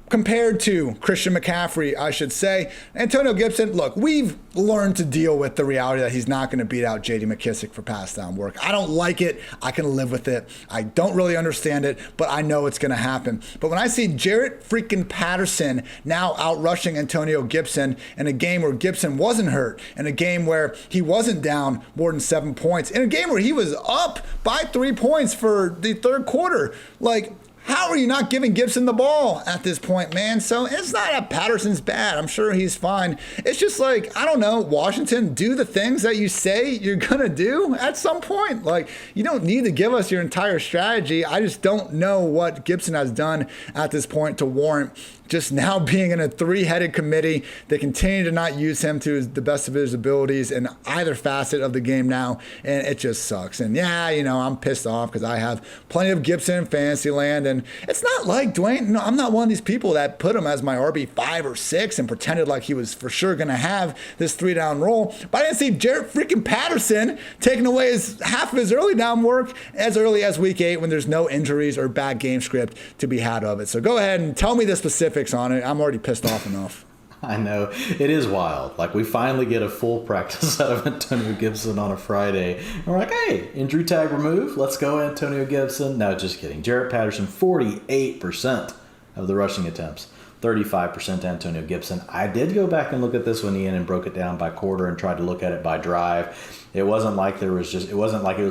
Speaker 1: compared to Christian McCaffrey, I should say. Antonio Gibson, look, we've learned to deal with the reality that he's not going to beat out J.D. McKissic for pass down work. I don't like it. I can live with it. I don't really understand it, but I know it's going to happen. But when I see Jarrett freaking Patterson now out rushing Antonio Gibson in a game where Gibson wasn't hurt, in a game where he wasn't down more than 7 points, in a game where he was up by 3 points for the third quarter, like, how are you not giving Gibson the ball at this point, man? So it's not that Patterson's bad. I'm sure he's fine. It's just like, I don't know, Washington, do the things that you say you're going to do at some point. Like, you don't need to give us your entire strategy. I just don't know what Gibson has done at this point to warrant just now being in a 3-headed committee. They continue to not use him to the best of his abilities in either facet of the game now, and it just sucks. And yeah, I'm pissed off because I have plenty of Gibson in fantasy land, and it's not like Dwayne, no, I'm not one of these people that put him as my RB5 or 6 and pretended like he was for sure going to have this 3-down role. But I didn't see Jarrett freaking Patterson taking away half of his early down work as early as week 8 when there's no injuries or bad game script to be had of it. So go ahead and tell me the specifics on it. I'm already pissed off enough.
Speaker 2: I know. It is wild. Like, we finally get a full practice out of Antonio Gibson on a Friday. And we're like, hey, injury tag removed. Let's go, Antonio Gibson. No, just kidding. Jarrett Patterson, 48% of the rushing attempts. 35% to Antonio Gibson. I did go back and look at this one, Ian, and broke it down by quarter and tried to look at it by drive. It wasn't like it was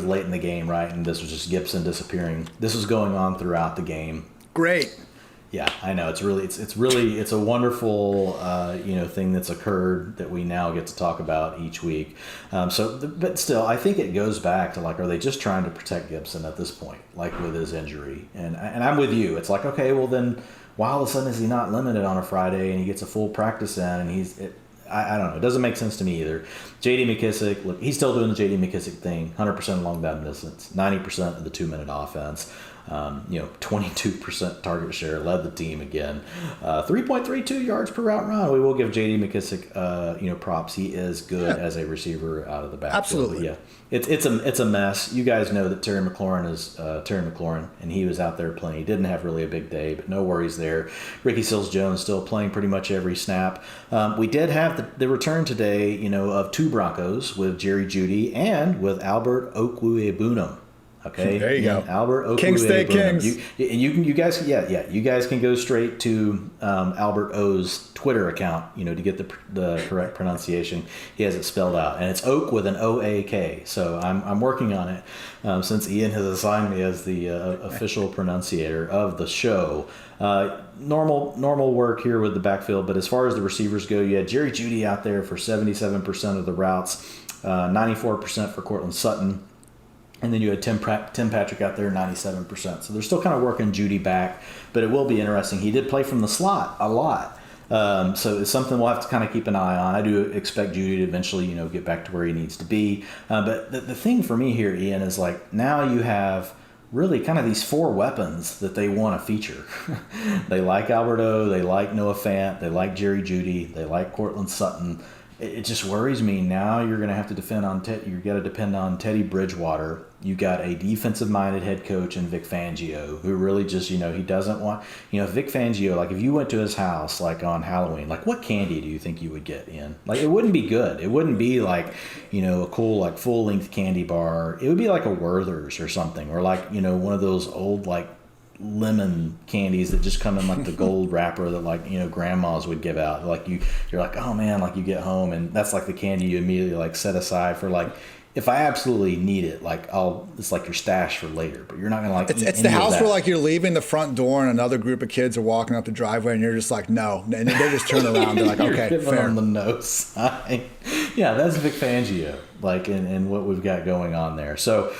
Speaker 2: late in the game, right? And this was just Gibson disappearing. This was going on throughout the game.
Speaker 1: Great.
Speaker 2: Yeah, I know. It's a wonderful thing that's occurred that we now get to talk about each week. But still, I think it goes back to like, are they just trying to protect Gibson at this point, like with his injury? And I'm with you. It's like, okay, well then, why all of a sudden is he not limited on a Friday and he gets a full practice in and I don't know. It doesn't make sense to me either. J.D. McKissic, look, he's still doing the J.D. McKissic thing, 100% long down distance, 90% of the 2-minute offense. 22% target share, led the team again. 3.32 yards per route run. We will give J.D. McKissic, props. He is good as a receiver out of the backfield.
Speaker 1: Absolutely.
Speaker 2: Yeah, it's a mess. You guys know that Terry McLaurin is Terry McLaurin, and he was out there playing. He didn't have really a big day, but no worries there. Ricky Seals-Jones still playing pretty much every snap. We did have the return today, of two Broncos with Jerry Jeudy and with Albert Okwuegbunam. Okay,
Speaker 1: there you go.
Speaker 2: Albert Okwuegbunam.
Speaker 1: Kings stay kings.
Speaker 2: You guys can go straight to Albert O's Twitter account, to get the correct pronunciation. He has it spelled out, and it's Oak with an O-A-K. So I'm working on it since Ian has assigned me as the official pronunciator of the show. Normal work here with the backfield, but as far as the receivers go, you had Jerry Jeudy out there for 77% of the routes, 94% for Cortland Sutton. And then you had Tim Patrick out there, 97%. So they're still kind of working Jeudy back, but it will be interesting. He did play from the slot a lot. So it's something we'll have to kind of keep an eye on. I do expect Jeudy to eventually, get back to where he needs to be. But the thing for me here, Ian, is like now you have really kind of these four weapons that they want to feature. They like Alberto, they like Noah Fant, they like Jerry Jeudy, they like Cortland Sutton. It just worries me. Now you're going to have to depend on Teddy Bridgewater. You got a defensive-minded head coach in Vic Fangio, who really just, he doesn't want, Vic Fangio, like if you went to his house, like on Halloween, like what candy do you think you would get in? Like it wouldn't be good. It wouldn't be like, a cool, like full-length candy bar. It would be like a Werther's or something, or like, one of those old, like, lemon candies that just come in like the gold wrapper that like grandmas would give out. Like you're like, oh man, like you get home and that's like the candy you immediately like set aside for like, if I absolutely need it, like it's like your stash for later, but you're not gonna like
Speaker 1: it's the house where like you're leaving the front door and another group of kids are walking up the driveway and you're just like no, and they just turn around. They're like, okay, fair.
Speaker 2: On the no sign. Yeah, that's Vic Fangio, like and what we've got going on there. So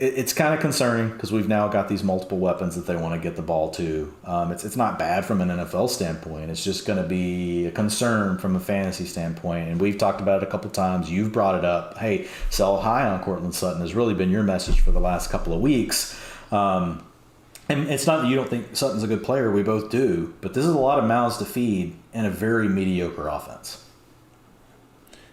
Speaker 2: it's kind of concerning because we've now got these multiple weapons that they want to get the ball to. It's not bad from an NFL standpoint. It's just going to be a concern from a fantasy standpoint. And we've talked about it a couple times. You've brought it up. Hey, sell high on Cortland Sutton has really been your message for the last couple of weeks. And it's not that you don't think Sutton's a good player. We both do. But this is a lot of mouths to feed in a very mediocre offense.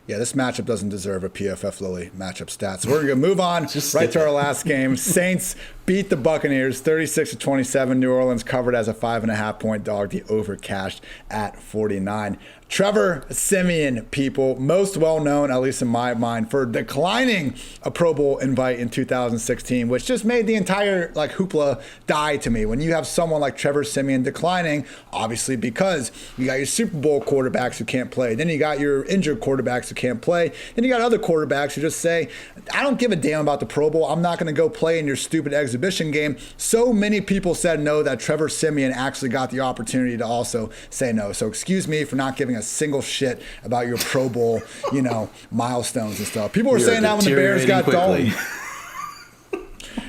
Speaker 1: Yeah, this matchup doesn't deserve a PFF Lily matchup stat. So we're going to move on right to our last game. Saints beat the Buccaneers 36-27. New Orleans covered as a 5.5-point dog. The over cashed at 49. Trevor Siemian, people, most well-known, at least in my mind, for declining a Pro Bowl invite in 2016, which just made the entire like hoopla die to me. When you have someone like Trevor Siemian declining, obviously because you got your Super Bowl quarterbacks who can't play. Then you got your injured quarterbacks who can't play. Then you got other quarterbacks who just say, I don't give a damn about the Pro Bowl. I'm not going to go play in your stupid exhibition game. So many people said no that Trevor Siemian actually got the opportunity to also say no. So excuse me for not giving a single shit about your Pro Bowl, milestones and stuff. People were saying that when the Bears got Dalton.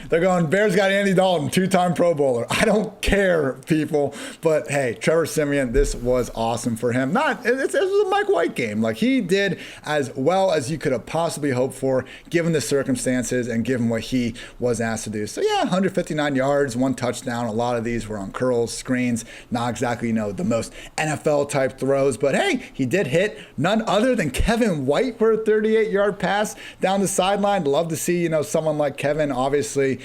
Speaker 1: They're going, Bears got Andy Dalton, 2-time Pro Bowler. I don't care, people. But, hey, Trevor Siemian, this was awesome for him. It was a Mike White game. Like, he did as well as you could have possibly hoped for, given the circumstances and given what he was asked to do. So, yeah, 159 yards, 1 touchdown. A lot of these were on curls, screens, not exactly, the most NFL-type throws. But, hey, he did hit none other than Kevin White for a 38-yard pass down the sideline. Love to see, someone like Kevin, obviously,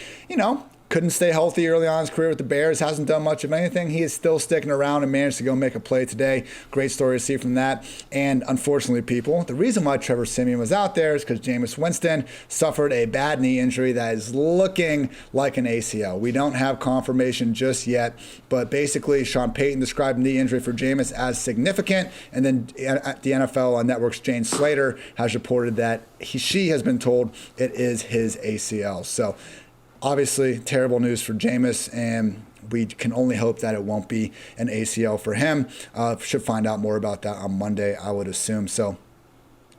Speaker 1: couldn't stay healthy early on in his career with the Bears, hasn't done much of anything. He is still sticking around and managed to go make a play today. Great story to see from that. And unfortunately, people, the reason why Trevor Siemian was out there is because Jameis Winston suffered a bad knee injury that is looking like an ACL. We don't have confirmation just yet, but basically Sean Payton described knee injury for Jameis as significant, and then the NFL Network's Jane Slater has reported that she has been told it is his ACL. So obviously, terrible news for Jameis, and we can only hope that it won't be an ACL for him. Should find out more about that on Monday, I would assume. So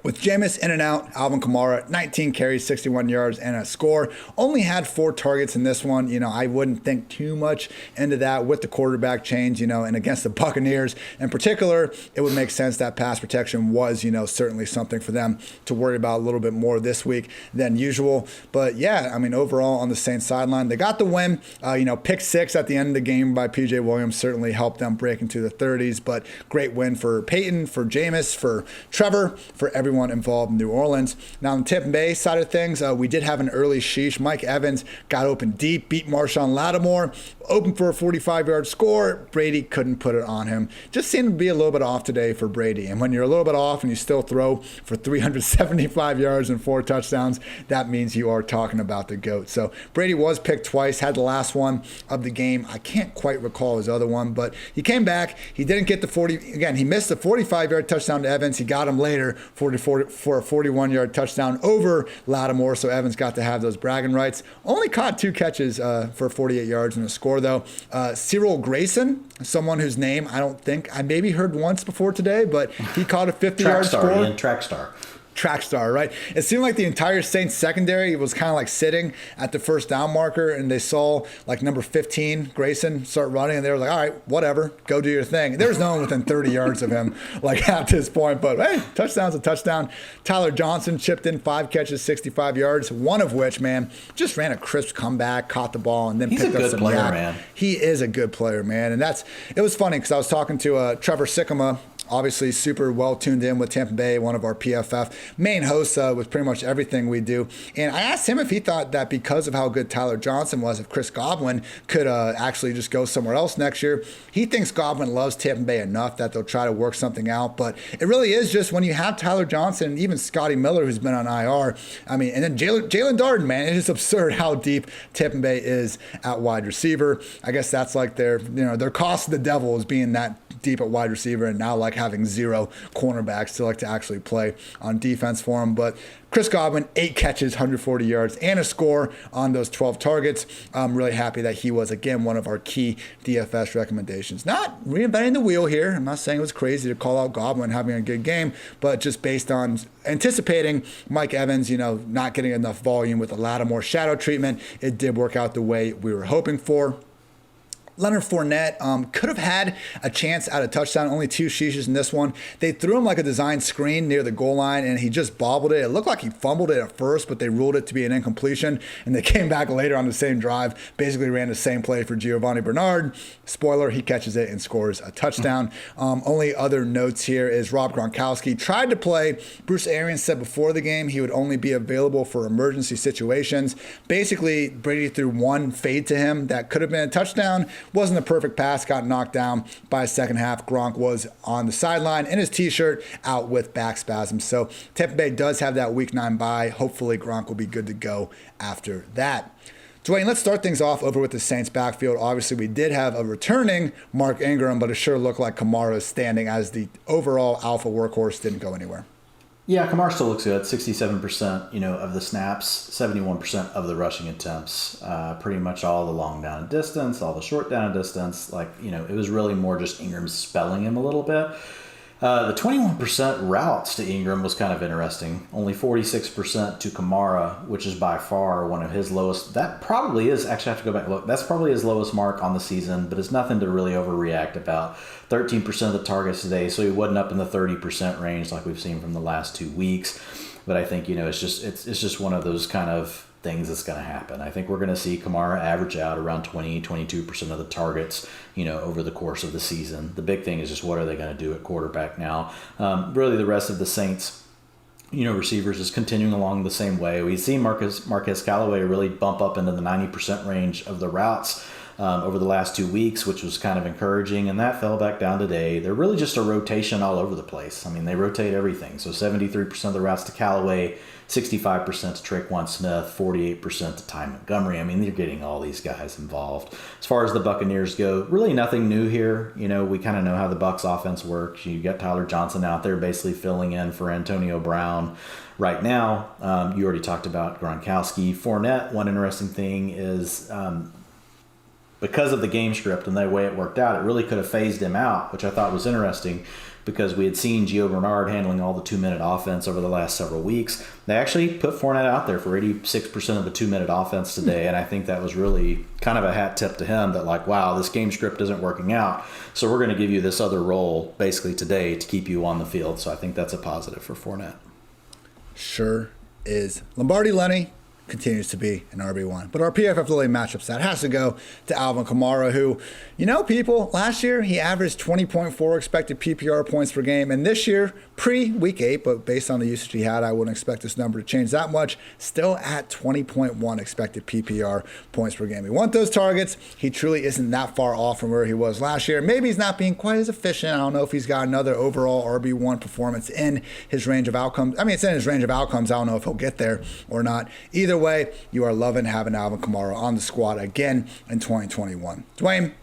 Speaker 1: with Jameis in and out, Alvin Kamara, 19 carries, 61 yards, and a score. Only had 4 targets in this one. I wouldn't think too much into that with the quarterback change, and against the Buccaneers in particular, it would make sense that pass protection was, certainly something for them to worry about a little bit more this week than usual. But yeah, overall on the Saints sideline, they got the win. Pick 6 at the end of the game by PJ Williams certainly helped them break into the 30s, but great win for Peyton, for Jameis, for Trevor, for everyone involved in New Orleans. Now, on the Tampa Bay side of things, we did have an early sheesh. Mike Evans got open deep, beat Marshawn Lattimore, open for a 45-yard score. Brady couldn't put it on him. Just seemed to be a little bit off today for Brady. And when you're a little bit off and you still throw for 375 yards and 4 touchdowns, that means you are talking about the GOAT. So Brady was picked twice, had the last one of the game. I can't quite recall his other one, but he came back. He didn't get the 40. Again, he missed the 45-yard touchdown to Evans. He got him later for a 41-yard touchdown over Lattimore, so Evans got to have those bragging rights. Only caught 2 catches for 48 yards in a score, though. Cyril Grayson, someone whose name I maybe heard once before today, but he caught a 50-yard score. Track star, right? It seemed like the entire Saints secondary was kind of like sitting at the first down marker, and they saw like number 15, Grayson, start running, and they were like, all right, whatever, go do your thing. There was no one within 30 yards of him, like at this point, but hey, touchdown's a touchdown. Tyler Johnson chipped in 5 catches, 65 yards, one of which, man, just ran a crisp comeback, caught the ball, and then picked up some yak. Man. He is a good player, man, and it was funny because I was talking to Trevor Sikkema, obviously super well tuned in with Tampa Bay, one of our PFF main hosts with pretty much everything we do. And I asked him if he thought that because of how good Tyler Johnson was, if Chris Godwin could actually just go somewhere else next year. He thinks Godwin loves Tampa Bay enough that they'll try to work something out. But it really is just when you have Tyler Johnson and even Scotty Miller, who's been on IR, and then Jalen Darden, man, it is absurd how deep Tampa Bay is at wide receiver. I guess that's like their cost of the devil is being that deep at wide receiver, and now like having 0 cornerbacks to actually play on defense for him. But Chris Godwin, 8 catches, 140 yards, and a score on those 12 targets. I'm really happy that he was, again, one of our key DFS recommendations. Not reinventing the wheel here. I'm not saying it was crazy to call out Godwin having a good game, but just based on anticipating Mike Evans, not getting enough volume with the Lattimore shadow treatment, it did work out the way we were hoping for. Leonard Fournette could have had a chance at a touchdown, only 2 sheeshes in this one. They threw him like a design screen near the goal line, and he just bobbled it. It looked like he fumbled it at first, but they ruled it to be an incompletion, and they came back later on the same drive, basically ran the same play for Giovanni Bernard. Spoiler, he catches it and scores a touchdown. Only other notes here is Rob Gronkowski tried to play. Bruce Arians said before the game he would only be available for emergency situations. Basically, Brady threw 1 fade to him that could have been a touchdown. Wasn't a perfect pass, got knocked down by a second half. Gronk was on the sideline in his t-shirt out with back spasms. So Tampa Bay does have that week 9 bye. Hopefully Gronk will be good to go after that. Dwayne, let's start things off over with the Saints backfield. Obviously, we did have a returning Mark Ingram, but it sure looked like Kamara is standing as the overall alpha workhorse. Didn't go anywhere.
Speaker 2: Yeah, Kamara still looks good. 67%, of the snaps, 71% of the rushing attempts, pretty much all the long down and distance, all the short down and distance. It was really more just Ingram spelling him a little bit. The 21% routes to Ingram was kind of interesting. Only 46% to Kamara, which is by far one of his lowest. That probably is, actually I have to go back and look, that's probably his lowest mark on the season, but it's nothing to really overreact about. 13% of the targets today, so he wasn't up in the 30% range like we've seen from the last 2 weeks. But I think, it's just one of those kind of things that's going to happen. I think we're going to see Kamara average out around 22% of the targets, over the course of the season. The big thing is just what are they going to do at quarterback now? Really the rest of the Saints receivers is continuing along the same way. We've seen Marquez Callaway really bump up into the 90% range of the routes over the last 2 weeks, which was kind of encouraging, and that fell back down today. They're really just a rotation all over the place. I mean, they rotate everything. So 73% of the routes to Callaway, 65% to Traquan Smith, 48% to Ty Montgomery. I mean, you're getting all these guys involved. As far as the Buccaneers go, really nothing new here. We kind of know how the Bucs offense works. You got Tyler Johnson out there basically filling in for Antonio Brown right now. You already talked about Gronkowski. Fournette, one interesting thing is because of the game script and the way it worked out, it really could have phased him out, which I thought was interesting because we had seen Gio Bernard handling all the 2-minute offense over the last several weeks. They actually put Fournette out there for 86% of the 2-minute offense today, and I think that was really kind of a hat tip to him that, like, wow, this game script isn't working out, so we're going to give you this other role basically today to keep you on the field. So I think that's a positive for Fournette.
Speaker 1: Sure is. Lombardi Lenny continues to be an RB1. But our PFF Lily matchup stat has to go to Alvin Kamara, who, people, last year he averaged 20.4 expected PPR points per game. And this year, pre-week 8, but based on the usage he had, I wouldn't expect this number to change that much, still at 20.1 expected PPR points per game. We want those targets. He truly isn't that far off from where he was last year. Maybe he's not being quite as efficient. I don't know if he's got another overall RB1 performance in his range of outcomes. I mean, it's in his range of outcomes. I don't know if he'll get there or not. Either way, you are loving having Alvin Kamara on the squad again in 2021. Dwayne,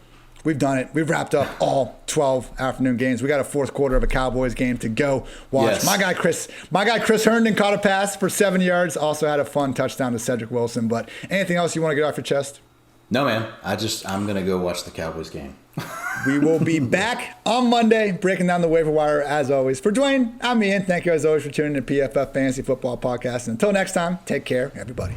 Speaker 1: we've done it. We've wrapped up all 12 afternoon games. We got a fourth quarter of a Cowboys game to go watch.
Speaker 2: Yes.
Speaker 1: My guy Chris Herndon caught a pass for 7 yards. Also had a fun touchdown to Cedric Wilson. But anything else you want to get off your chest?
Speaker 2: No, man. I'm going to go watch the Cowboys game.
Speaker 1: We will be back on Monday breaking down the waiver wire as always. For Dwayne, I'm Ian. Thank you as always for tuning in to PFF Fantasy Football Podcast. And until next time, take care, everybody.